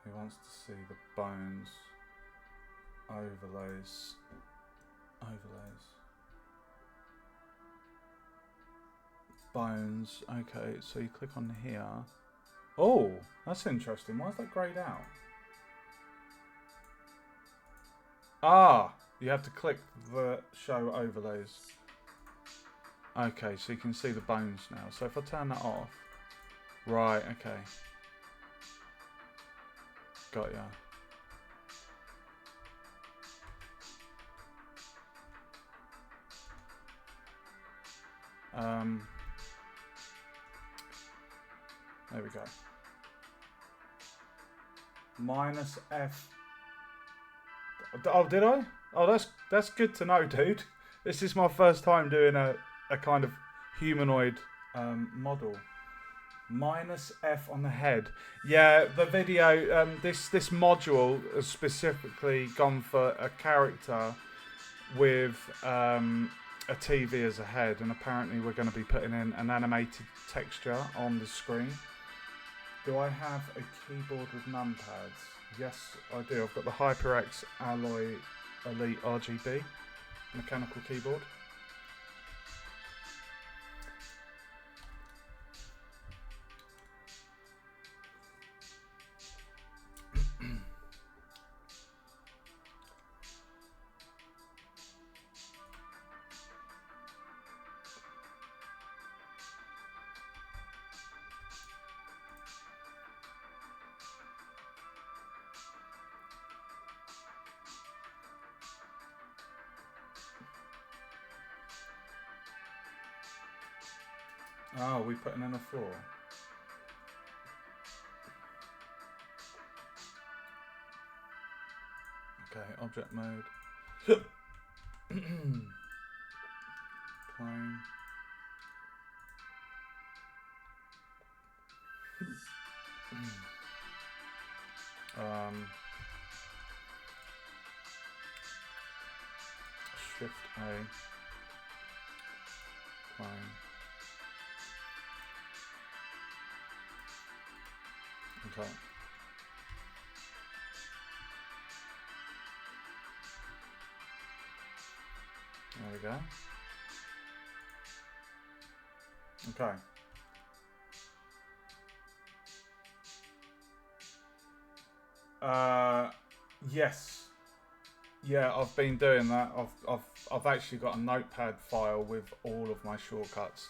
He wants to see the bones, overlays. Bones, okay, so you click on here. Oh, that's interesting. Why is that greyed out? Ah, you have to click the show overlays. Okay, so you can see the bones now. So if I turn that off. Right, okay. Got ya. There we go. Minus F. Oh, did I? Oh, that's good to know, dude. This is my first time doing a kind of humanoid model. Minus F on the head. Yeah, the video, this module has specifically gone for a character with a TV as a head, and apparently we're going to be putting in an animated texture on the screen. Do I have a keyboard with numpads? Yes, I do. I've got the HyperX Alloy Elite RGB mechanical keyboard. Oh, we're putting in a floor. Okay, object mode. Plane. Shift A. Plane. Okay. There we go. Okay. Yes. Yeah, I've been doing that. I've actually got a notepad file with all of my shortcuts,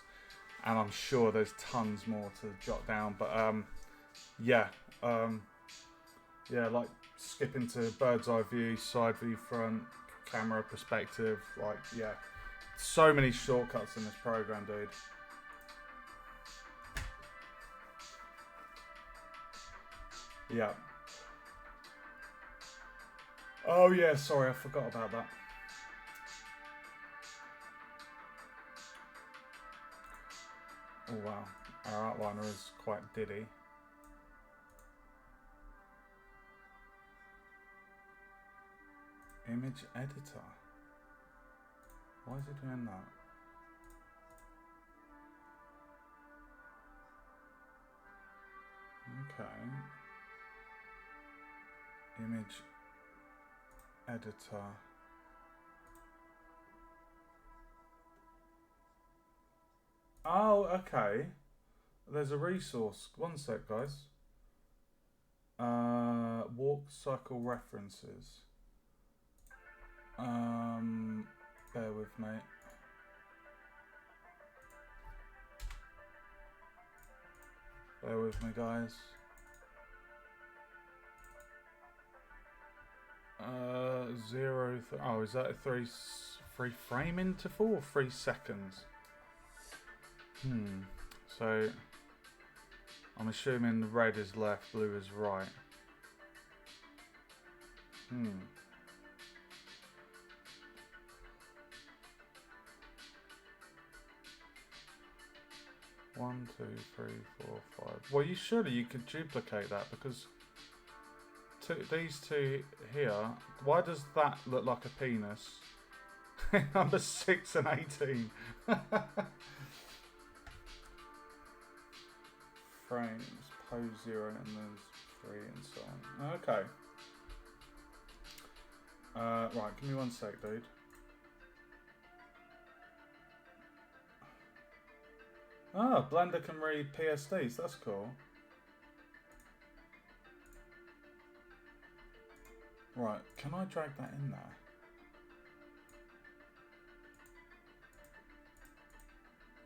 and I'm sure there's tons more to jot down. But yeah, yeah, like skipping to bird's eye view, side view, front, camera perspective. Like, yeah, so many shortcuts in this program, dude. Yeah. Oh yeah, sorry, I forgot about that. Oh wow, our outliner is quite diddy. Image editor. Why is it doing that? Okay. Image editor. Oh, okay. There's a resource. One sec, guys. Walk cycle references. Bear with me. Bear with me, guys. Oh, is that a three frame interval or 3 seconds? So I'm assuming the red is left, blue is right. 1, 2, 3, 4, 5. Well, surely you could duplicate that, because these two here. Why does that look like a penis? Number 6 and 18. Frames, pose 0, and then 3, and so on. Okay. Right, give me one sec, dude. Ah, Blender can read PSDs. That's cool. Right, can I drag that in there?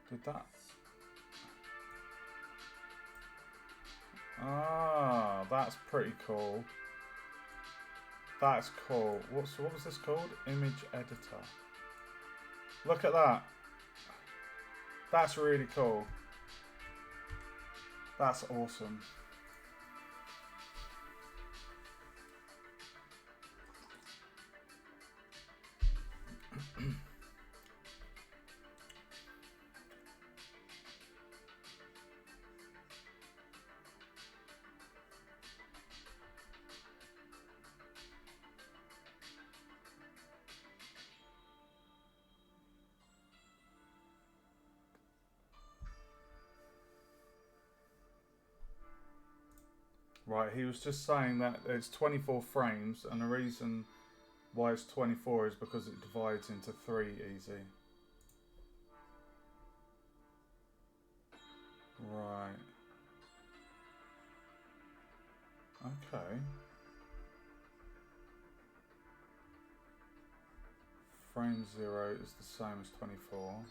Did that? Ah, that's pretty cool. That's cool. What was this called? Image editor. Look at that. That's really cool. That's awesome. Right, he was just saying that it's 24 frames, and the reason why it's 24 is because it divides into 3 easy. Right. Okay. Frame 0 is the same as 24.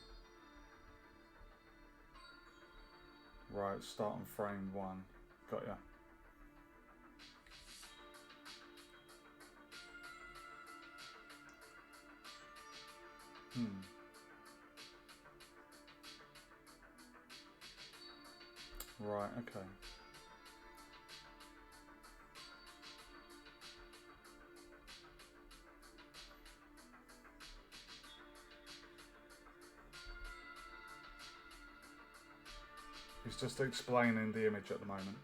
Right, start on frame 1. Got ya. Right, okay. He's just explaining the image at the moment.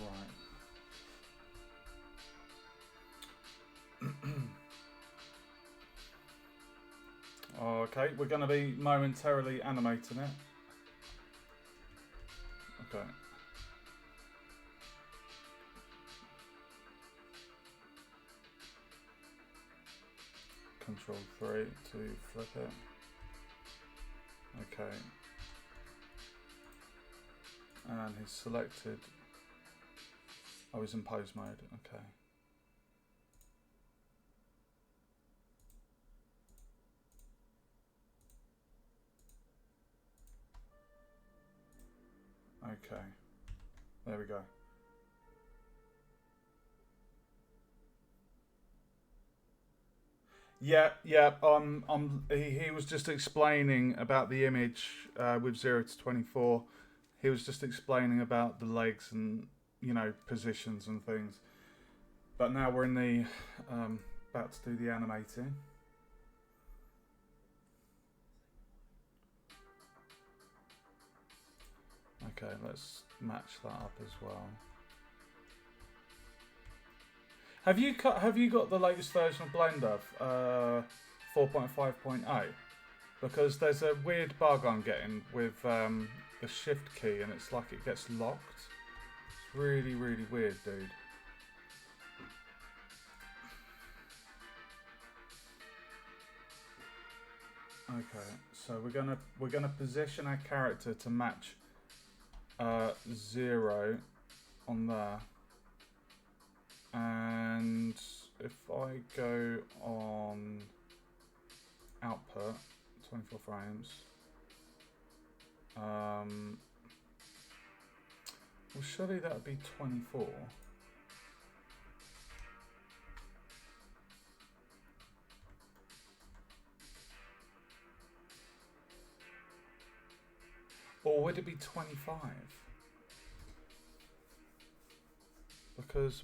Right. Okay, we're going to be momentarily animating it. Okay. Control 3 to flip it. Okay. And he's selected. Oh, he's in pose mode. Okay. Okay. There we go. Yeah, yeah. He was just explaining about the image with 0 to 24. He was just explaining about the legs and, you know, positions and things. But now we're in the about to do the animating. Okay, let's match that up as well. Have you got the latest version of Blender 4.5.0? Because there's a weird bug I'm getting with the shift key, and it's like it gets locked. It's really, really weird, dude. Okay, so we're gonna position our character to match 0 on there. And if I go on output, 24 frames, well, surely that would be 24. Or would it be 25? Because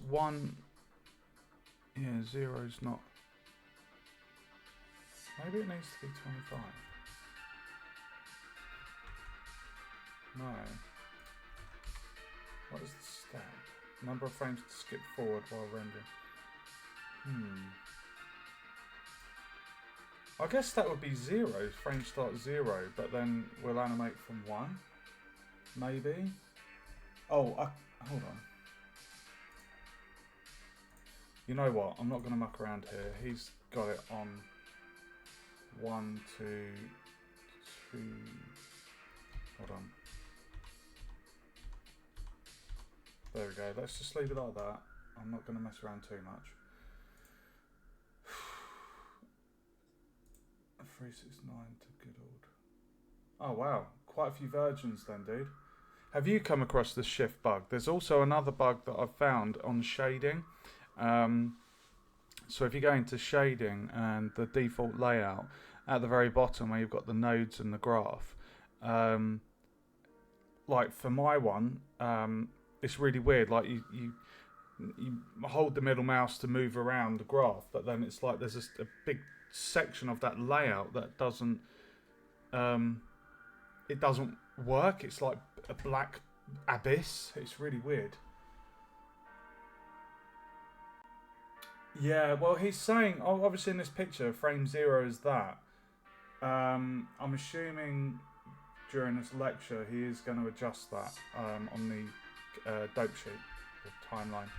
0's not. Maybe it needs to be 25. No. What is the step? Number of frames to skip forward while rendering. I guess that would be 0. Frame start 0, but then we'll animate from 1. Maybe. Oh, hold on. You know what? I'm not going to muck around here. He's got it on 1, 2, 2. Hold on. There we go. Let's just leave it like that. I'm not going to mess around too much. 369 to good old. Oh wow, quite a few versions then, dude. Have you come across the shift bug? There's also another bug that I've found on shading. So if you go into shading and the default layout, at the very bottom where you've got the nodes and the graph, like for my one, it's really weird. Like you hold the middle mouse to move around the graph, but then it's like there's a big section of that layout that doesn't it doesn't work. It's like a black abyss. It's really weird. Yeah, well, he's saying, obviously in this picture, frame 0 is that. I'm assuming during this lecture he is going to adjust that on the dope sheet, the timeline.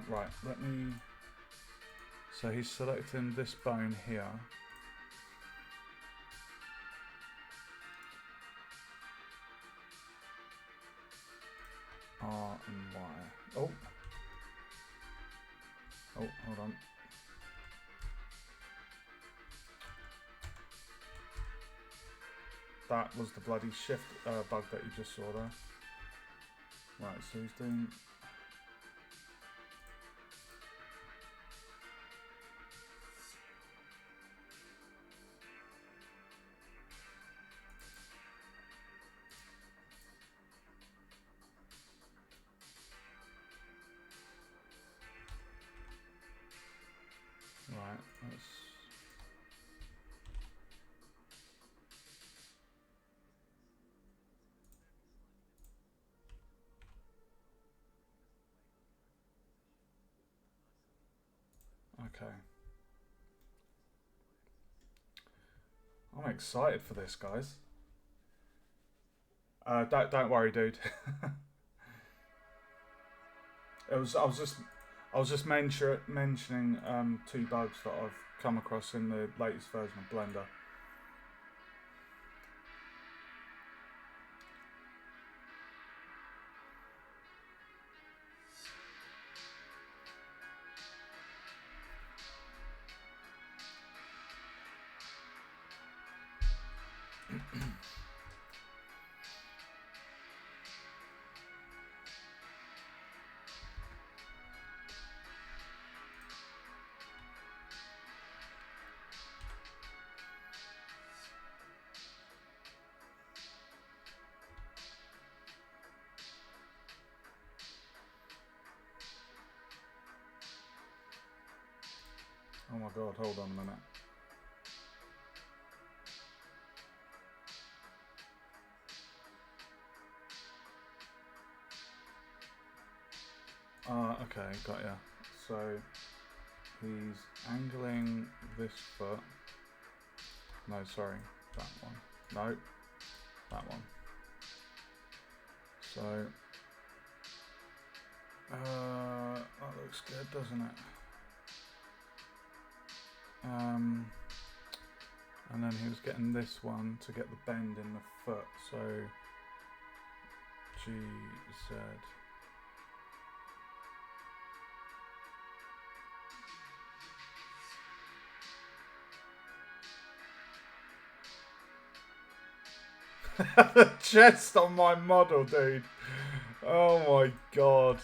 Right, let me... So he's selecting this bone here. R and Y. Oh, hold on. That was the bloody shift bug that you just saw there. Right, so he's doing... Right, let's... Okay. I'm excited for this, guys. Don't worry, dude. I was just mentioning two bugs that I've come across in the latest version of Blender. Oh my god, hold on a minute. Okay, got ya. So he's angling this foot. No, sorry, that one. No, that one. So that looks good, doesn't it? And then he was getting this one to get the bend in the foot. So G, Z. The chest on my model, dude. Oh my god.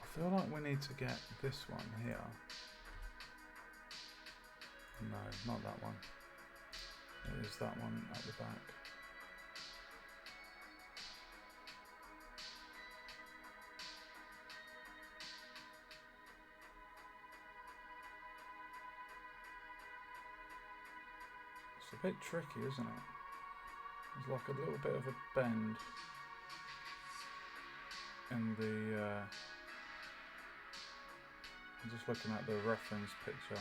I feel like we need to get this one here. No, not that one. It is that one at the back. It's a bit tricky, isn't it? There's like a little bit of a bend in the... I'm just looking at the reference picture.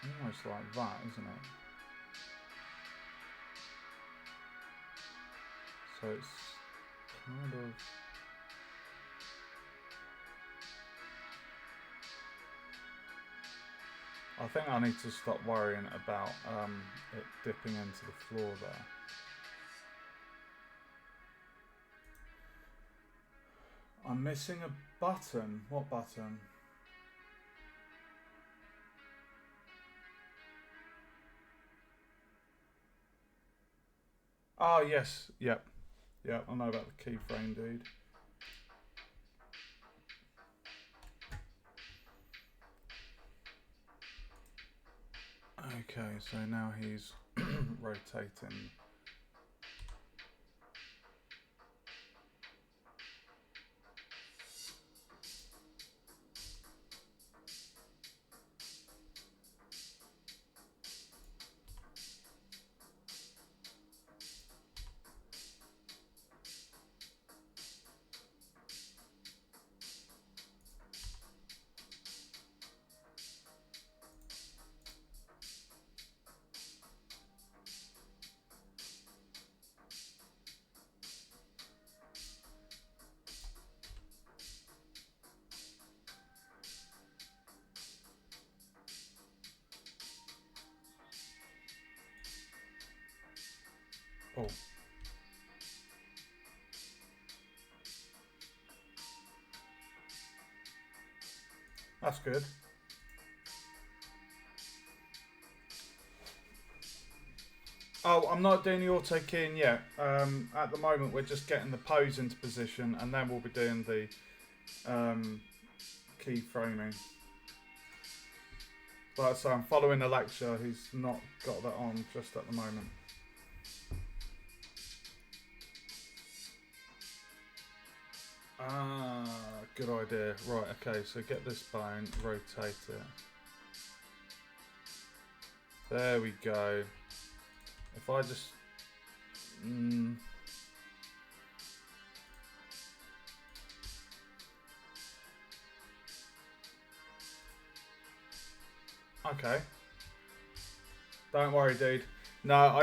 It's almost like that, isn't it? So it's kind of... I think I need to stop worrying about it dipping into the floor there. I'm missing a button. What button? Oh, yes. Yep. Yep, I know about the keyframe, dude. Okay, so now he's rotating. Oh. That's good. Oh, I'm not doing the auto keying yet. At the moment, we're just getting the pose into position, and then we'll be doing the key framing. But so I'm following a lecture. He's not got that on just at the moment. Ah, good idea. Right, okay, so get this bone, rotate it. There we go. If I just... Okay. Don't worry, dude. No,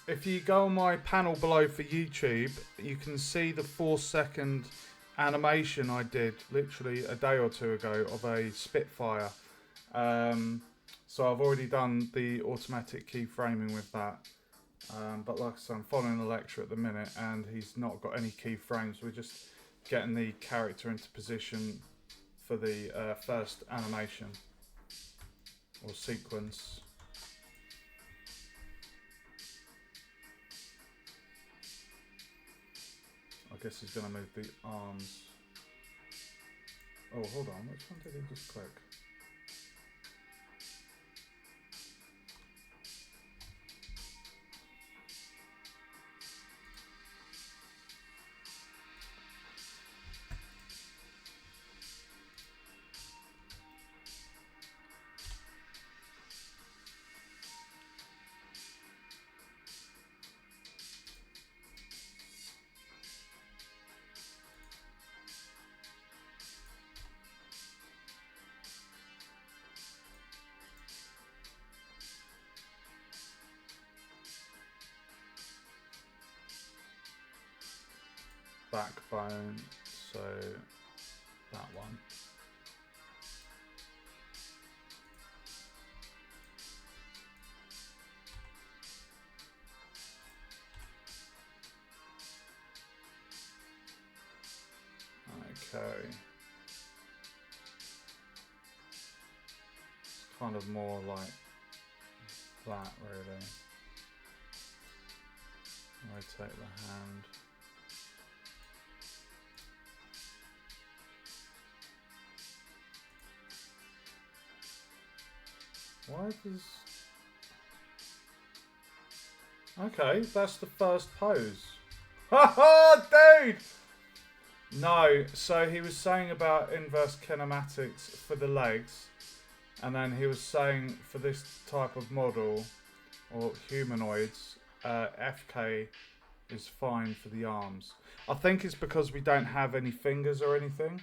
if you go on my panel below for YouTube, you can see the 4-second animation I did literally a day or two ago of a Spitfire. So I've already done the automatic keyframing with that. But like I said, I'm following the lecture at the minute, and he's not got any keyframes. We're just getting the character into position for the first animation or sequence. I guess he's going to move the arms. Oh, hold on. Which one did he just click? Backbone, so that one. Okay. It's kind of more like that, really. Rotate the hand. Why does... Okay, that's the first pose. Haha, dude! No, so he was saying about inverse kinematics for the legs, and then he was saying for this type of model, or humanoids, FK is fine for the arms. I think it's because we don't have any fingers or anything.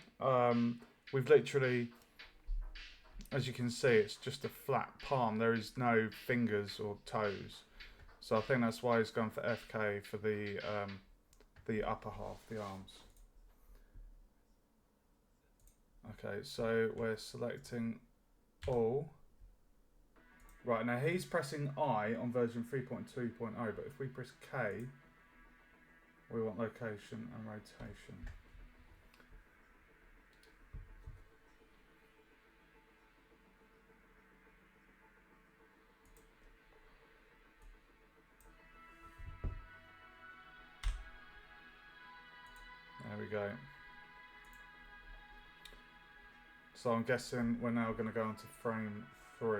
We've literally... As you can see, it's just a flat palm. There is no fingers or toes. So I think that's why he's gone for FK for the upper half, the arms. Okay, so we're selecting all. Right, now he's pressing I on version 3.2.0, but if we press K, we want location and rotation. There we go. So I'm guessing we're now going to go into frame 3.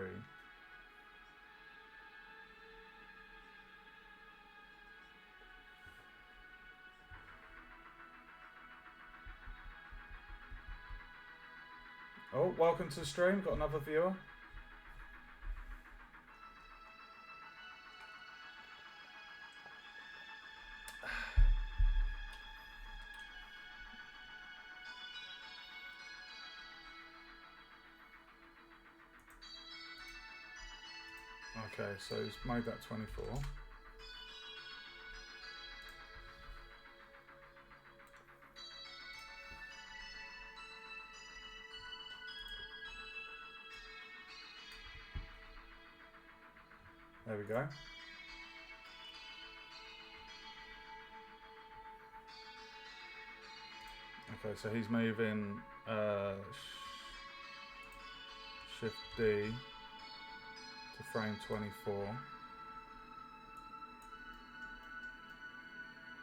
Oh, welcome to the stream. Got another viewer. Okay, so he's made that 24. There we go. Okay, so he's moving Shift D to frame 24.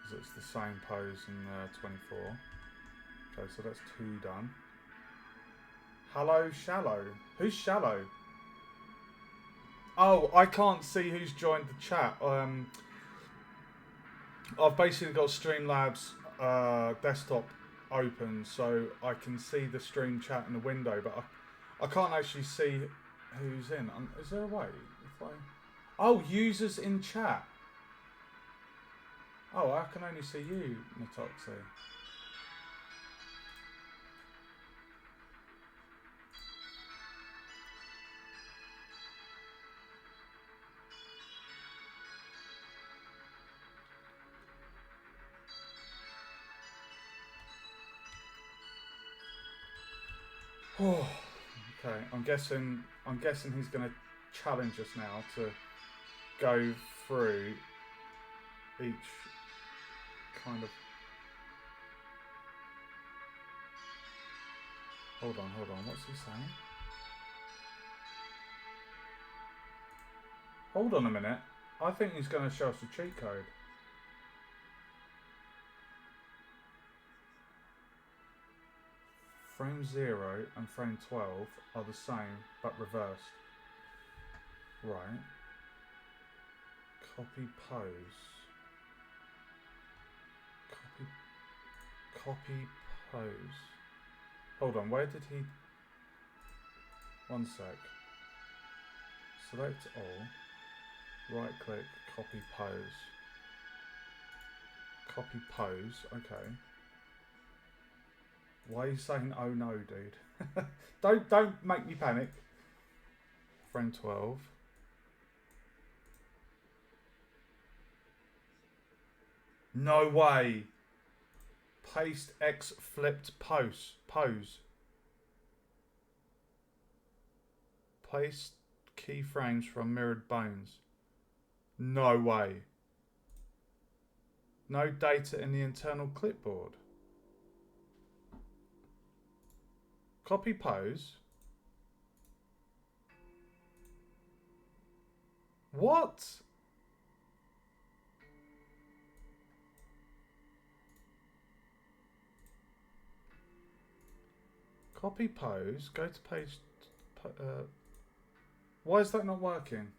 because it's the same pose in 24. Okay, so that's 2 done. Hello, Shallow. Who's Shallow? Oh, I can't see who's joined the chat. I've basically got Streamlabs desktop open, so I can see the stream chat in the window, but I can't actually see who's in. Is there a way? If I... Oh, users in chat. Oh, I can only see you, Natoxi. Oh, okay. I'm guessing he's going to challenge us now to go through each kind of. Hold on. What's he saying? Hold on a minute. I think he's going to show us a cheat code. Frame 0 and frame 12 are the same, but reversed. Right. Copy pose. Copy pose. Hold on, where did he... One sec. Select all. Right click, copy pose. Copy pose, okay. Why are you saying oh no, dude? Don't make me panic. Frame 12. No way. Paste X flipped pose. Paste keyframes from mirrored bones. No way. No data in the internal clipboard. Copy pose. What? Copy pose. Go to page. Why is that not working?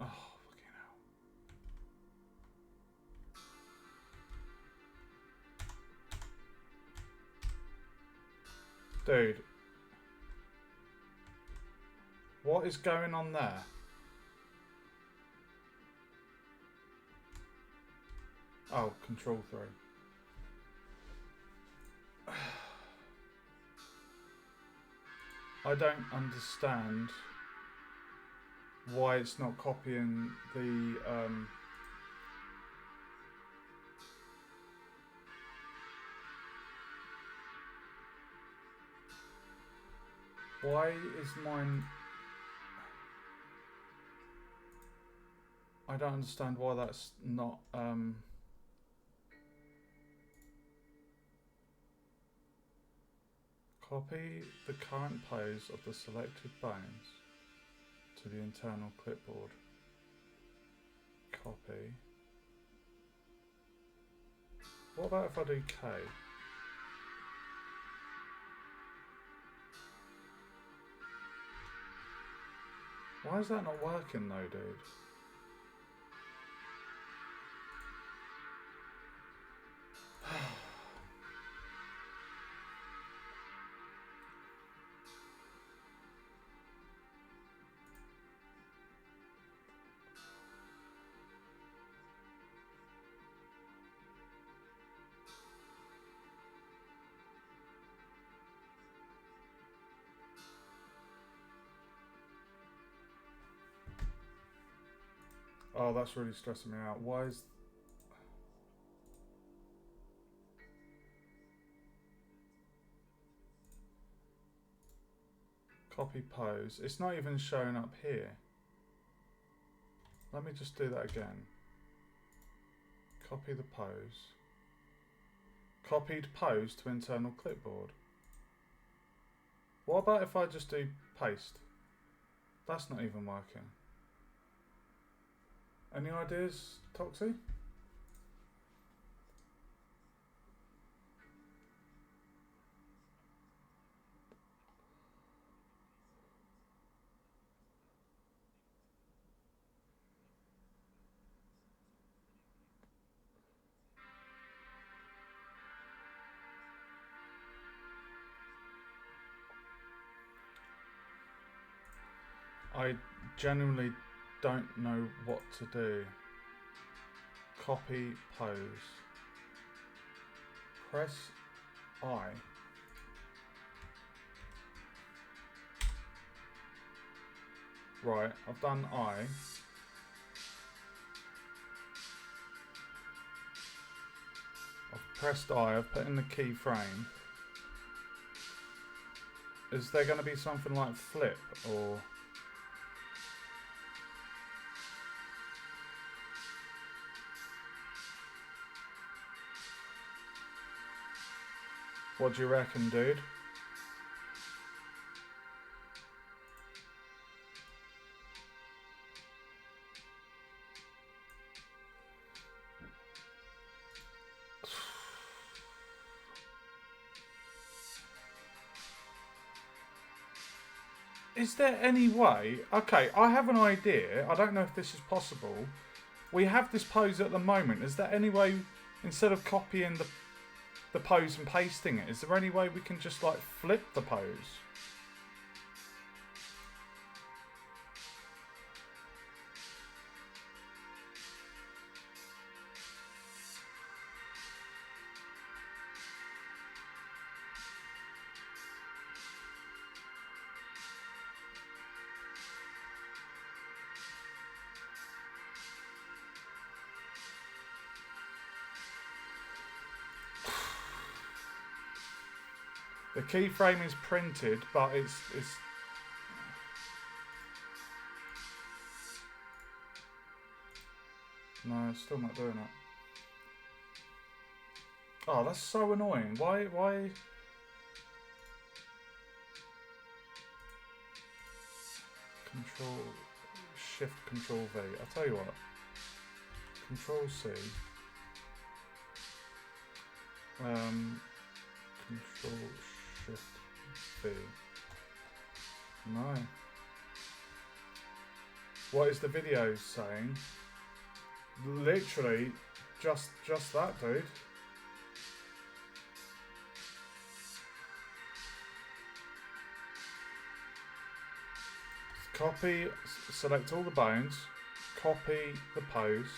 Oh, fucking hell. Dude. What is going on there? Oh, control 3. I don't understand why it's not copying the why is mine... I don't understand why that's not copy the current pose of the selected bones to the internal clipboard. Copy. What about if I do K? Why is that not working though, dude? Oh, that's really stressing me out. Why is... Copy pose. It's not even showing up here. Let me just do that again. Copy the pose. Copied pose to internal clipboard. What about if I just do paste? That's not even working. Any ideas, Toxie? I genuinely don't know what to do. Copy pose. Press I. Right, I've done I. I've pressed I, I've put in the keyframe. Is there going to be something like flip or... What do you reckon, dude? Is there any way... Okay, I have an idea. I don't know if this is possible. We have this pose at the moment. Is there any way, instead of copying the pose and pasting it, is there any way we can just like flip the pose? The keyframe is printed, but it's no, it's still not doing it. Oh, that's so annoying. Why? Control Shift Control V. I'll tell you what. Control C. Control Shift V. No. What is the video saying? Literally, just that, dude. Copy, select all the bones, copy the pose,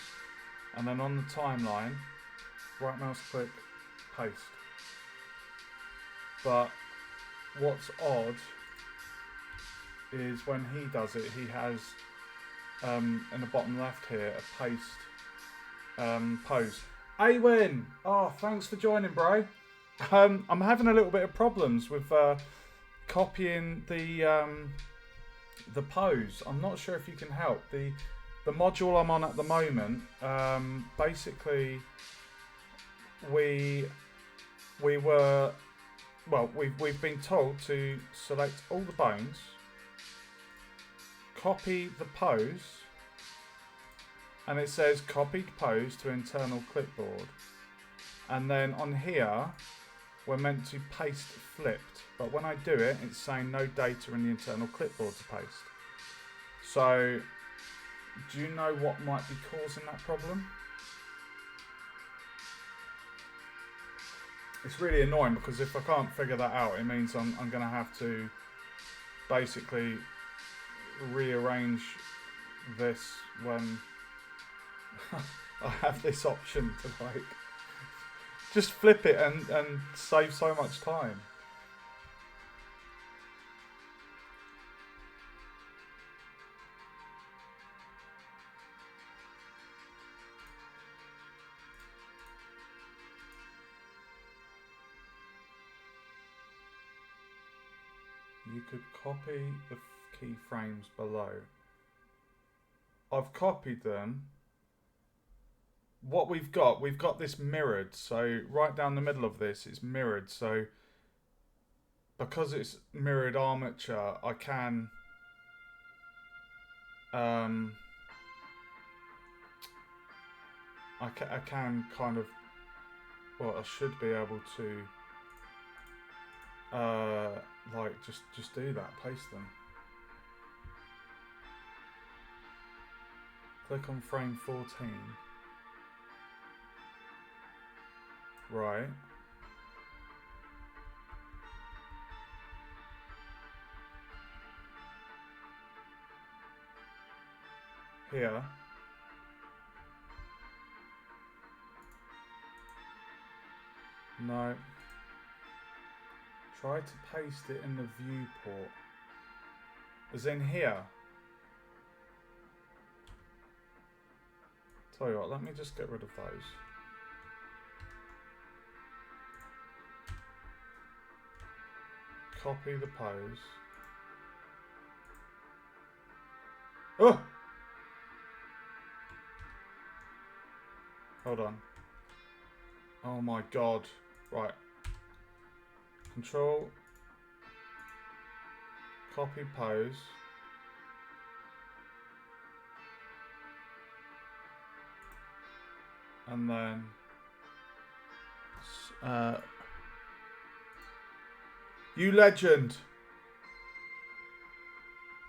and then on the timeline, right mouse click, paste. But what's odd is when he does it, he has in the bottom left here a paste pose. Awen! Oh, thanks for joining, bro. I'm having a little bit of problems with copying the pose. I'm not sure if you can help. The module I'm on at the moment, basically we've been told to select all the bones, copy the pose, and it says copied pose to internal clipboard, and then on here we're meant to paste flipped, but when I do it, it's saying no data in the internal clipboard to paste. So do you know what might be causing that problem? It's really annoying because if I can't figure that out, it means I'm going to have to basically rearrange this when I have this option to like just flip it and save so much time. You could copy the keyframes below. I've copied them. What we've got this mirrored. So right down the middle of this, it's mirrored. So because it's mirrored armature, I can I can kind of, well, I should be able to like just do that, paste them. Click on frame 14. Right. Here. No. Try to paste it in the viewport. As in here. Tell you what, let me just get rid of those. Copy the pose. Oh! Hold on. Oh my god. Right. Control. Copy pose. And then you legend.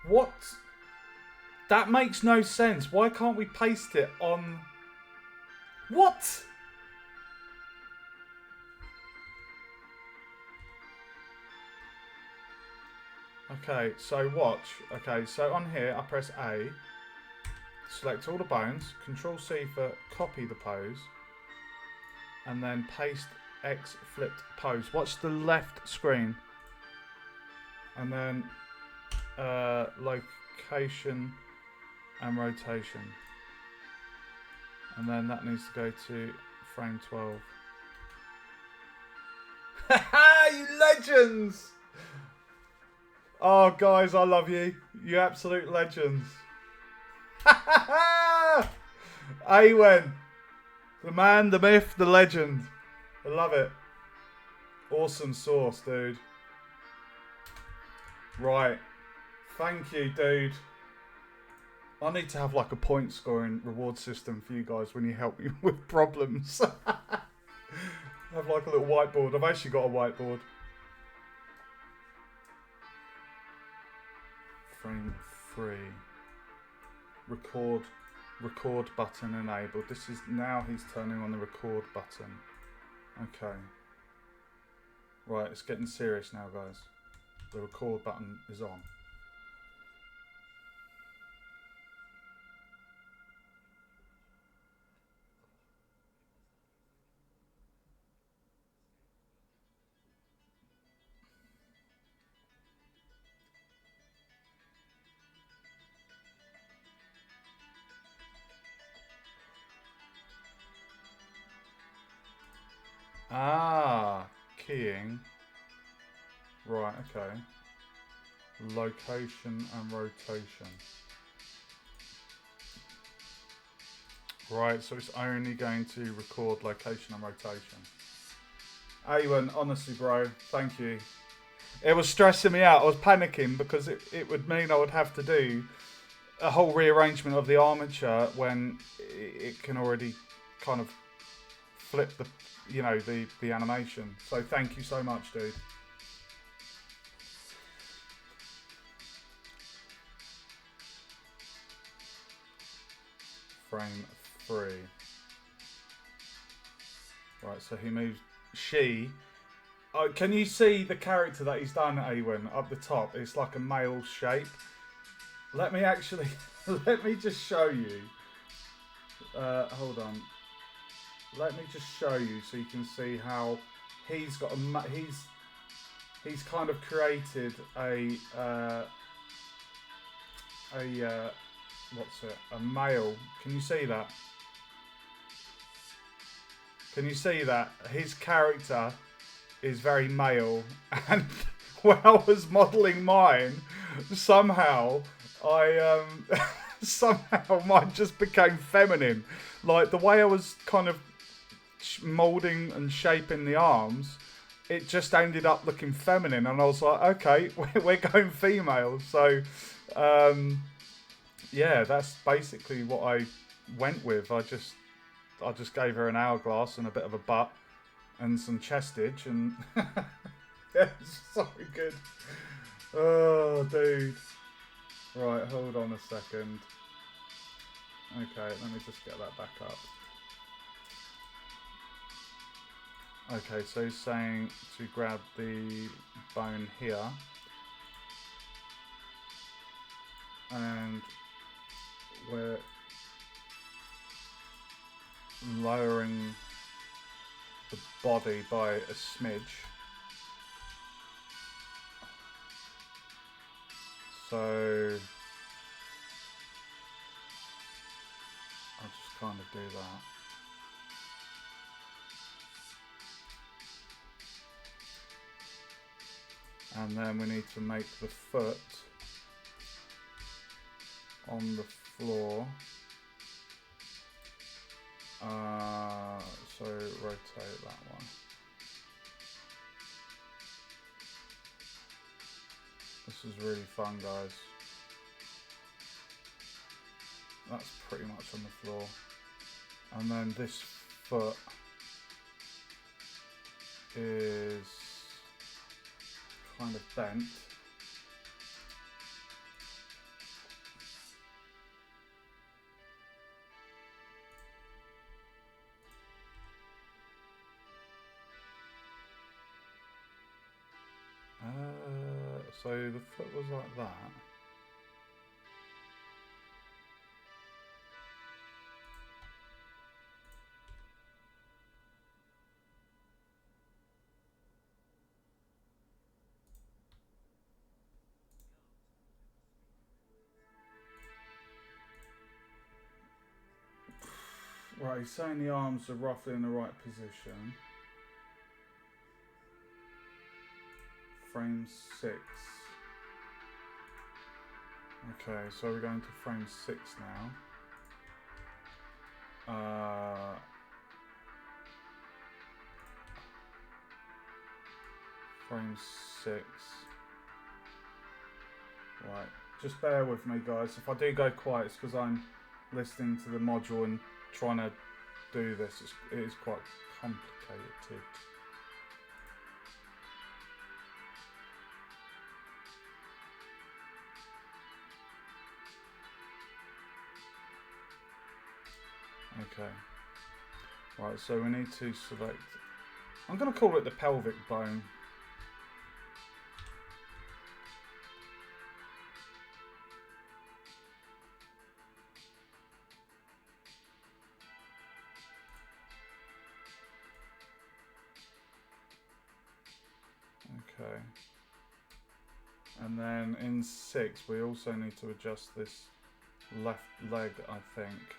What? That makes no sense. Why can't we paste it on? What? Okay, so watch. Okay, so on here I press A, select all the bones, Control C for copy the pose, and then paste X flipped pose. Watch the left screen, and then location and rotation, and then that needs to go to frame 12. Haha, you legends! Oh, guys, I love you. You absolute legends. Awen. The man, the myth, the legend. I love it. Awesome sauce, dude. Right. Thank you, dude. I need to have like a point scoring reward system for you guys when you help me with problems. Have like a little whiteboard. I've actually got a whiteboard. Frame 3. Record button enabled. This is now he's turning on the record button. Okay. Right, it's getting serious now, guys. The record button is on. Ah, keying. Right, okay. Location and rotation. Right, so it's only going to record location and rotation. Awen, honestly, bro, thank you. It was stressing me out. I was panicking because it would mean I would have to do a whole rearrangement of the armature when it can already kind of flip the, you know, the animation. So thank you so much, dude. Frame 3. Right, so he moves. She. Oh, can you see the character that he's done, Awen, up the top? It's like a male shape. Let me actually, let me just show you. Hold on. Let me just show you so you can see how he's got a, he's kind of created a what's it? A male. Can you see that? Can you see that? His character is very male, and when I was modelling mine, somehow I somehow mine just became feminine. Like the way I was kind of moulding and shaping the arms, it just ended up looking feminine, and I was like, okay, we're going female. So, yeah, that's basically what I went with. I just gave her an hourglass and a bit of a butt and some chestage, and yeah, it's so good. Oh, dude. Right, hold on a second. Okay, let me just get that back up. Okay, so he's saying to grab the bone here and we're lowering the body by a smidge. So I'll just kind of do that. And then we need to make the foot on the floor. So rotate that one. This is really fun, guys. That's pretty much on the floor. And then this foot is kind of bent. So the foot was like that. Right, he's saying the arms are roughly in the right position. Frame 6. Okay, so we're going to frame 6 now. Frame 6. Right, just bear with me, guys. If I do go quiet, it's because I'm listening to the module and trying to do this. It is quite complicated. Okay. Right, so we need to select... I'm going to call it the pelvic bone. Okay. And then in 6, we also need to adjust this left leg, I think.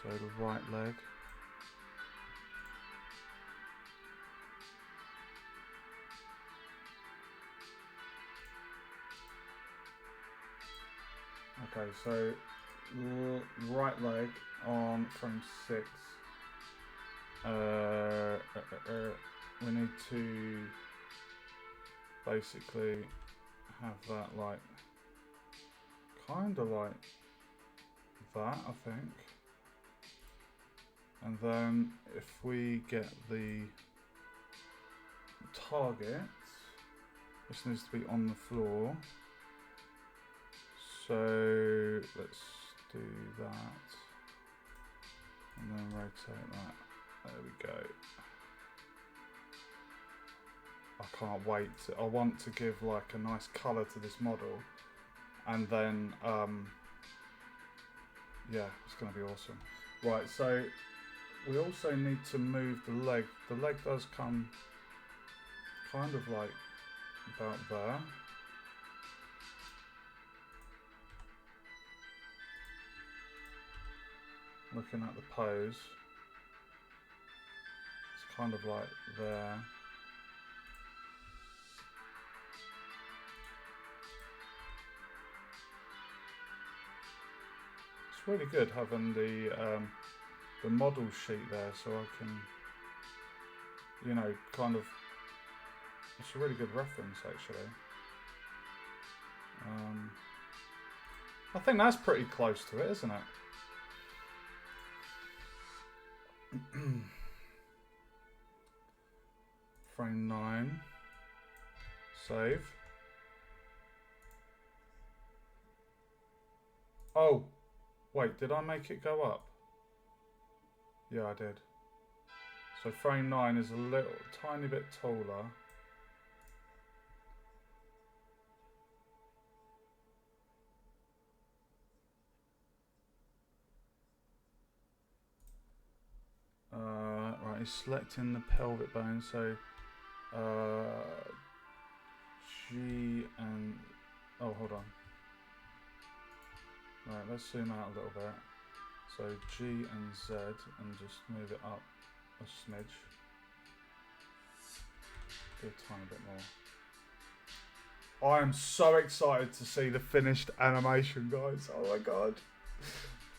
So the right leg. Okay, so right leg on frame 6. We need to basically have that like kind of like that, I think. And then if we get the target, this needs to be on the floor. So let's do that. And then rotate that. There we go. I can't wait. I want to give like a nice colour to this model. And then, yeah, it's going to be awesome. Right, so we also need to move the leg. The leg does come kind of like about there. Looking at the pose, it's kind of like there. really good having the model sheet there, so I can, you know, kind of. It's a really good reference, actually. I think that's pretty close to it, isn't it? Frame 9. Save. Oh, wait, did I make it go up? Yeah, I did. So frame 9 is a little, tiny bit taller. Right, he's selecting the pelvic bone, so G and, oh, hold on. Right, let's zoom out a little bit. So G and Z, and just move it up a smidge. Do a tiny bit more. I am so excited to see the finished animation, guys. Oh my god.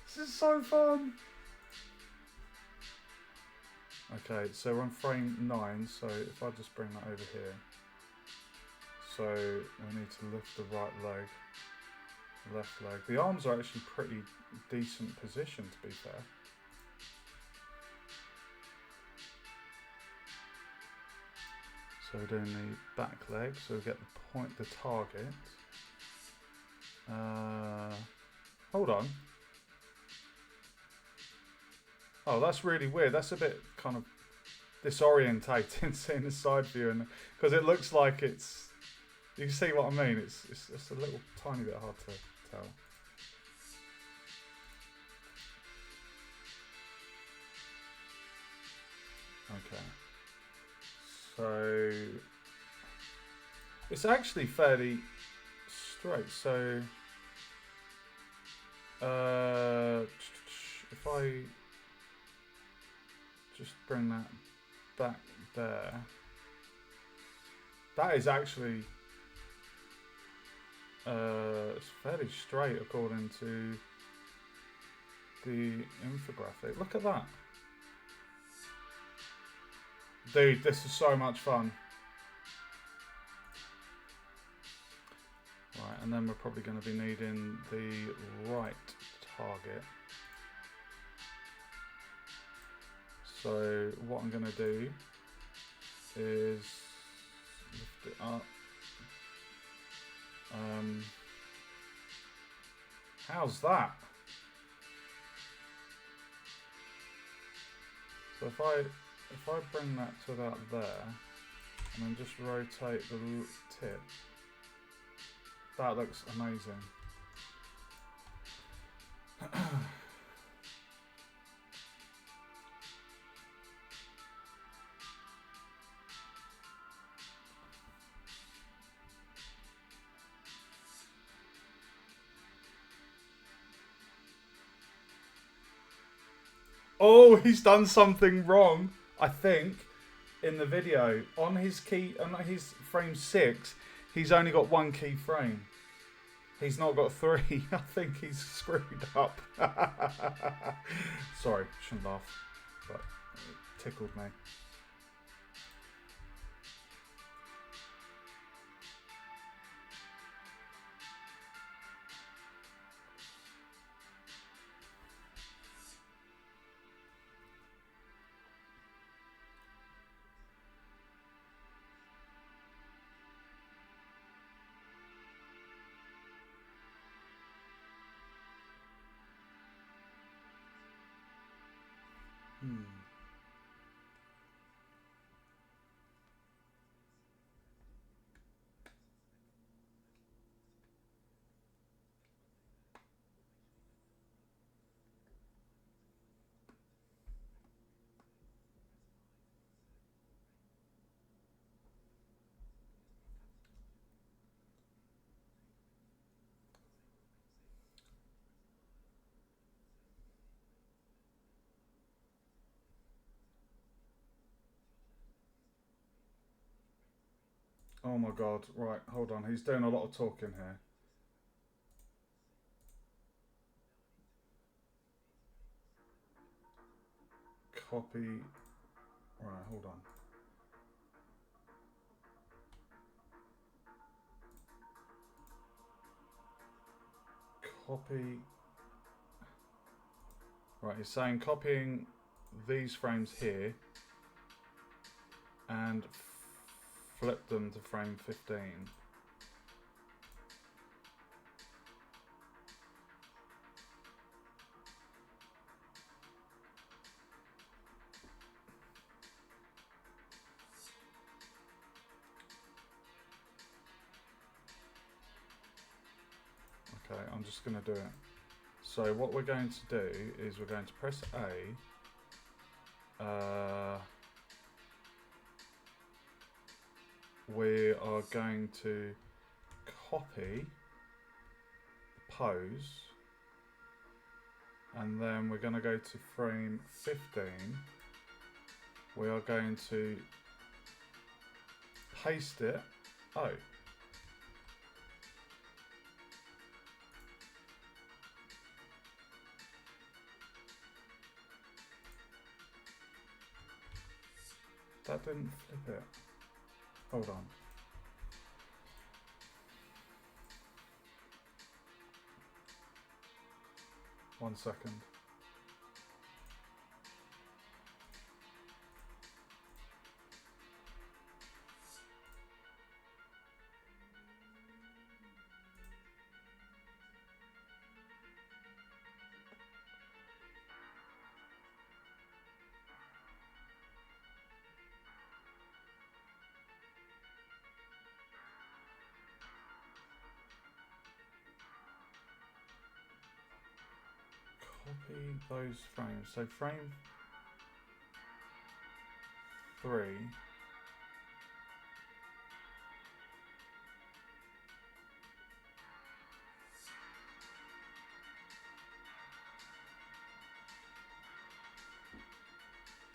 This is so fun. Okay, so we're on frame 9, so if I just bring that over here. So we need to lift the right leg, left leg. The arms are actually pretty decent position, to be fair. So we're doing the back leg, so we get the point, the target. Hold on. Oh, that's really weird. That's a bit kind of disorientating seeing the side view, and because it looks like it's. You can see what I mean. It's a little tiny bit hard to tell. Okay. So it's actually fairly straight. So if I just bring that back there, that is actually it's fairly straight according to the infographic. Look at that. Dude, this is so much fun. Right, and then we're probably going to be needing the right target. So what I'm going to do is lift it up. How's that? So if I bring that to about there, and then just rotate the tip, that looks amazing. Oh, he's done something wrong, I think, in the video. On his frame 6, he's only got 1 key frame. He's not got 3. I think he's screwed up. Sorry, shouldn't laugh, but it tickled me. Oh my god, right, hold on, he's doing a lot of talking here. copy. Right, hold on. Copy. Right, it's saying copying these frames here and flip them to frame 15. Okay, I'm just going to do it. So what we're going to do is we're going to press A. We are going to copy the pose, and then we're going to go to frame 15. We are going to paste it. Oh. That didn't flip it. Hold on. One second. Copy those frames. So frame 3.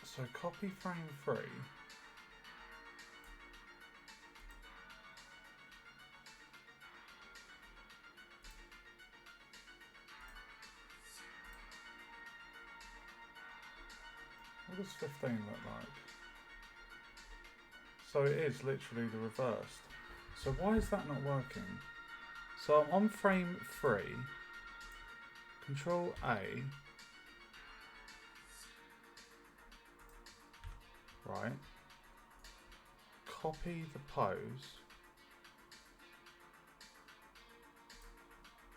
So copy frame 3. What does 15 look like? So it is literally the reversed. So why is that not working? So I'm on frame 3, Control A, right, copy the pose,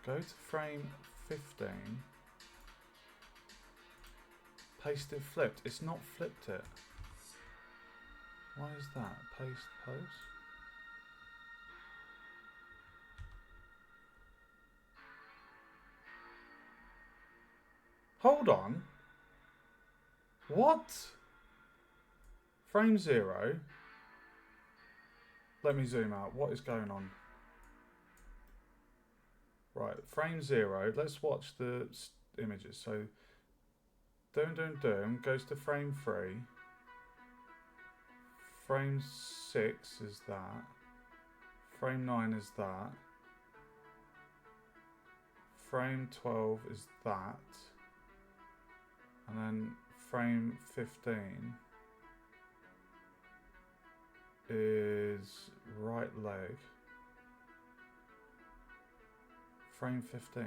go to frame 15, paste it flipped. It's not flipped it. Why is that? Paste pose. Hold on. What? Frame 0. Let me zoom out. What is going on? Right, frame 0. Let's watch the images. So, doom goes to frame 3. Frame 6 is that. Frame 9 is that. Frame 12 is that. And then frame 15 is right leg. Frame 15.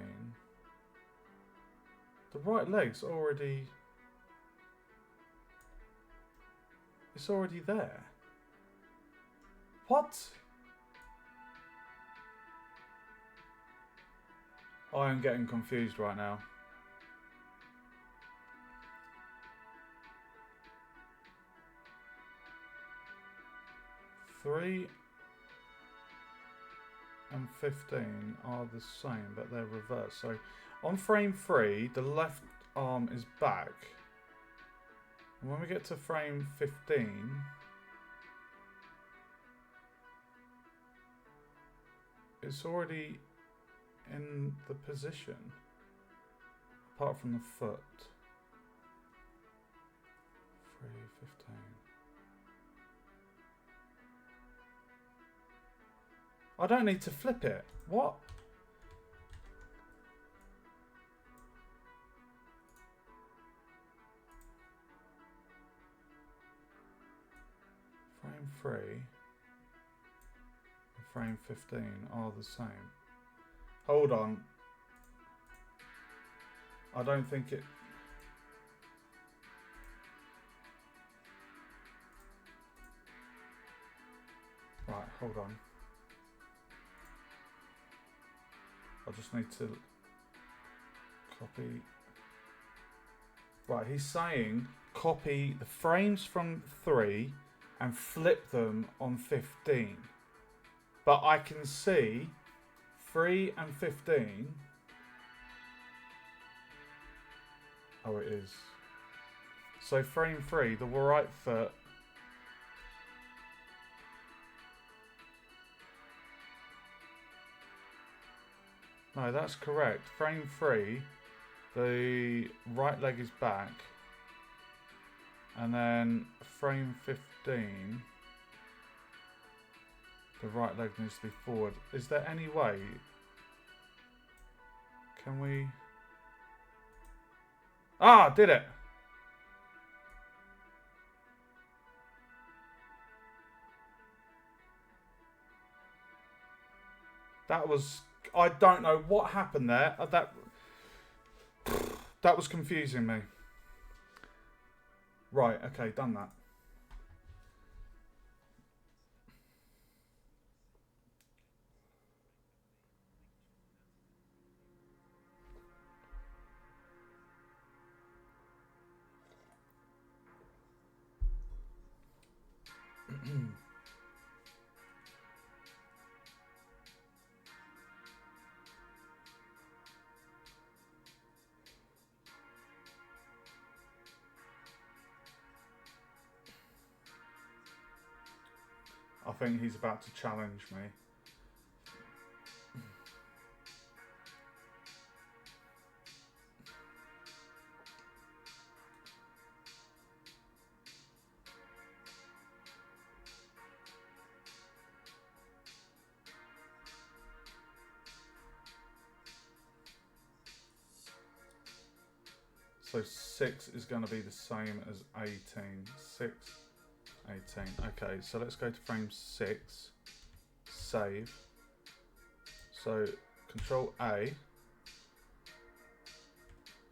The right leg's already... It's already there. What? I am getting confused right now. Three and 15 are the same, but they're reversed. So on frame 3, the left arm is back. And when we get to frame 15, it's already in the position, apart from the foot. 3:15. I don't need to flip it. What? 3 and frame 15 are the same. Hold on. I don't think it... Right, hold on. I just need to copy. Right, he's saying copy the frames from 3 and flip them on 15. But I can see 3 and 15. Oh, it is. So frame 3, the right foot. No, that's correct. Frame 3, the right leg is back. And then frame 15, the right leg needs to be forward. Is there any way? Can we... Ah, did it! That was... I don't know what happened there. That was confusing me. Right, okay, done that. I think he's about to challenge me. So 6 is going to be the same as 18. 6, 18. Okay, so let's go to frame 6. Save. So Control A.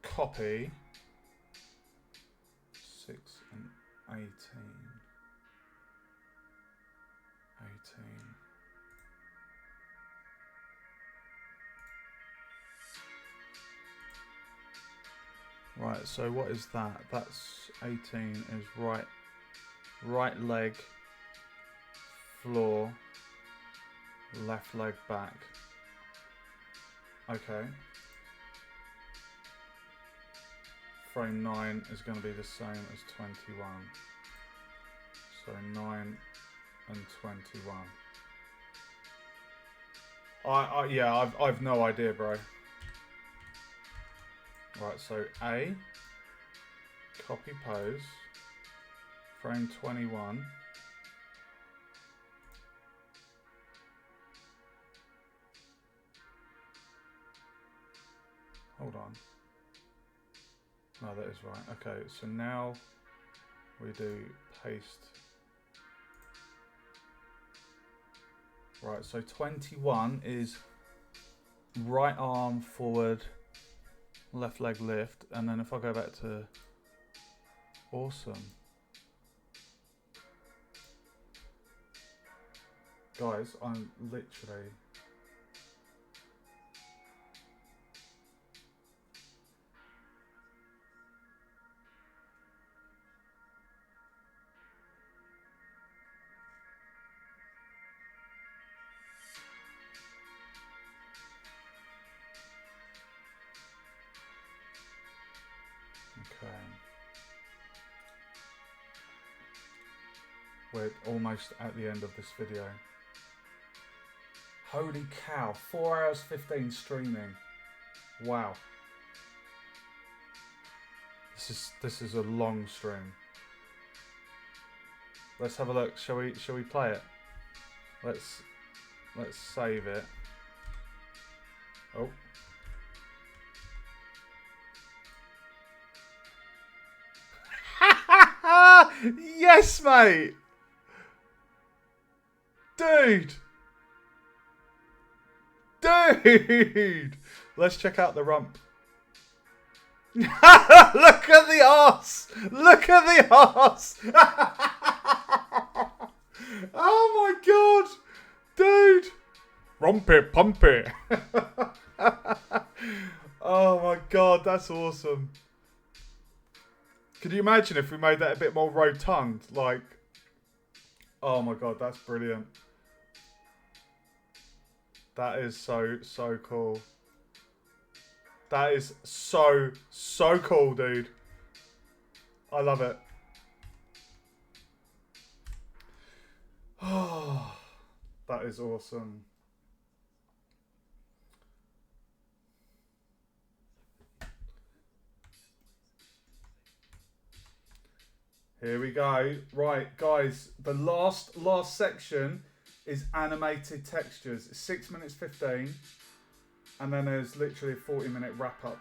Copy. 6 and 18. 18. Right, so what is that? That's 18 is right leg, floor, left leg back. Okay. Frame 9 is going to be the same as 21. So 9 and 21. Yeah, I've no idea, bro. Right, so A, copy pose, frame 21. Hold on. No, that is right. Okay, so now we do paste. Right, so 21 is right arm forward, left leg lift, and then if I go back to awesome. Guys, I'm literally... Okay. We're almost at the end of this video. Holy cow, 4 hours 15 streaming. Wow. This is a long stream. Let's have a look. Shall we play it? Let's save it. Oh. Yes, mate. Dude! Dude! Let's check out the rump. Look at the arse! Look at the arse! Oh my god! Dude! Rumpy pumpy! Oh my god, that's awesome. Could you imagine if we made that a bit more rotund? Like, oh my god, that's brilliant. That is so cool. That is so cool, dude. I love it. Oh, that is awesome. Here we go. Right, guys, the last section is animated textures. It's 6 minutes 15, and then there's literally a 40-minute wrap-up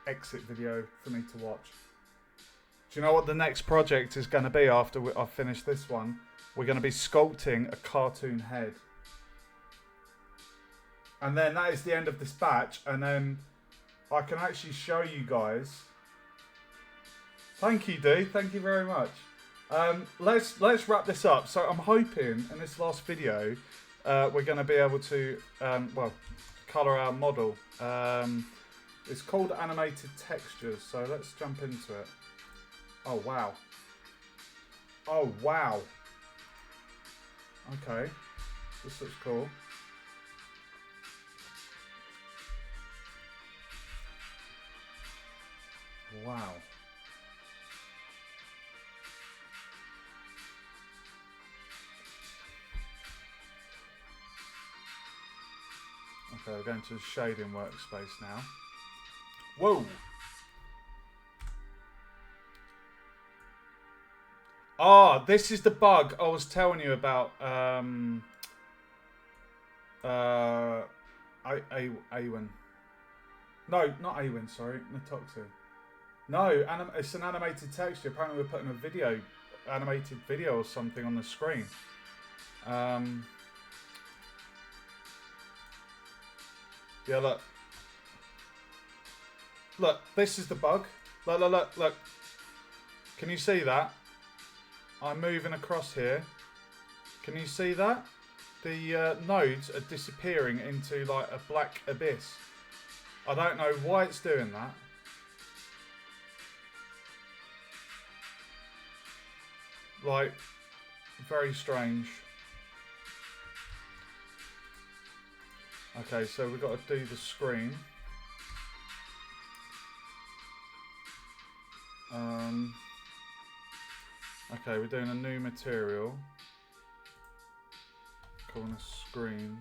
exit video for me to watch. Do you know what the next project is going to be after I've finished this one? We're going to be sculpting a cartoon head. And then that is the end of this batch, and then I can actually show you guys. Thank you, dude. Thank you very much. Let's wrap this up. So I'm hoping in this last video we're going to be able to color our model. It's called animated textures. So let's jump into it. Oh wow. Oh wow. Okay. This looks cool. Wow. Okay, we're going to the shading workspace now. Whoa! Ah, this is the bug I was telling you about. Awen. No, not Awen, sorry. Natoxi. No, it's an animated texture. Apparently we're putting a animated video or something on the screen. Yeah, look. Look, this is the bug. Look. Can you see that? I'm moving across here. Can you see that? The nodes are disappearing into like a black abyss. I don't know why it's doing that. Like, very strange. Okay, so we've got to do the screen. Okay, we're doing a new material. Calling a screen.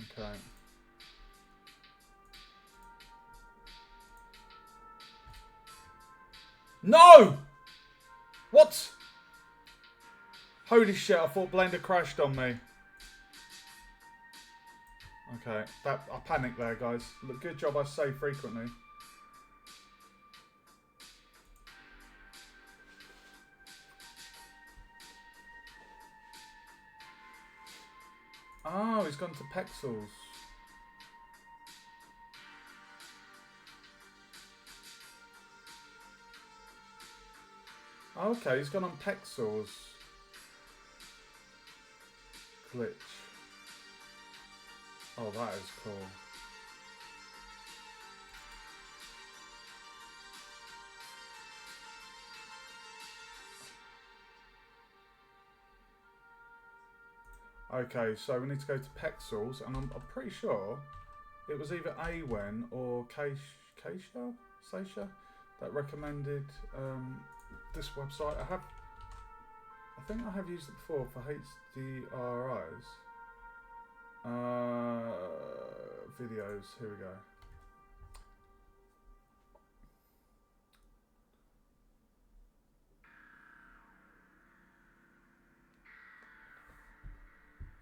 Okay. No! What? Holy shit, I thought Blender crashed on me. Okay, I panicked there, guys. Look, good job I save frequently. Oh, he's gone to pixels. Okay, he's gone on pixels. Glitch. Oh, that is cool. Okay, so we need to go to pixels, and I'm pretty sure it was either Awen or Keisha that recommended this website. I think I have used it before for HDRIs. Videos, here we go.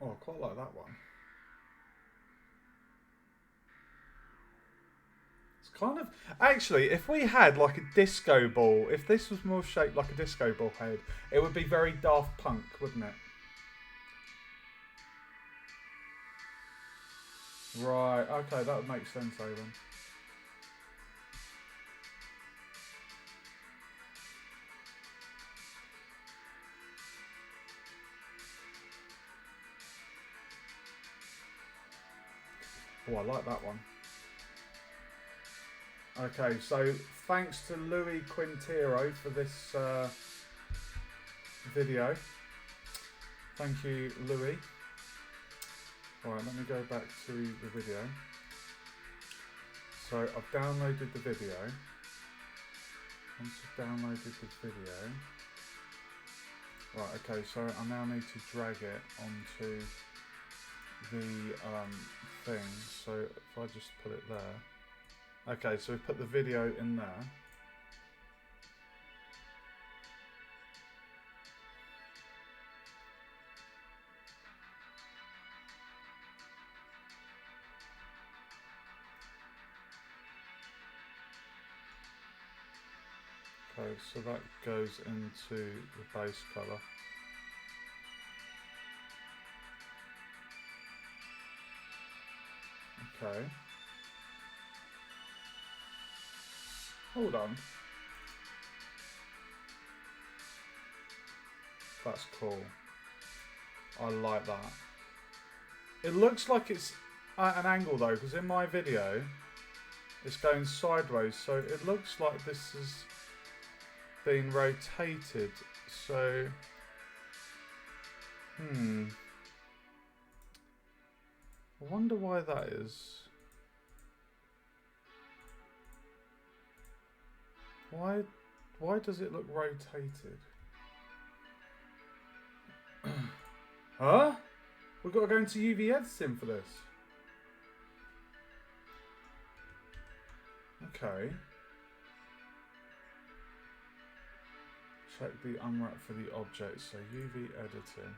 Oh, I quite like that one. It's kind of... Actually, if we had like a disco ball, if this was more shaped like a disco ball head, it would be very Daft Punk, wouldn't it? Right, okay, that would make sense, Owen. Oh, I like that one. Okay, so thanks to Louis Quintero for this video. Thank you, Louis. Alright, let me go back to the video. So I've downloaded the video. Once I've downloaded the video. Right, okay, so I now need to drag it onto the thing. So if I just put it there. Okay, so we put the video in there. Okay, so that goes into the base colour. Okay. Hold on. That's cool. I like that. It looks like it's at an angle though, because in my video it's going sideways, so it looks like this is being rotated. So I wonder why that is. Why does it look rotated? Huh? We've got to go into UV editing for this. Okay. Check the unwrap for the object. So UV editing.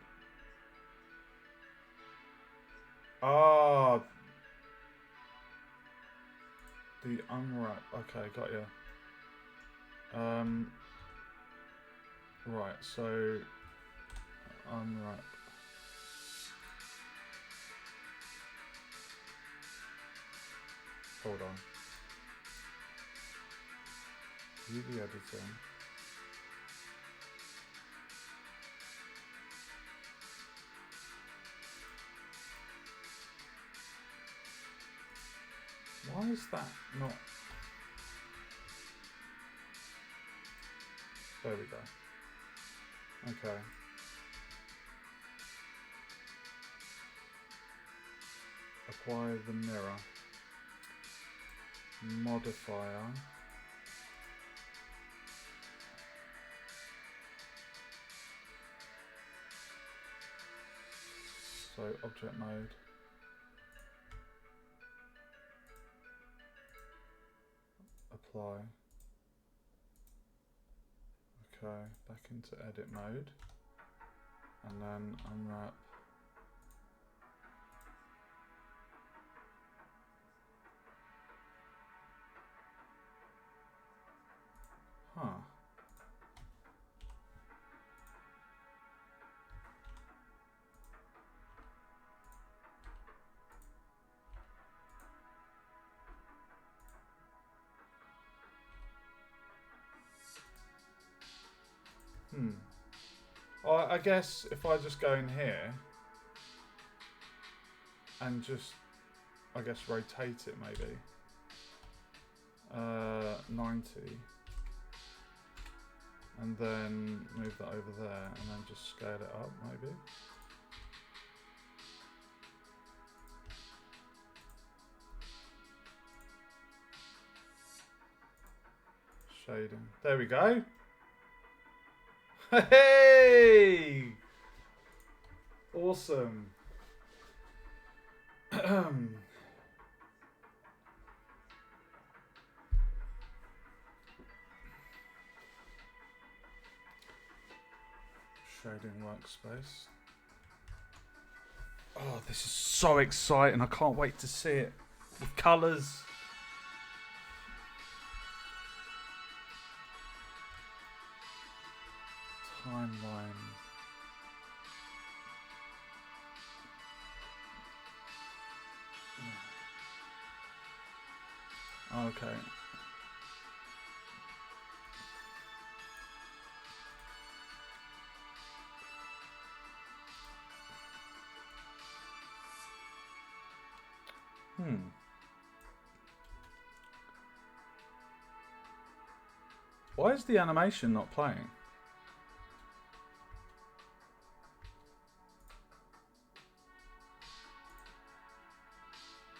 Ah. The unwrap. Okay, got you. Right, so unwrap. Hold on. UV editing. Why is that not? There we go. Okay. Apply the mirror. Modifier. So object mode. Apply. Okay, back into edit mode. And then unwrap. Huh. I guess if I just go in here and just, I guess, rotate it maybe. 90. And then move that over there and then just scale it up maybe. Shading. There we go. Hey! Awesome. Shading workspace. Oh, this is so exciting. I can't wait to see it with colours. timeline. Okay. Why is the animation not playing?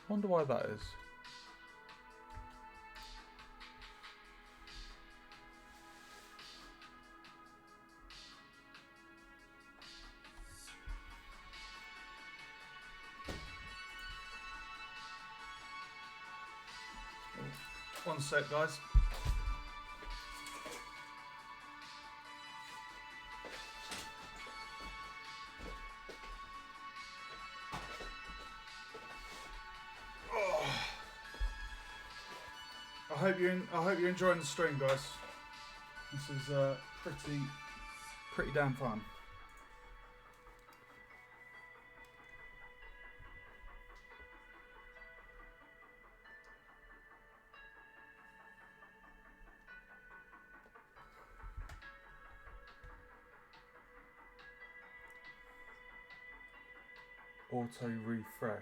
Wonder why that is. One sec, guys. I hope you're enjoying the stream, guys. This is pretty damn fun. Auto refresh.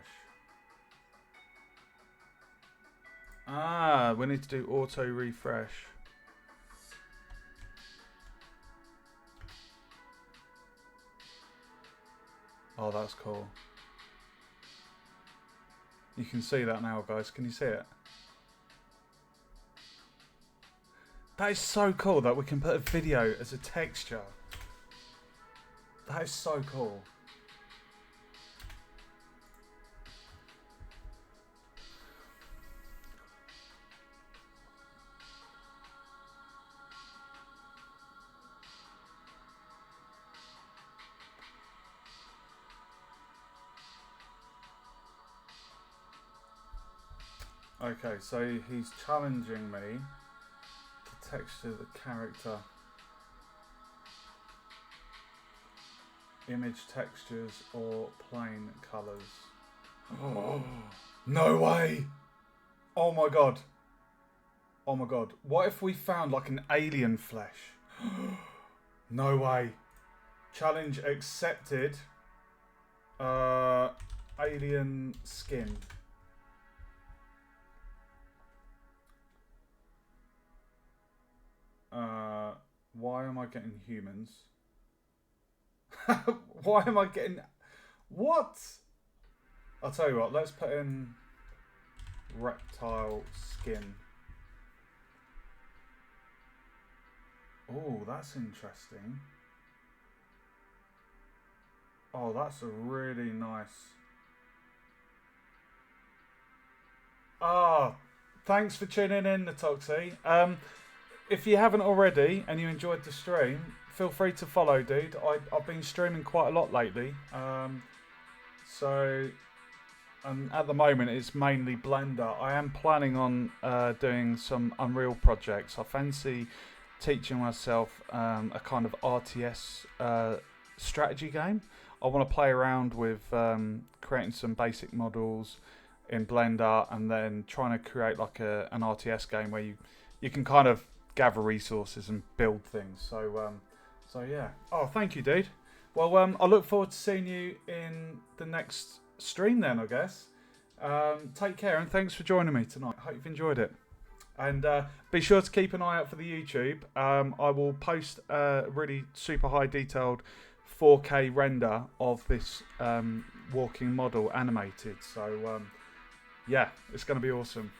Ah, we need to do auto refresh. Oh, that's cool. You can see that now, guys. Can you see it? That is so cool that we can put a video as a texture. That is so cool. Okay, so he's challenging me to texture the character. Image textures or plain colours. Oh, no way! Oh my god. Oh my god. What if we found like an alien flesh? No way. Challenge accepted. Alien skin. Why am I getting humans? Why am I getting... What? I'll tell you what, let's put in reptile skin. Oh, that's interesting. Oh, that's a really nice... Ah, thanks for tuning in, Natoxy. If you haven't already and you enjoyed the stream, feel free to follow, dude. I've been streaming quite a lot lately. So at the moment it's mainly Blender. I am planning on doing some Unreal projects. I fancy teaching myself a kind of RTS strategy game. I want to play around with creating some basic models in Blender and then trying to create like an RTS game where you can kind of gather resources and build things. So yeah. Oh, thank you, dude. Well, I look forward to seeing you in the next stream then, I guess. Take care and thanks for joining me tonight. Hope you've enjoyed it. And be sure to keep an eye out for the YouTube. I will post a really super high detailed 4K render of this walking model animated. So yeah, it's going to be awesome.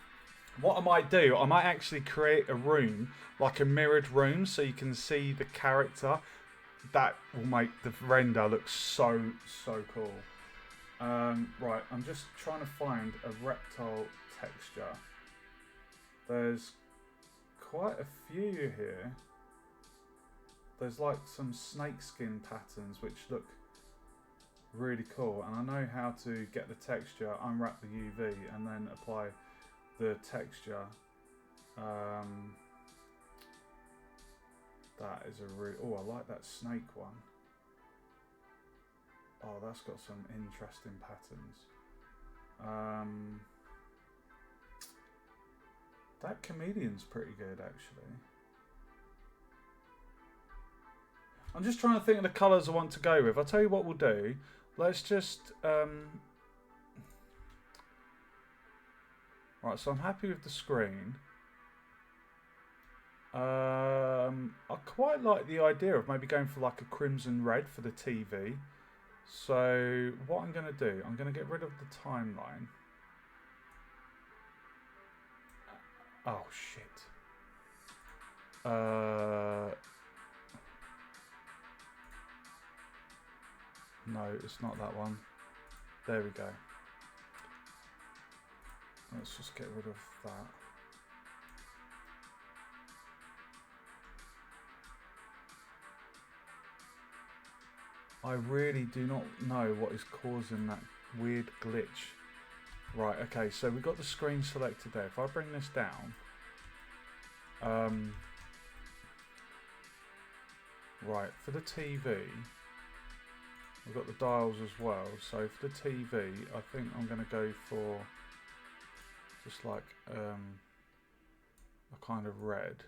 What I might do, I might actually create a room, like a mirrored room, so you can see the character. That will make the render look so cool. Right, I'm just trying to find a reptile texture. There's quite a few here. There's like some snakeskin patterns which look really cool, and I know how to get the texture, unwrap the UV, and then apply the texture. That is a real... Oh, I like that snake one. Oh, that's got some interesting patterns. That chameleon's pretty good, actually. I'm just trying to think of the colours I want to go with. I'll tell you what we'll do. Let's just... Right, so I'm happy with the screen. I quite like the idea of maybe going for like a crimson red for the TV. So what I'm going to do, I'm going to get rid of the timeline. Oh, shit. No, it's not that one. There we go. Let's just get rid of that. I really do not know what is causing that weird glitch. Right, okay, so we've got the screen selected there. If I bring this down, right, for the TV, we've got the dials as well. So for the TV, I think I'm going to go for just like a kind of red.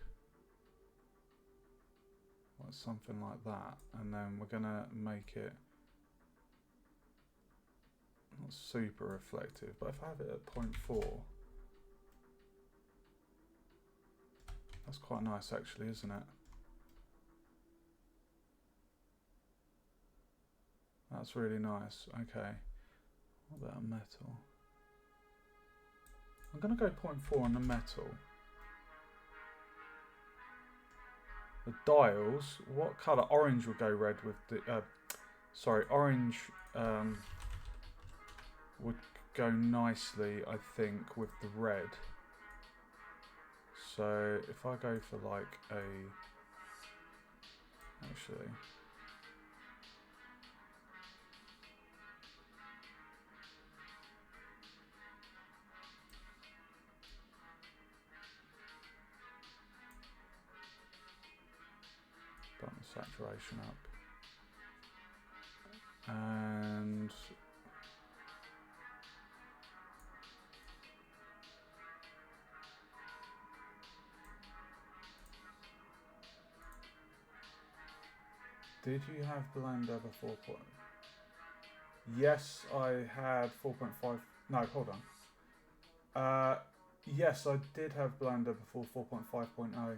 Like something like that. And then we're going to make it not super reflective, but if I have it at 0.4, that's quite nice actually, isn't it? That's really nice. Okay. What about metal? I'm going to go 0.4 on the metal. The dials, what colour? Orange will go red with the... sorry, orange would go nicely, I think, with the red. So if I go for like a... Actually... Button saturation up. And... Did you have Blender before? Yes, I had 4.5... No, hold on. Yes, I did have Blender before 4.5.0.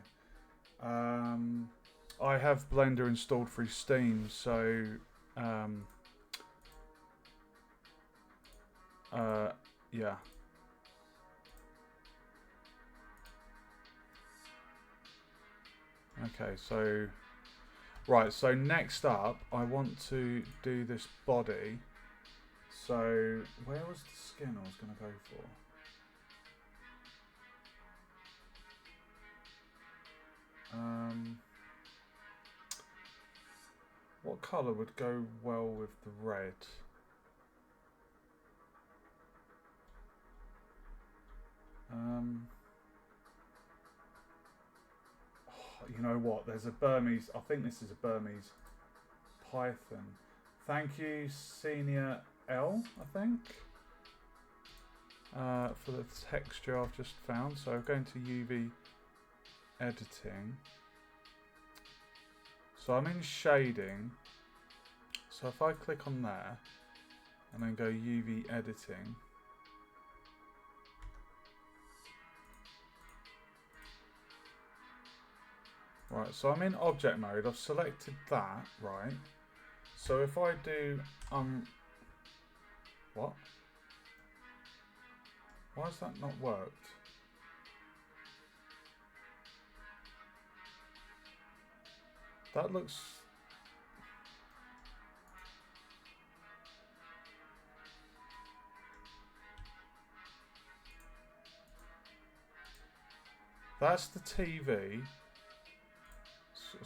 I have Blender installed through Steam, so... yeah. Okay, so... Right, so next up, I want to do this body. So, where was the skin I was going to go for? What colour would go well with the red? You know what? There's a Burmese. I think this is a Burmese python. Thank you, Senior L. I think for the texture I've just found. So I'm going to UV editing. So I'm in shading. So if I click on there and then go UV editing. Right, so I'm in object mode. I've selected that, right? So if I do, what? Why has that not worked? That looks... That's the TV.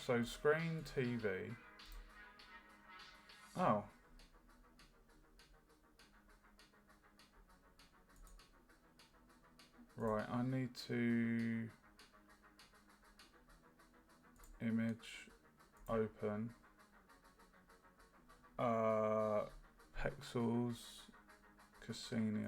So screen TV. Oh. Right, I need to image, open, Pexels, Cassini.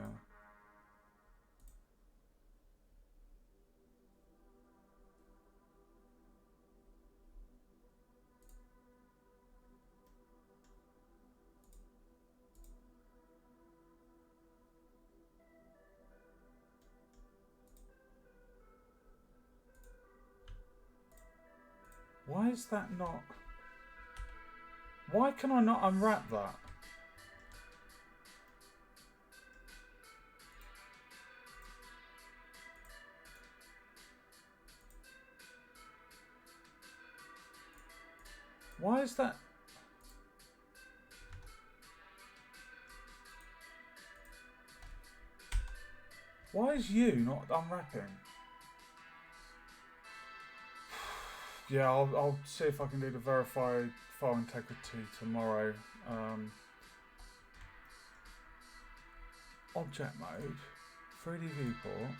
Why is that not... Why can I not unwrap that? Why is that... Why is you not unwrapping? Yeah, I'll see if I can do the verify file integrity tomorrow. Object mode, 3D viewport.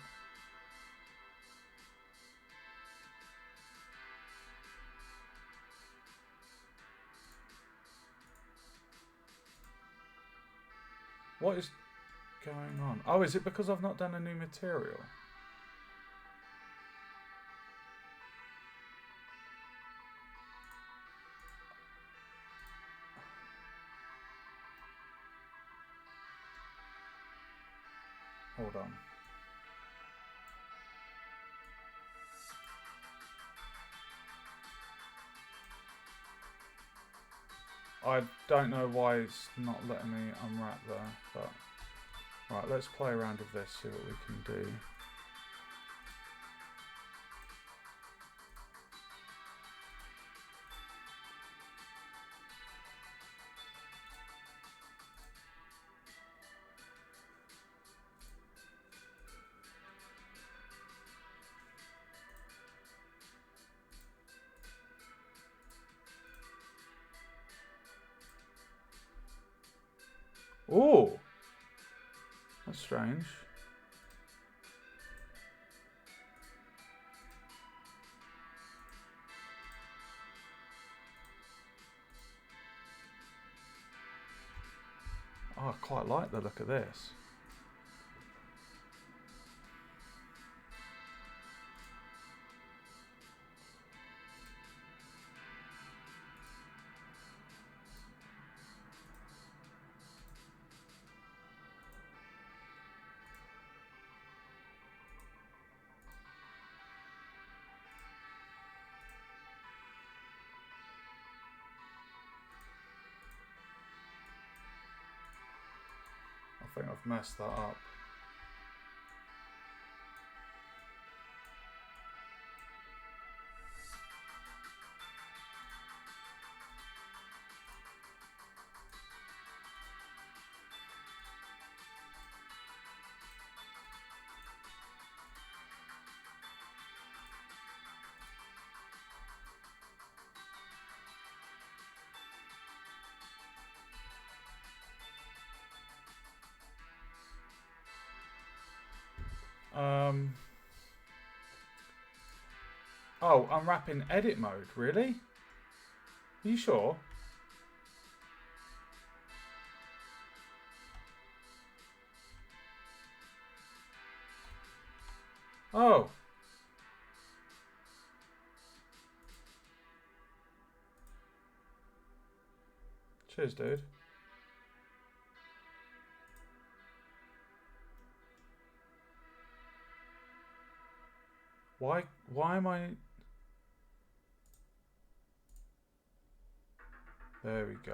What is going on? Oh, is it because I've not done a new material? Hold on. I don't know why it's not letting me unwrap there, but... Right, let's play around with this, see what we can do. Oh! That's strange. Oh, I quite like the look of this. I think I've messed that up. Oh, unwrapping edit mode, really? Are you sure? Oh. Cheers, dude. Why am I... There we go.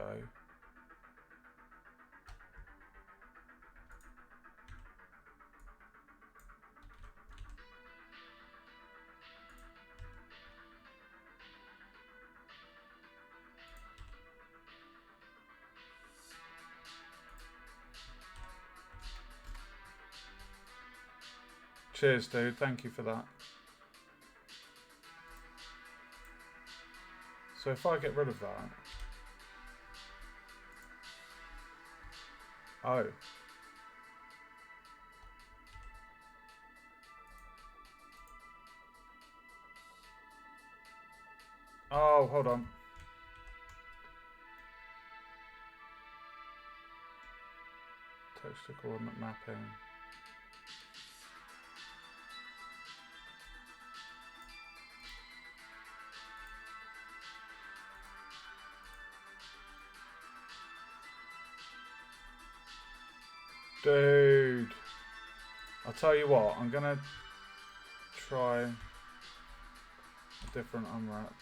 Cheers, dude. Thank you for that. So if I get rid of that... Oh. Oh, hold on. Texture coordinate mapping. Dude. I'll tell you what, I'm gonna try a different unwrap.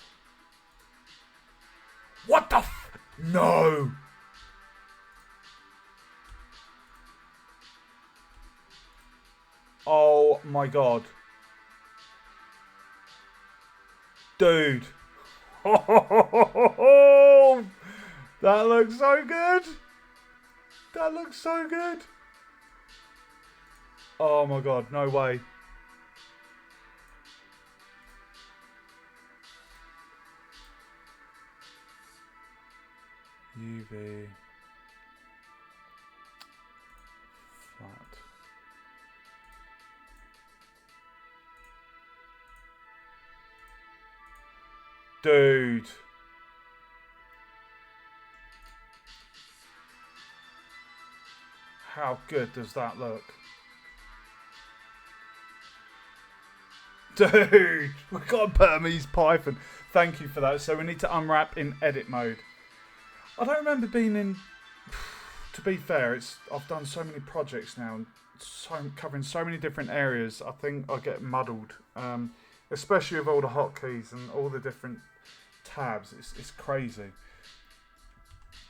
What the f- No! Oh my god. Dude. Oh, that looks so good. That looks so good. Oh my god, no way. UV flat. Dude. How good does that look? Dude, we've got a Burmese python. Thank you for that. So we need to unwrap in edit mode. I don't remember being in... To be fair, I've done so many projects now, and covering so many different areas, I think I get muddled. Especially with all the hotkeys and all the different tabs. It's crazy.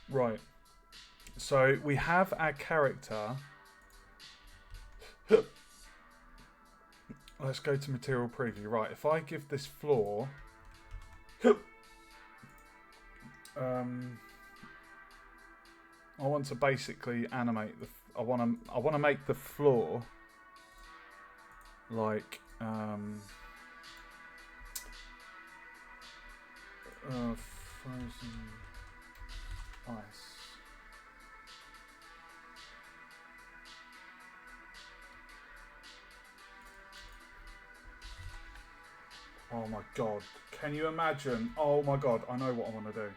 Right. So we have our character. Let's go to material preview. Right, if I give this floor... I want to basically animate the... I want to make the floor like... frozen ice. Oh my god. Can you imagine? Oh my god, I know what I want to do.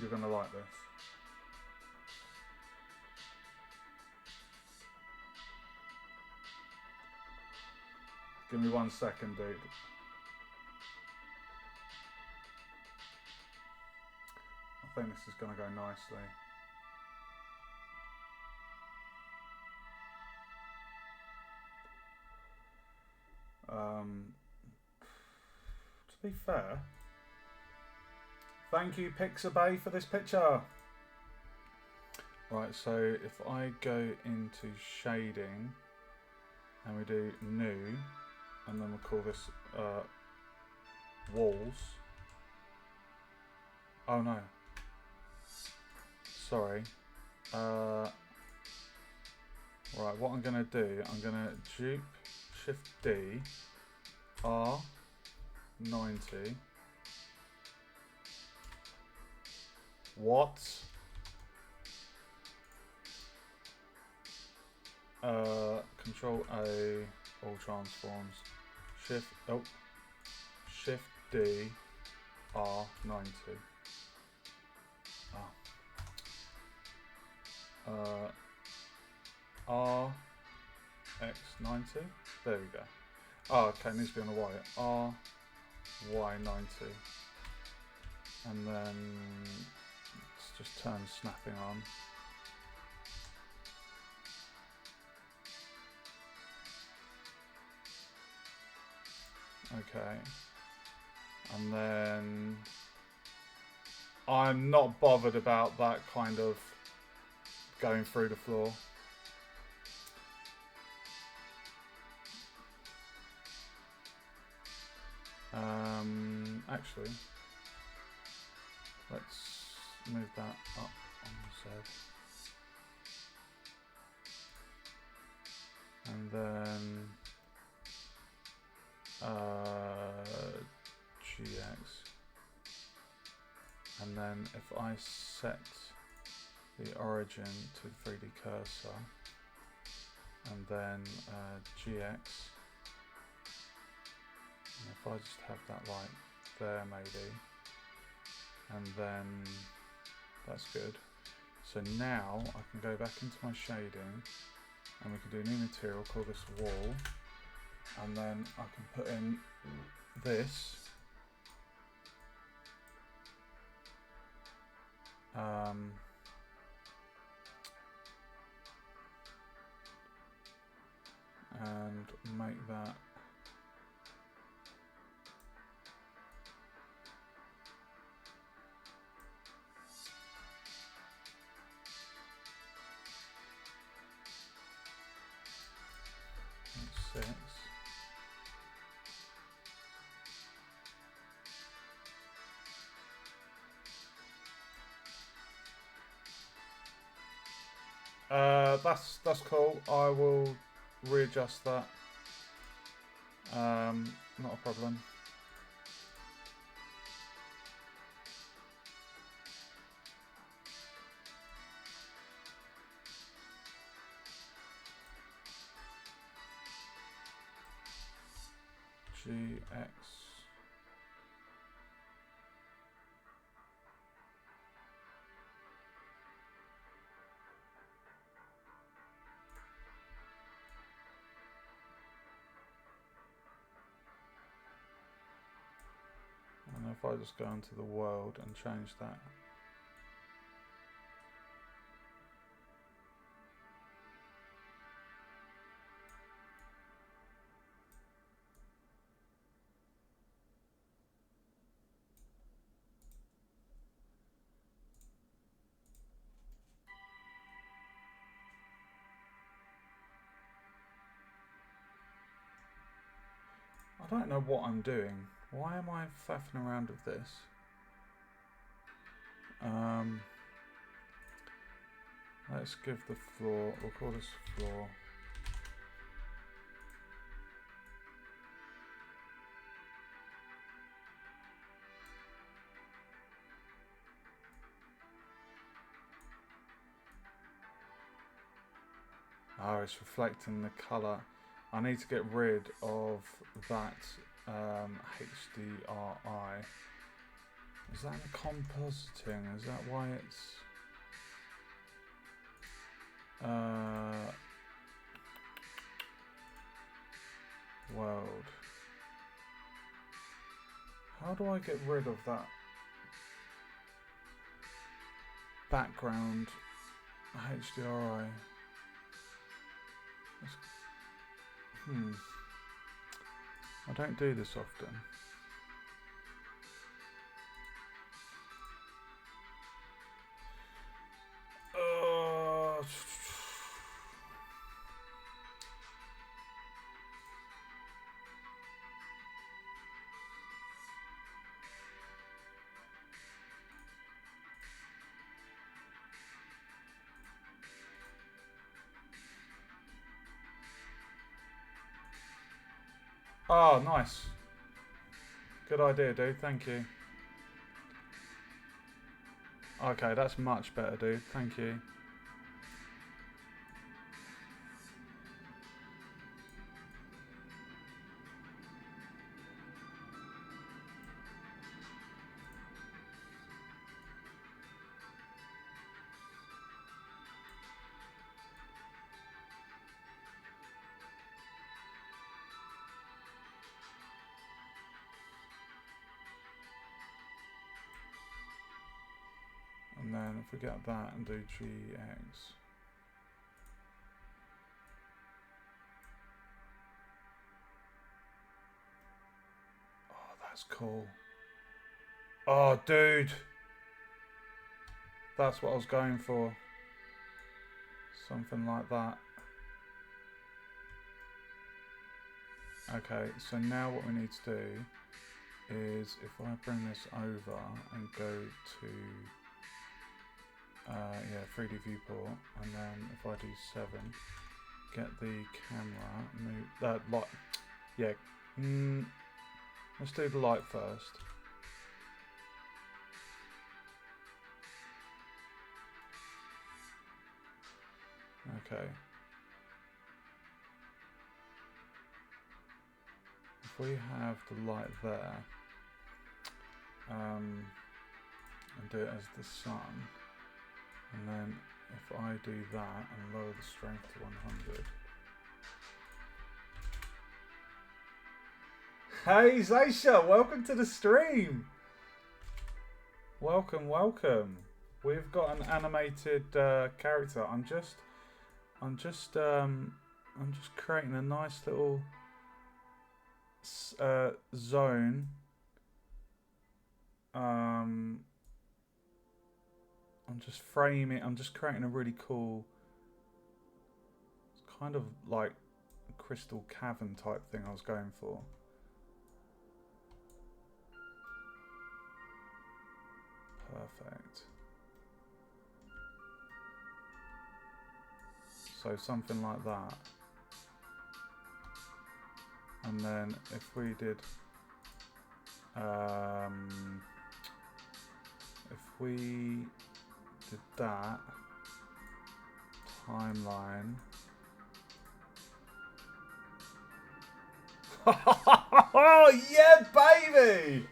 You're going to like this. Give me 1 second, dude. I think this is going to go nicely. To be fair, thank you Pixabay for this picture. Right, so if I go into shading and we do new, and then we'll call this walls. Oh no. Sorry. Right, what I'm going to do, I'm going to dupe Shift D, R90. What? Control A, all transforms. Shift D, R90. RX90. There we go. Oh, okay, it needs to be on the Y. RY90. And then let's just turn snapping on. Okay. And then I'm not bothered about that kind of going through the floor. Actually, let's move that up on the side. And then GX. And then if I set the origin to 3D cursor, and then GX, and if I just have that like there maybe, and then that's good. So now I can go back into my shading, and we can do a new material, call this wall, and then I can put in this. And make that six. That's cool. I will readjust that. Not a problem. GX. And if I just go into the world and change that. I don't know what I'm doing. Why am I faffing around with this? Let's give the floor, we'll call this floor. Oh, it's reflecting the colour. I need to get rid of that HDRI. Is that the compositing? Is that why it's... world. How do I get rid of that background HDRI? I don't do this often. Oh, nice. Good idea, dude. Thank you. Okay, that's much better, dude. Thank you. And then if we get that and do GX. Oh, that's cool. Oh, dude. That's what I was going for. Something like that. Okay, so now what we need to do is if I bring this over and go to 3D viewport, and then if I do 7, get the camera, move that light. Yeah, let's do the light first. Okay. If we have the light there, and do it as the sun. And then if I do that and lower the strength to 100. Hey Zaisha, welcome to the stream. Welcome, welcome. We've got an animated character. I'm just creating a nice little zone. I'm just framing. I'm just creating a really cool, it's kind of like a crystal cavern type thing I was going for. Perfect. So something like that. And then if we did that timeline. Oh yeah, baby!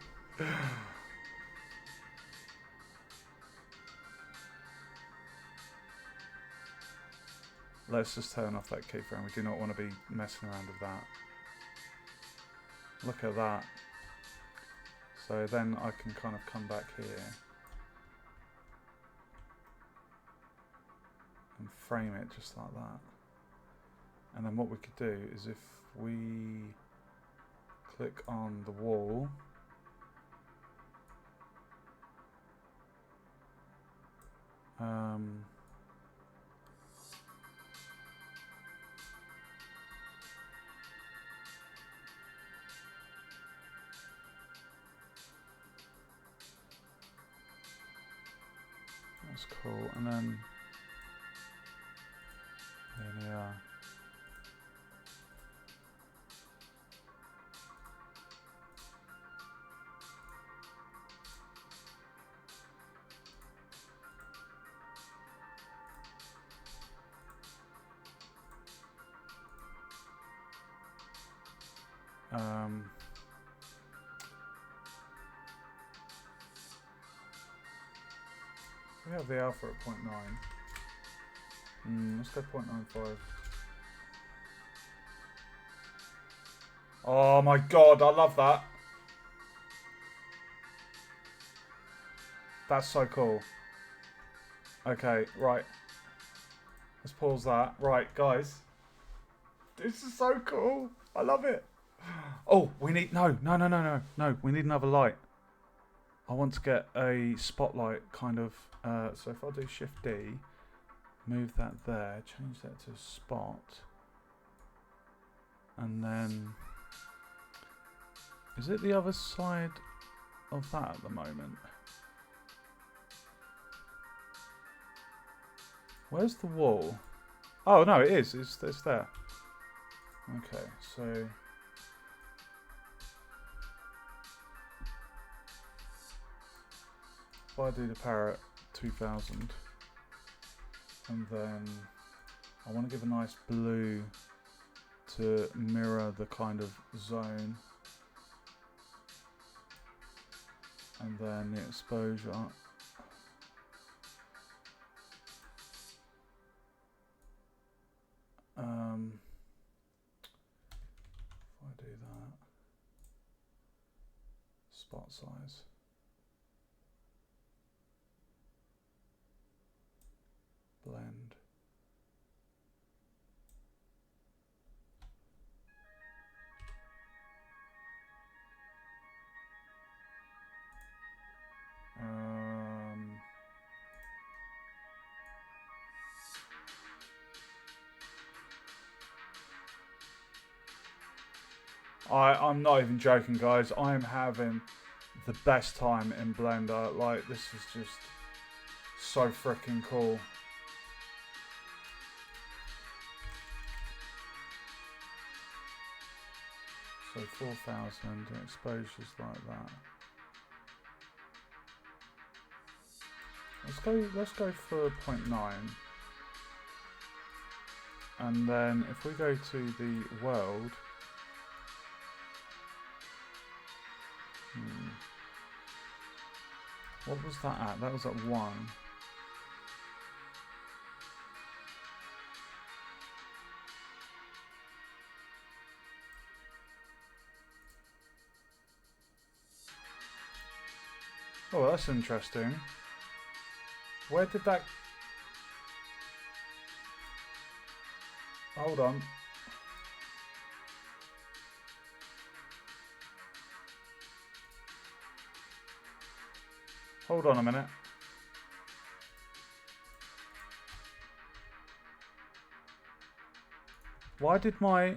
Let's just turn off that keyframe. We do not want to be messing around with that. Look at that. So then I can kind of come back here and frame it just like that. And then what we could do is if we click on the wall, that's cool. And then there we are. We have the alpha at 0.9. Let's go 0.95. Oh my god, I love that. That's so cool. Okay, right. Let's pause that. Right, guys. This is so cool. I love it. Oh, we need... No. We need another light. I want to get a spotlight kind of... so if I do Shift D, move that there, change that to spot. And then... Is it the other side of that at the moment? Where's the wall? Oh, no, it is. It's there. Okay, so... If I do the parrot 2000, and then I want to give a nice blue to mirror the kind of zone, and then the exposure. If I do that, spot size. Blend. I'm not even joking, guys. I am having the best time in Blender. Like, this is just so freaking cool. So 4,000 exposures like that. Let's go for 0.9. And then if we go to the world, What was that at? That was at 1. Oh, that's interesting. Where did that... Hold on. Hold on a minute. Why did my...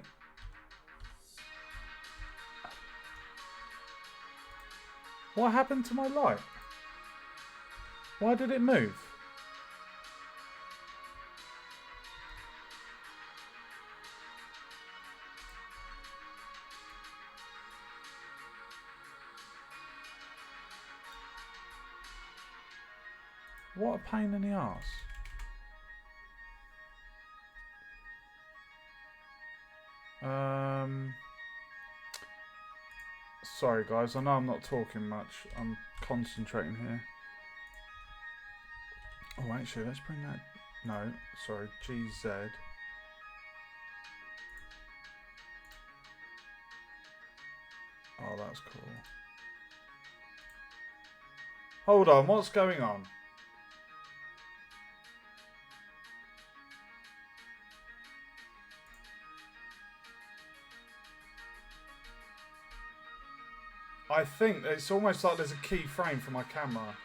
What happened to my light? Why did it move? What a pain in the arse. Sorry guys, I know I'm not talking much. I'm concentrating here. Oh, actually, let's bring that... No, sorry, GZ. Oh, that's cool. Hold on, what's going on? I think it's almost like there's a keyframe for my camera.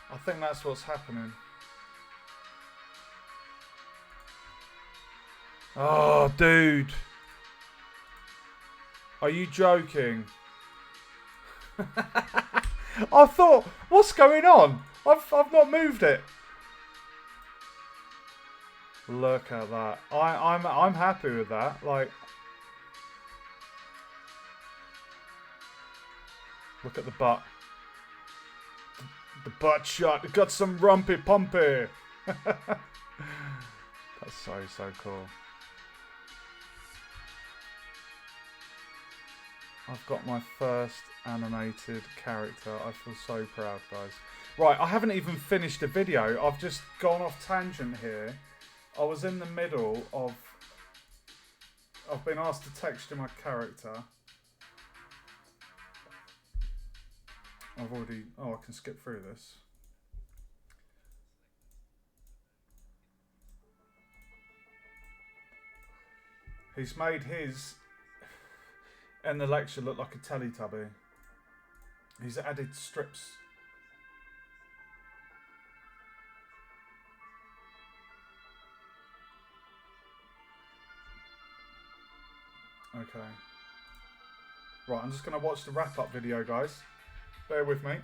I think that's what's happening. Oh, dude. Are you joking? I thought, what's going on? I've not moved it. Look at that. I'm happy with that. Like, look at the butt. The butt shot. It got some rumpy pumpy. That's so cool. I've got my first animated character. I feel so proud, guys. Right, I haven't even finished the video. I've just gone off tangent here. I was in the middle of... I've been asked to texture my character. I've already... Oh, I can skip through this. He's made his... in the lecture look like a Teletubby. He's added strips. Okay. Right, I'm just going to watch the wrap-up video, guys. Bear with me.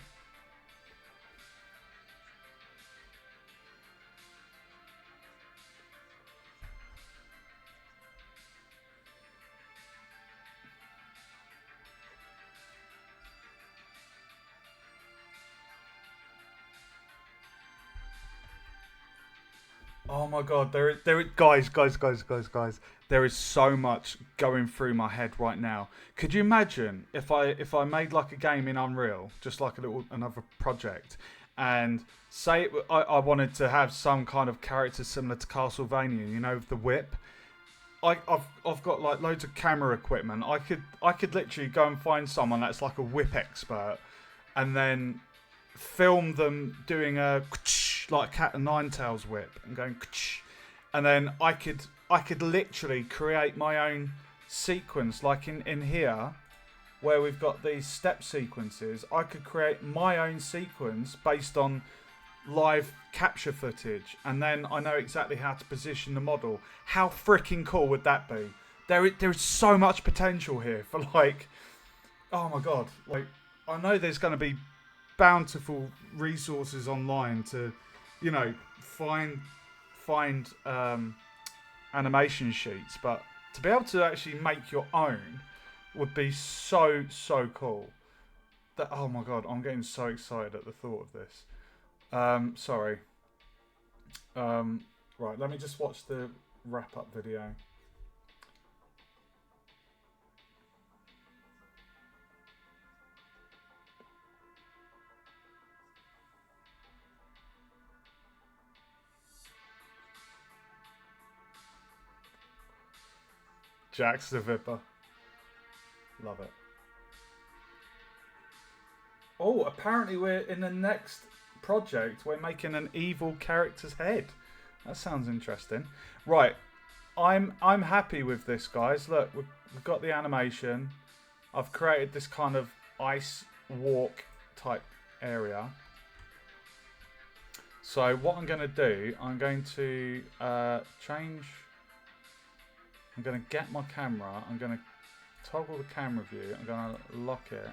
Oh my god, guys. There is so much going through my head right now. Could you imagine if I made like a game in Unreal, just like another project, and say I wanted to have some kind of character similar to Castlevania, you know, with the whip. I've got like loads of camera equipment. I could literally go and find someone that's like a whip expert, and then film them doing a like Cat and Nine Tails whip and going, and then I could literally create my own sequence, like in here where we've got these step sequences. I could create my own sequence based on live capture footage, and then I know exactly how to position the model. How freaking cool would that be? There is so much potential here for like, oh my god, like I know there's going to be bountiful resources online to, you know, find animation sheets, but to be able to actually make your own would be so cool. That, oh my god, I'm getting so excited at the thought of this. Sorry. Right, let me just watch the wrap-up video. Jax the Vipper. Love it. Oh, apparently we're in the next project. We're making an evil character's head. That sounds interesting. Right. I'm happy with this, guys. Look, we've got the animation. I've created this kind of ice walk type area. So what I'm going to do, I'm going to change. I'm going to get my camera. I'm going to toggle the camera view. I'm going to lock it.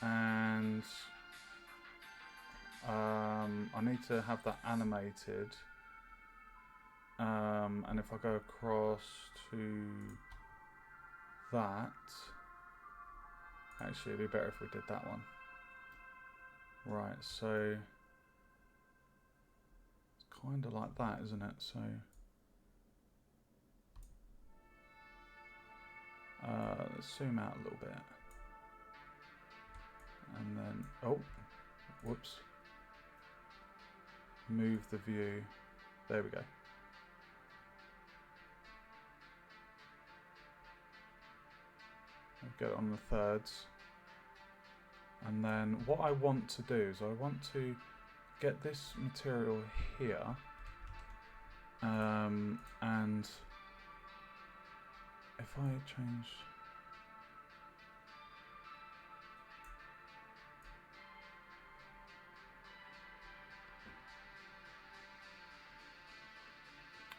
And I need to have that animated. And if I go across to that, actually it'd be better if we did that one. Right, so it's kind of like that, isn't it? So let's zoom out a little bit. And then, oh, whoops. Move the view. There we go. I'll get it on the thirds. And then what I want to do is I want to get this material here. And if I change...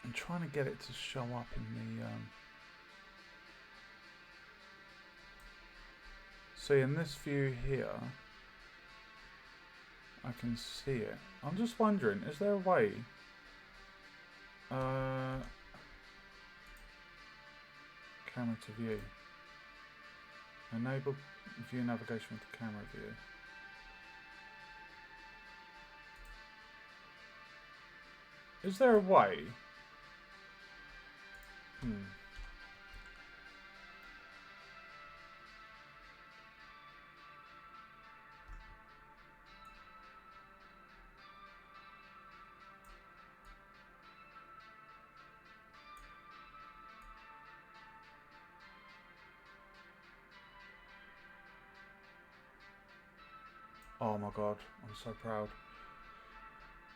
I'm trying to get it to show up in the... See, in this view here, I can see it. I'm just wondering, is there a way... camera to view. Enable view navigation with the camera view. Is there a way? Oh my god, I'm so proud.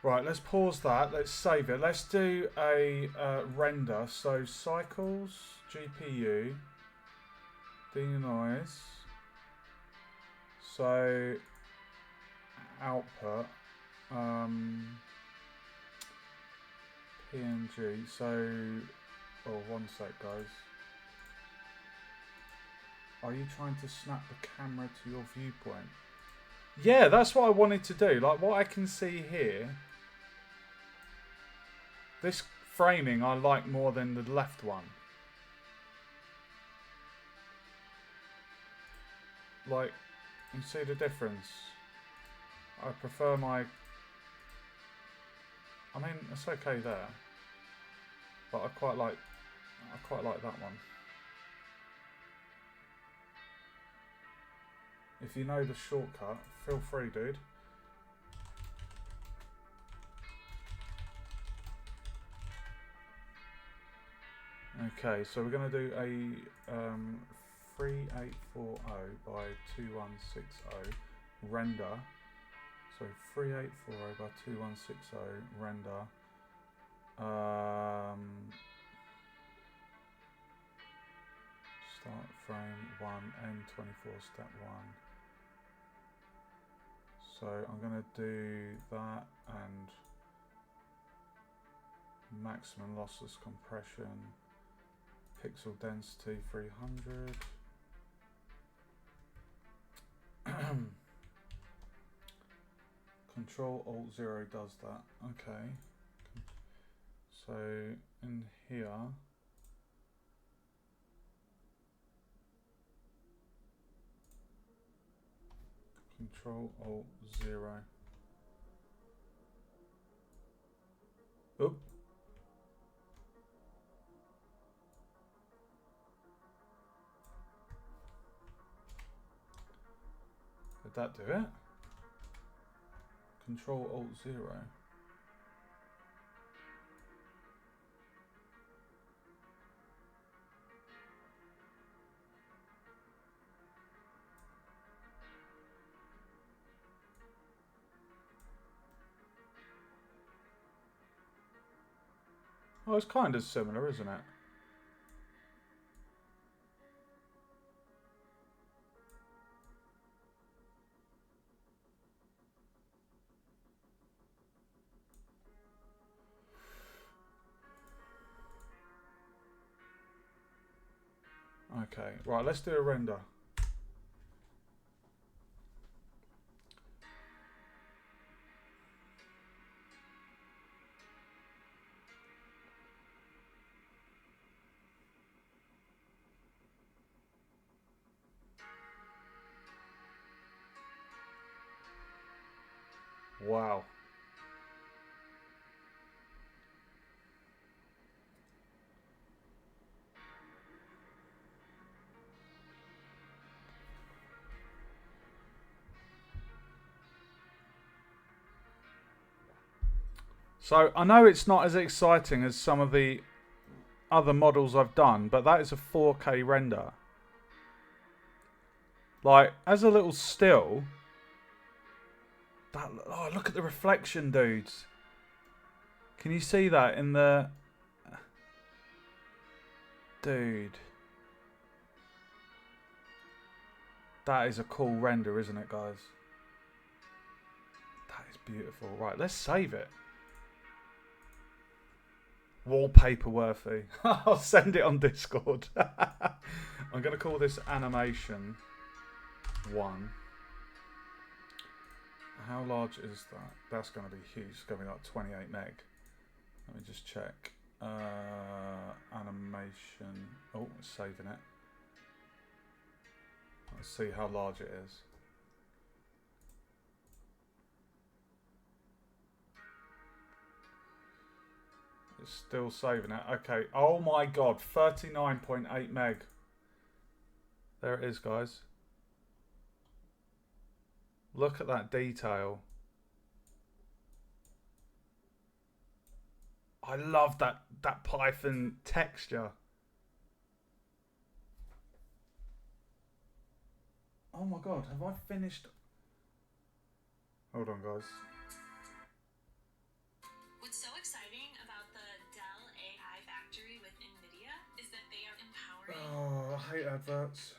Right, let's pause that. Let's save it. Let's do a render. So cycles, GPU, denoise. So output, PNG. So, oh, one sec, guys. Are you trying to snap the camera to your viewpoint? Yeah, that's what I wanted to do. Like what I can see here. This framing I like more than the left one. Like, you see the difference? I prefer my... I mean, it's okay there. But I quite like that one. If you know the shortcut, feel free, dude. Okay, so we're going to do a 3840 by 2160 render. So 3840 by 2160 render. Start frame 1, end 24, step 1. So I'm going to do that and maximum lossless compression. Pixel density 300. Control Alt 0 does that. Okay. So in here, Control Alt 0. Oop. Did that do it? Control Alt 0. Oh, it's kind of similar, isn't it? Okay, right, let's do a render. Wow. So I know it's not as exciting as some of the other models I've done, but that is a 4K render. Like, as a little still, that, oh, look at the reflection, dudes. Can you see that in the... Dude. That is a cool render, isn't it, guys? That is beautiful. Right, let's save it. Wallpaper worthy. I'll send it on Discord. I'm going to call this animation 1. How large is that? That's going to be huge. It's going to be like 28 meg. Let me just check. Animation. Oh, it's saving it. Let's see how large it is. It's still saving it. Okay. Oh my god. 39.8 meg. There it is, guys. Look at that detail. I love that Python texture. Oh my god, have I finished? Hold on, guys. What's so exciting about the Dell AI Factory with NVIDIA is that they are empowering... Oh, I hate adverts.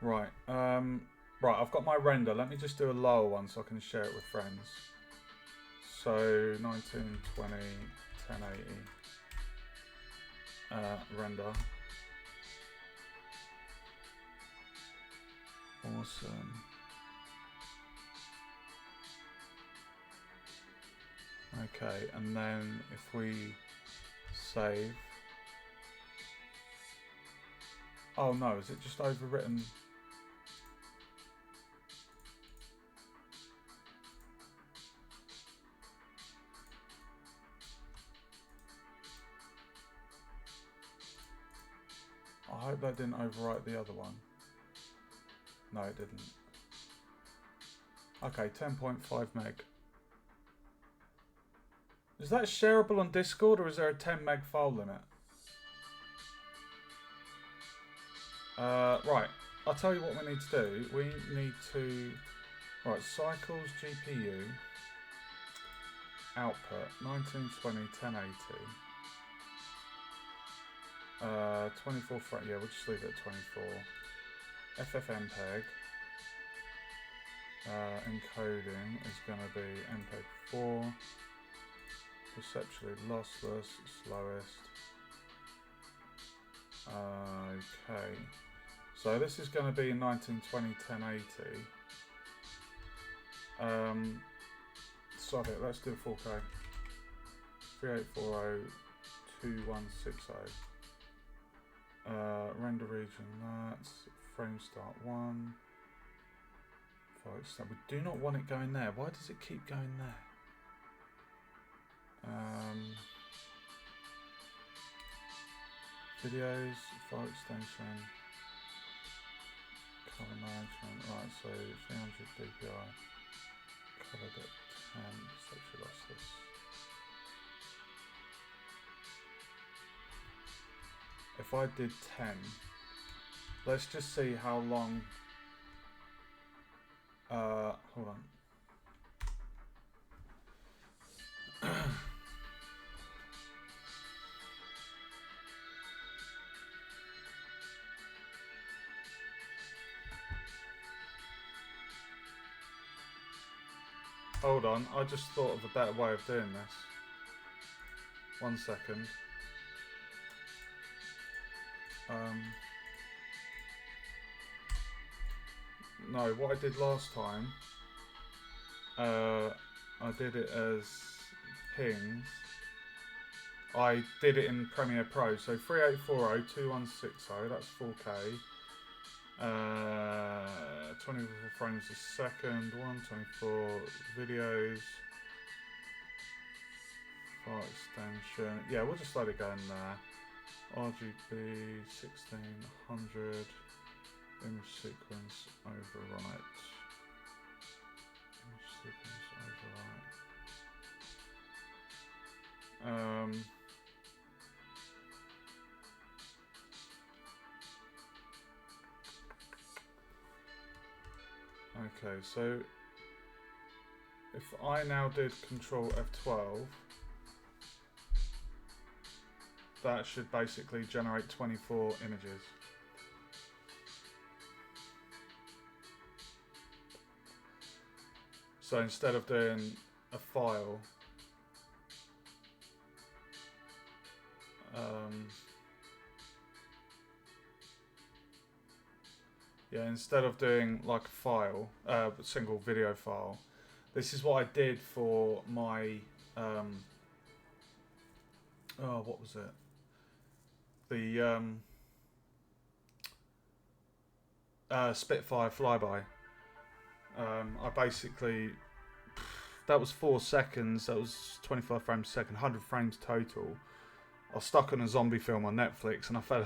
Right, right, I've got my render. Let me just do a lower one so I can share it with friends. So, 1920, 1080. Render. Awesome. Okay, and then if we save. Oh no, is it just overwritten? I hope that didn't overwrite the other one. No, it didn't. Okay, 10.5 meg. Is that shareable on Discord or is there a 10 meg file limit? Right, I'll tell you what we need to do. We need to... Right, cycles GPU. Output, 1920, 1080. 24 frame, yeah, we'll just leave it at 24. FFmpeg. Encoding is going to be MPEG 4. Perceptually lossless, slowest. Okay. So this is going to be 1920, 1080. Sod it, let's do 4K. 3840, 2160. Render region, that's frame start 1. We do not want it going there. Why does it keep going there? Videos, file extension, color management, right, so 300 dpi, color at 10, perceptual lossless. If I did 10, let's just see how long, hold on. Hold on, I just thought of a better way of doing this. 1 second. No, what I did last time, I did it as pings. I did it in Premiere Pro, so 38402160, that's 4K. 24 frames a second, 124 videos, file extension. Yeah, we'll just let it go in there. RGB 1600, image sequence overwrite. Image sequence overwrite. Okay, so if I now did Control F12, that should basically generate 24 images. So instead of doing a file, yeah, instead of doing like a file, a single video file, this is what I did for my, oh, what was it? The Spitfire flyby. I basically, that was 4 seconds, that was 25 frames a second, 100 frames total. I was stuck on a zombie film on Netflix and I fell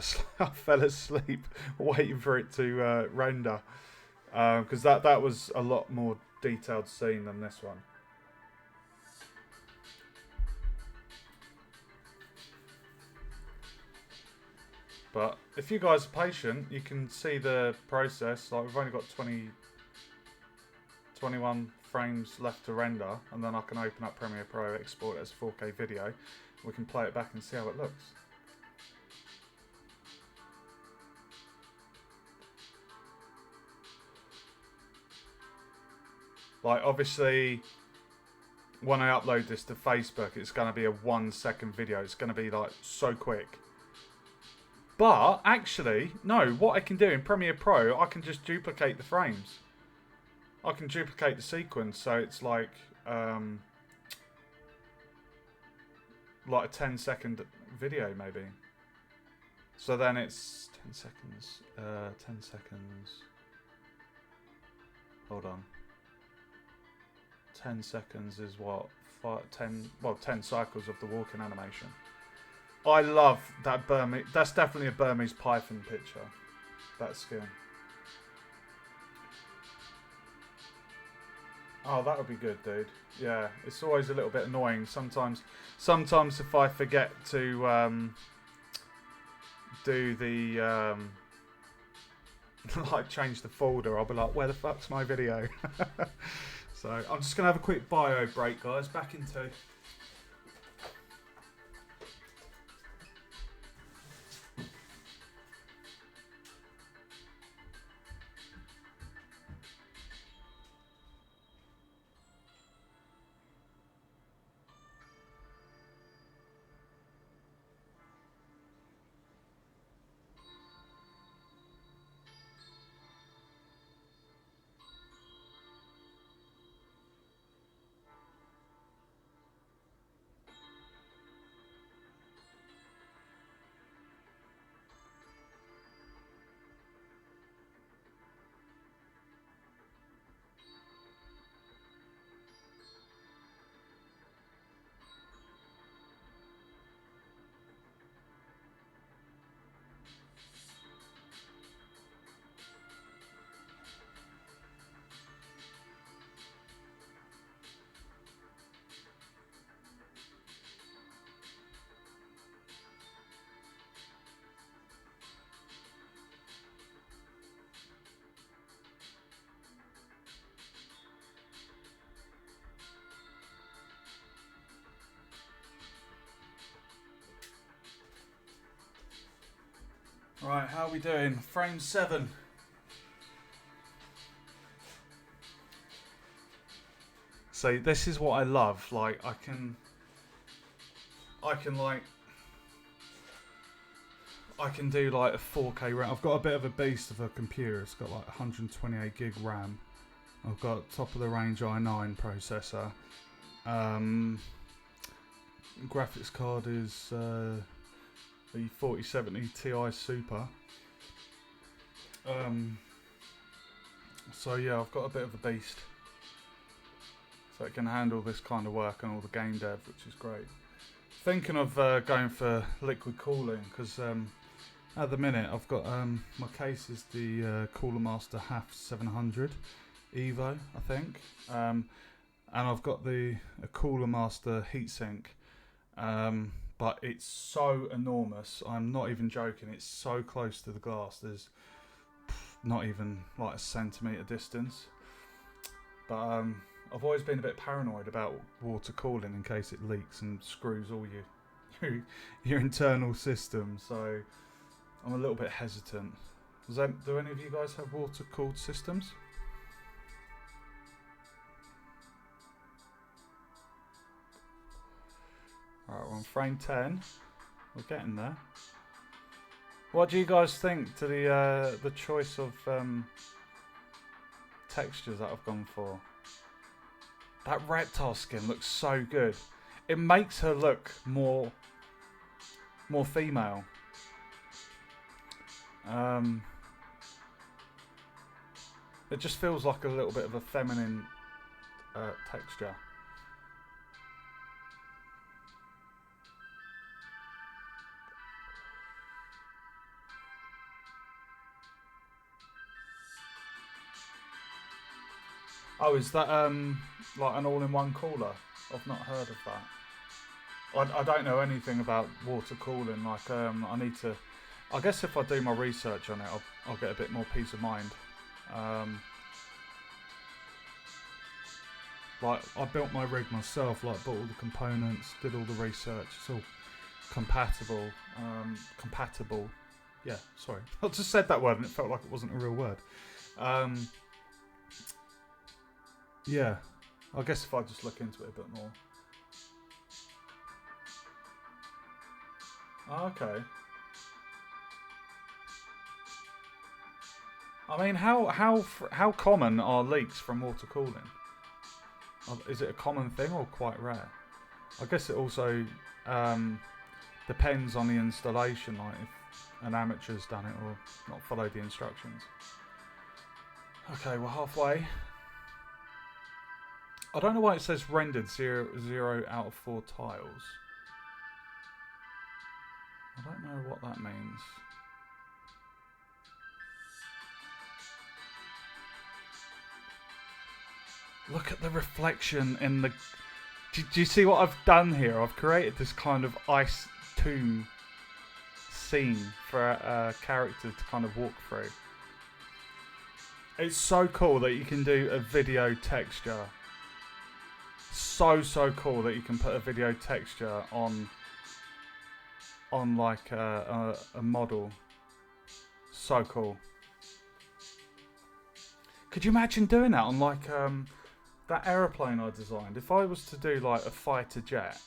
asleep waiting for it to render, because that was a lot more detailed scene than this one. But if you guys are patient, you can see the process. Like, we've only got 21 frames left to render, and then I can open up Premiere Pro, export it as 4K video. We can play it back and see how it looks. Like, obviously, when I upload this to Facebook, it's going to be a 1 second video. It's going to be like so quick. But actually, no, what I can do in Premiere Pro, I can just duplicate the frames. I can duplicate the sequence, so it's like a 10-second video maybe. So then it's 10 seconds, 10 seconds. Hold on. 10 seconds is what? 10 cycles of the walking animation. I love that Burmese. That's definitely a Burmese python picture. That skin. Oh, that would be good, dude. Yeah, it's always a little bit annoying. Sometimes if I forget to do the like change the folder, I'll be like, where the fuck's my video? So I'm just gonna have a quick bio break, guys. Back in 2. Right, how are we doing? Frame 7. See, this is what I love. Like, I can do like a 4K RAM. I've got a bit of a beast of a computer. It's got like 128 gig RAM. I've got top of the range i9 processor. Graphics card is the 4070 Ti Super. So yeah, I've got a bit of a beast. So it can handle this kind of work and all the game dev, which is great. Thinking of going for liquid cooling because at the minute I've got my case is the Cooler Master HAF 700 Evo, I think, and I've got a Cooler Master heatsink, but it's so enormous. I'm not even joking. It's so close to the glass. There's not even like a centimetre distance. But I've always been a bit paranoid about water cooling in case it leaks and screws all your internal system. So I'm a little bit hesitant. Do any of you guys have water cooled systems? Alright, we're on frame 10. We're getting there. What do you guys think to the choice of textures that I've gone for? That reptile skin looks so good. It makes her look more female. It just feels like a little bit of a feminine texture. Oh, is that like an all-in-one cooler? I've not heard of that. I don't know anything about water cooling. Like I need to. I guess if I do my research on it, I'll get a bit more peace of mind. Like I built my rig myself. Like bought all the components, did all the research. It's all compatible. Compatible. Yeah, sorry. I just said that word and it felt like it wasn't a real word. Yeah, I guess if I just look into it a bit more. Oh, okay. I mean, how common are leaks from water cooling? Is it a common thing or quite rare? I guess it also depends on the installation, like if an amateur's done it or not followed the instructions. Okay, we're halfway. I don't know why it says rendered 0 out of 4 tiles. I don't know what that means. Look at the reflection in the... Do you see what I've done here? I've created this kind of ice tomb scene for a character to kind of walk through. It's so cool that you can do a video texture. So cool that you can put a video texture on like a model. So cool. Could you imagine doing that on like that aeroplane I designed? If I was to do like a fighter jet,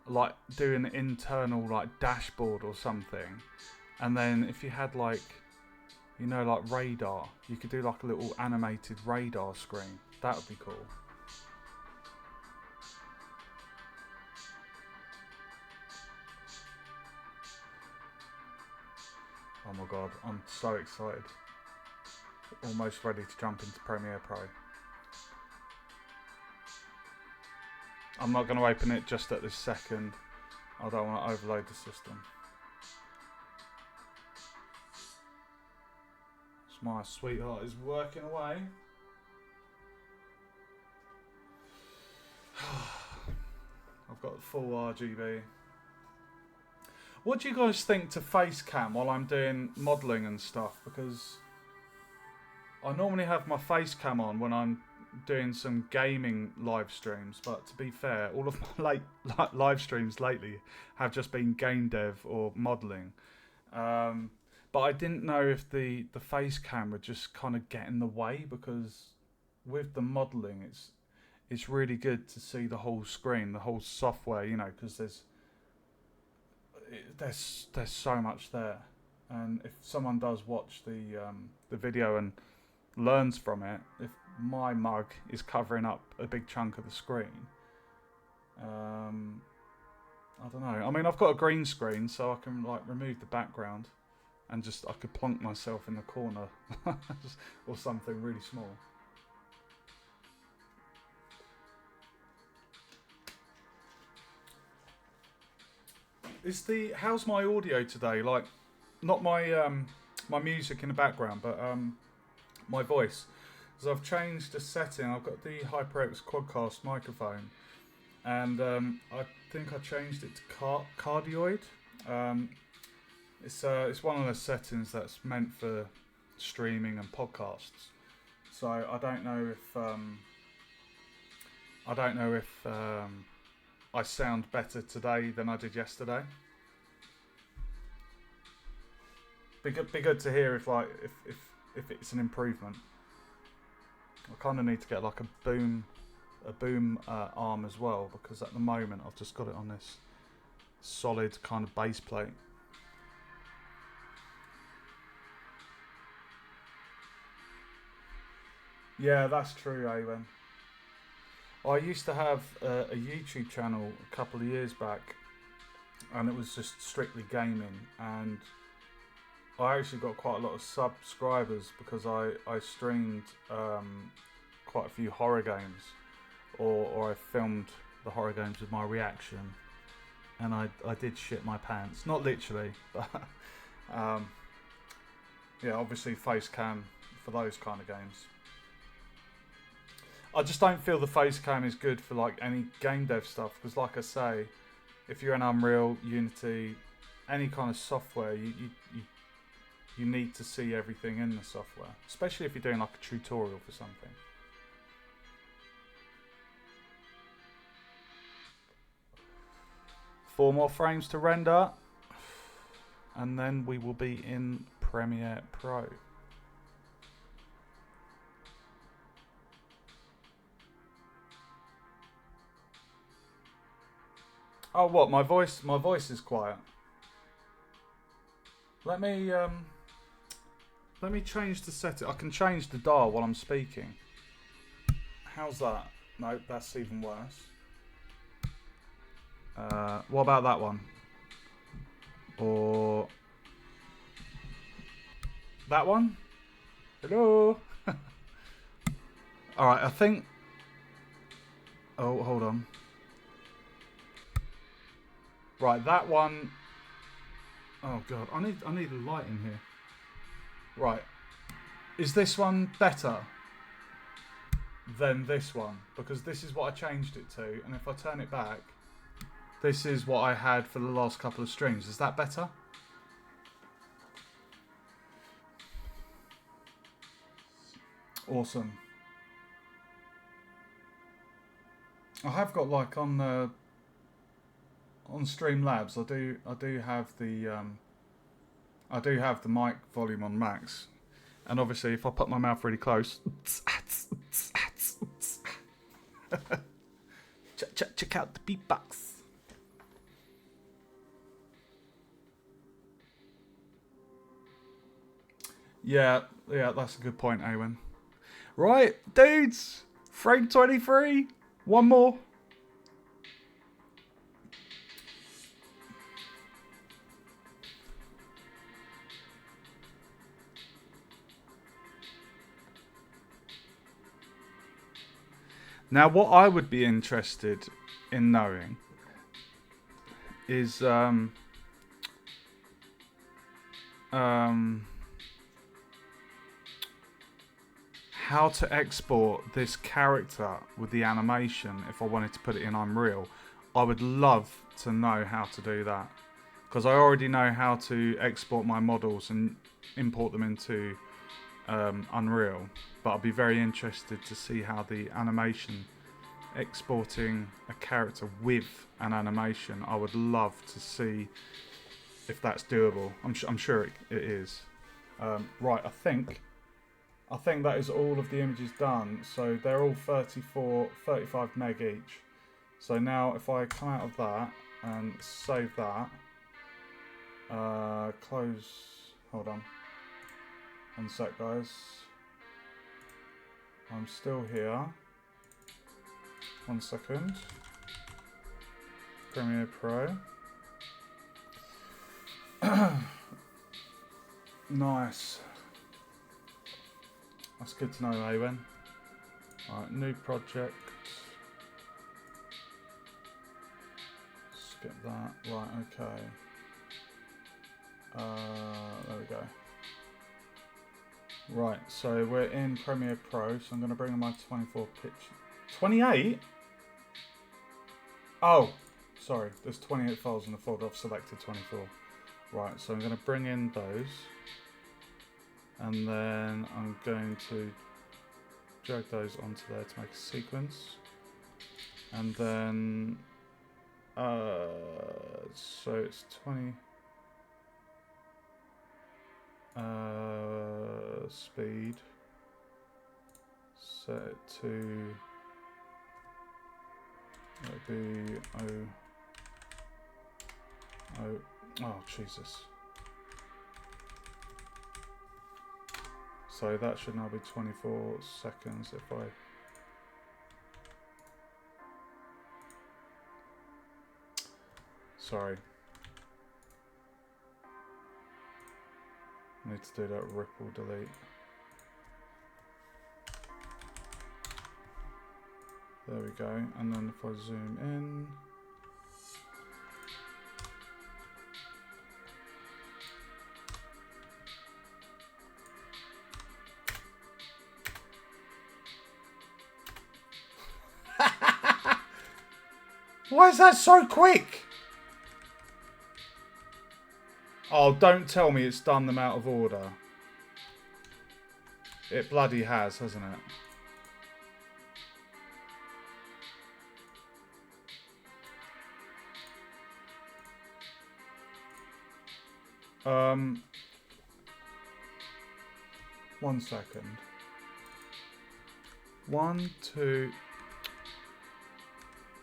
like do an internal like dashboard or something, and then if you had like, you know, like radar, you could do like a little animated radar screen. That would be cool. Oh my god, I'm so excited. Almost ready to jump into Premiere Pro. I'm not going to open it just at this second. I don't want to overload the system. So my sweetheart is working away. I've got full RGB. What do you guys think to face cam while I'm doing modelling and stuff? Because I normally have my face cam on when I'm doing some gaming live streams, but to be fair, all of my live streams lately have just been game dev or modelling. But I didn't know if the face cam would just kind of get in the way, because with the modelling, it's really good to see the whole screen, the whole software, you know, because there's so much there, and if someone does watch the video and learns from it, if my mug is covering up a big chunk of the screen, I don't know. I mean, I've got a green screen, so I can like remove the background, and I could plonk myself in the corner, or something really small. How's my audio today? Like, not my my music in the background, but my voice. Because I've changed the setting. I've got the HyperX Quadcast microphone, and I think I changed it to cardioid. It's one of the settings that's meant for streaming and podcasts. So I don't know if I sound better today than I did yesterday. Be good to hear if it's an improvement. I kind of need to get like a boom arm as well, because at the moment I've just got it on this solid kind of base plate. Yeah, that's true, Awen. I used to have a YouTube channel a couple of years back, and it was just strictly gaming, and I actually got quite a lot of subscribers because I streamed quite a few horror games, or I filmed the horror games with my reaction, and I did shit my pants, not literally, but yeah, obviously face cam for those kind of games. I just don't feel the face cam is good for like any game dev stuff, because like I say, if you're in Unreal, Unity, any kind of software, you need to see everything in the software, especially if you're doing like a tutorial for something. Four more frames to render, and then we will be in Premiere Pro. Oh, what? My voice is quiet. Let me change the setting. I can change the dial while I'm speaking. How's that? No, that's even worse. What about that one? Or that one? Hello? Alright, I think... Oh, hold on. Right, that one... Oh god, I need a light in here. Right. Is this one better than this one? Because this is what I changed it to, and if I turn it back, this is what I had for the last couple of streams. Is that better? Awesome. I have got like on Streamlabs, I do have the mic volume on max, and obviously if I put my mouth really close, check out the beatbox. Yeah, that's a good point, Awen. Right, dudes, frame 23, one more. Now, what I would be interested in knowing is how to export this character with the animation if I wanted to put it in Unreal. I would love to know how to do that, because I already know how to export my models and import them into Unreal, but I'd be very interested to see how the animation, exporting a character with an animation, I would love to see if that's doable. I'm sure it is. Right, I think I think that is all of the images done. So they're all 35 meg each. So now if I come out of that and save that, close, hold on, 1 sec guys, I'm still here, 1 second, Premiere Pro, nice, that's good to know, Awen. Alright, new project, skip that, right, okay. There we go. Right, so we're in Premiere Pro, so I'm going to bring in my 24 picture. 28? Oh, sorry, there's 28 files in the folder. I've selected 24. Right, so I'm going to bring in those. And then I'm going to drag those onto there to make a sequence. And then, so it's 20. Speed, set it to, it'll be oh Jesus. So that should now be 24 seconds if I, sorry. Need to do that ripple delete. There we go. And then if I zoom in, why is that so quick? Oh, don't tell me it's done them out of order. It bloody has, hasn't it? 1 second. 1, 2.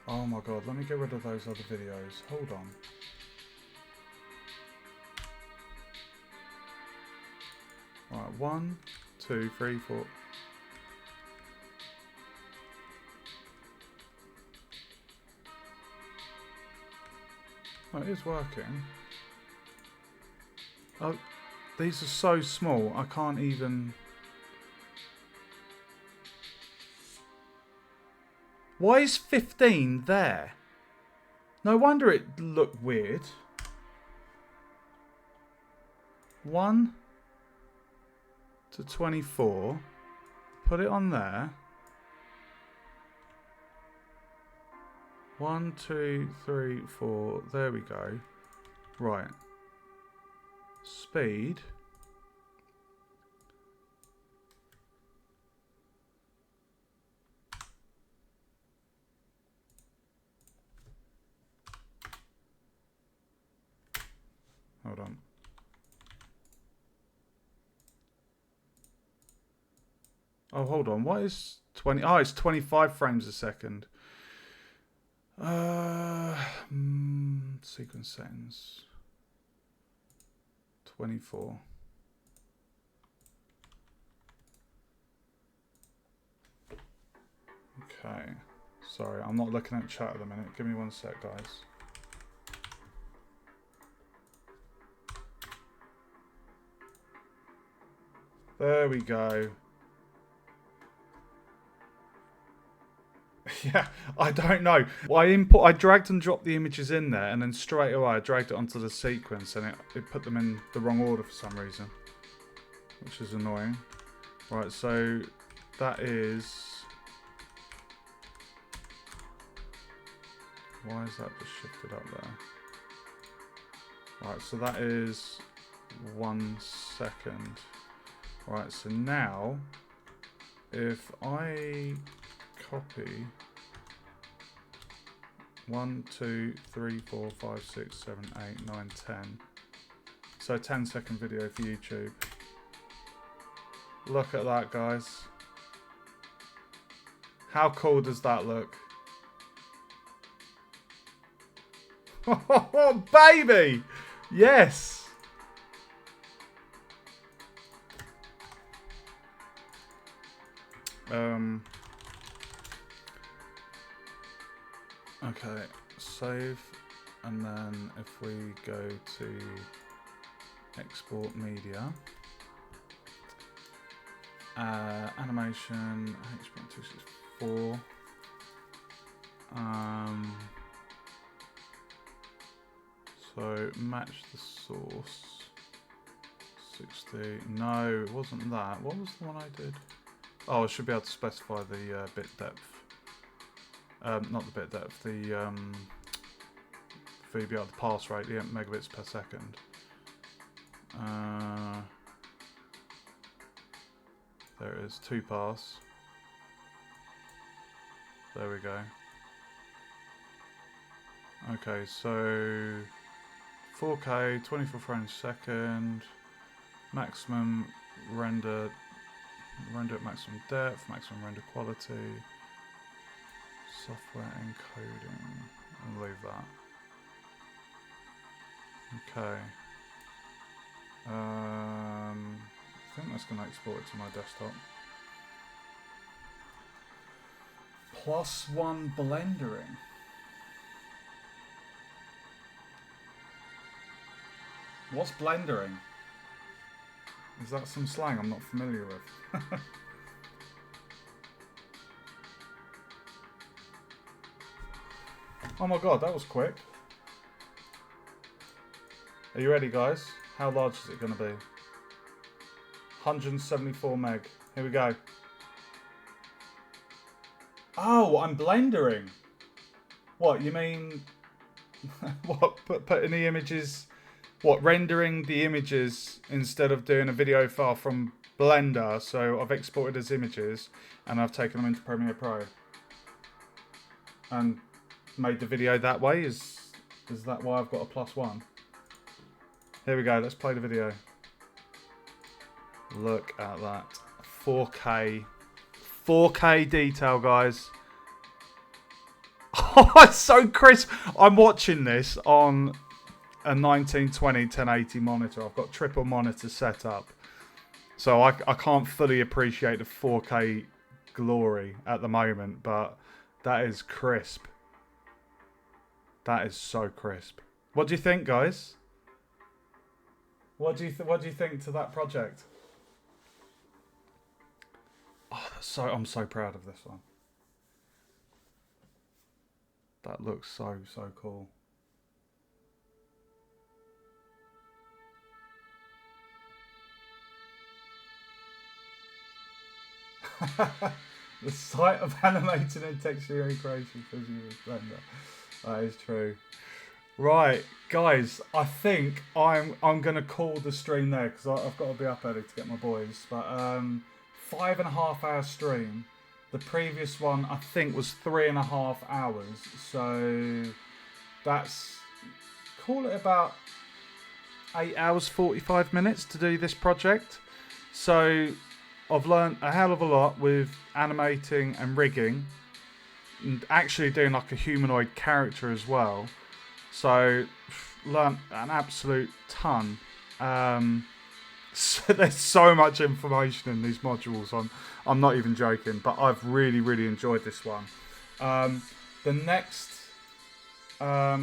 Oh my god, let me get rid of those other videos. Hold on. Right, 1, 2, 3, 4. Oh, it is working. Oh, these are so small, I can't even... Why is 15 there? No wonder it looked weird. 1 to 24. Put it on there. 1, 2, 3, 4. There we go. Right. Speed. Hold on. Oh, hold on. What is 20? Oh, it's 25 frames a second. Sequence settings. 24. Okay. Sorry, I'm not looking at chat at the minute. Give me 1 sec, guys. There we go. Yeah, I don't know. I dragged and dropped the images in there, and then straight away I dragged it onto the sequence, and it put them in the wrong order for some reason, which is annoying. Right, so that is... Why is that just shifted up there? Right, so that is 1 second. Right, so now if I copy 1, 2, 3, 4, 5, 6, 7, 8, 9, 10. So a 10-second video for YouTube. Look at that, guys. How cool does that look? Oh, baby! Yes! Okay, save, and then if we go to export media, animation, H.264, so match the source, 60, no, it wasn't that, what was the one I did? Oh, I should be able to specify the bit depth. Not the bit depth, the VBR, the pass rate, the megabits per second. There it is, 2 pass. There we go. Okay, so 4K, 24 frames a second, maximum render at maximum depth, maximum render quality. Software encoding. I'll leave that. Okay. I think that's going to export it to my desktop. +1 blendering. What's blendering? Is that some slang I'm not familiar with? Oh my god, that was quick. Are you ready, guys? How large is it going to be? 174 meg. Here we go. Oh, I'm blendering. What, you mean... what, putting the images... What, rendering the images instead of doing a video file from Blender. So I've exported as images and I've taken them into Premiere Pro. And made the video that way. Is that why I've got a +1? Here we go, let's play the video. Look at that. 4K. 4K detail, guys. Oh, it's so crisp. I'm watching this on a 1920 1080 monitor. I've got triple monitor set up. So I can't fully appreciate the 4K glory at the moment, but that is crisp. That is so crisp. What do you think, guys? What do you think to that project? Oh, I'm so proud of this one. That looks so cool. The sight of animating and texture creation fills you with Blender. That is true. Right, guys, I think I'm gonna call the stream there because I've got to be up early to get my boys. But 5.5 hour stream. The previous one I think was 3.5 hours. So that's, call it about 8 hours 45 minutes to do this project. So I've learned a hell of a lot with animating and rigging, and actually doing like a humanoid character as well. So learned an absolute ton. So there's so much information in these modules. I'm not even joking, but I've really enjoyed this one. The next, I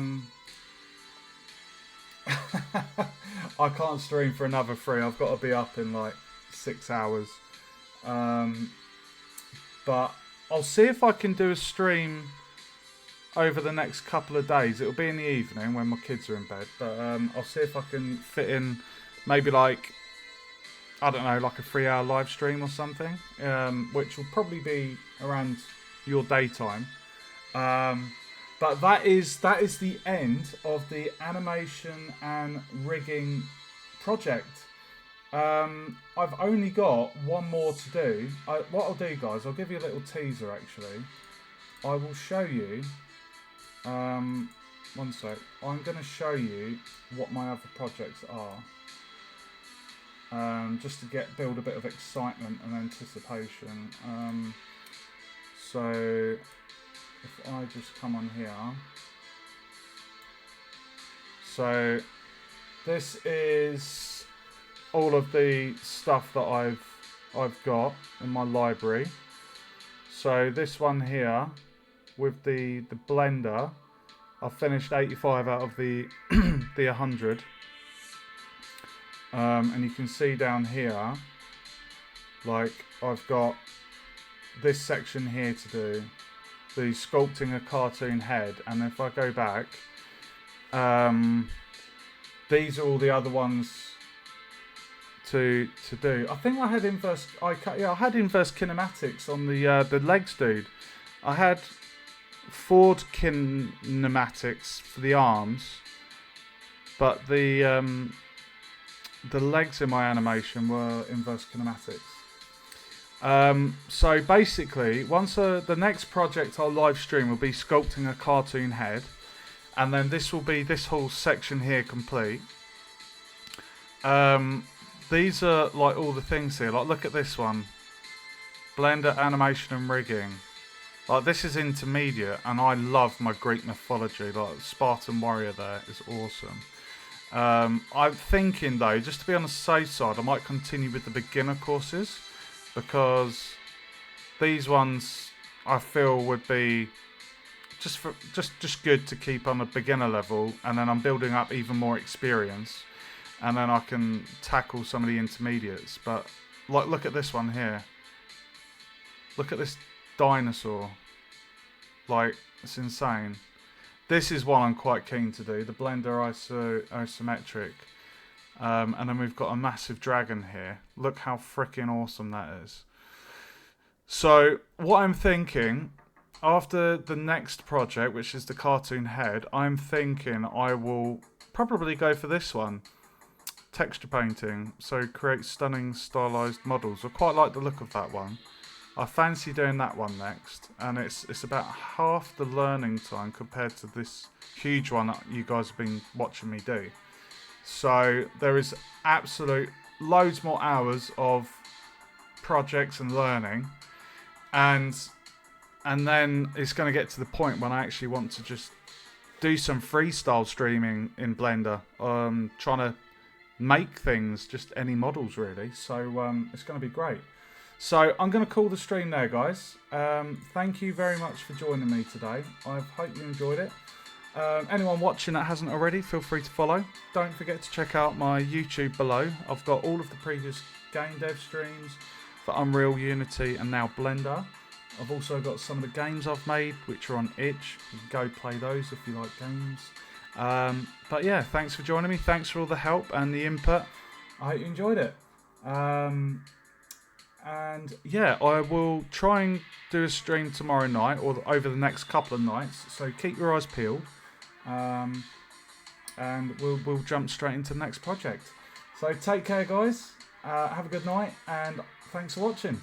can't stream for another 3. I've got to be up in like 6 hours. But I'll see if I can do a stream over the next couple of days. It'll be in the evening when my kids are in bed, but I'll see if I can fit in maybe like, I don't know, like a 3-hour live stream or something, which will probably be around your daytime. But that is the end of the animation and rigging project. I've only got one more to do. What I'll do, guys, I'll give you a little teaser actually. I will show you, one sec, I'm going to show you what my other projects are. just to build a bit of excitement and anticipation. So if I just come on here, so this is all of the stuff that I've got in my library. So this one here with the blender, I've finished 85 out of the the 100. And you can see down here, like I've got this section here to do, the sculpting a cartoon head, and if I go back, these are all the other ones to do. I think I had inverse kinematics on the legs, dude. I had forward kinematics for the arms, but the legs in my animation were inverse kinematics. So basically, once the next project I'll live stream will be sculpting a cartoon head, and then this will be this whole section here complete. These are like all the things here. Like look at this one, Blender animation and rigging. Like this is intermediate, and I love my Greek mythology. Like Spartan warrior there is awesome. I'm thinking though, just to be on the safe side, I might continue with the beginner courses, because these ones I feel would be just good to keep on a beginner level, and then I'm building up even more experience, and then I can tackle some of the intermediates. But like, look at this one here. Look at this dinosaur. Like, it's insane. This is one I'm quite keen to do, the Blender isometric. And then we've got a massive dragon here. Look how freaking awesome that is. So, what I'm thinking, after the next project, which is the cartoon head, I'm thinking I will probably go for this one. Texture painting. So, create stunning stylized models. I quite like the look of that one. I fancy doing that one next, and it's about half the learning time compared to this huge one that you guys have been watching me do. So there is absolute loads more hours of projects and learning, and then it's going to get to the point when I actually want to just do some freestyle streaming in Blender, trying to make things, just any models really. So it's going to be great. So I'm going to call the stream there, guys. Thank you very much for joining me today. I hope you enjoyed it. Anyone watching that hasn't already, feel free to follow. Don't forget to check out my YouTube below. I've got all of the previous game dev streams for Unreal, Unity and now Blender. I've also got some of the games I've made which are on itch. You can go play those if you like games. But yeah, thanks for joining me. Thanks for all the help and the input. I hope you enjoyed it. And yeah, I will try and do a stream tomorrow night or over the next couple of nights. So keep your eyes peeled, and we'll jump straight into the next project. So take care, guys. Have a good night, and thanks for watching.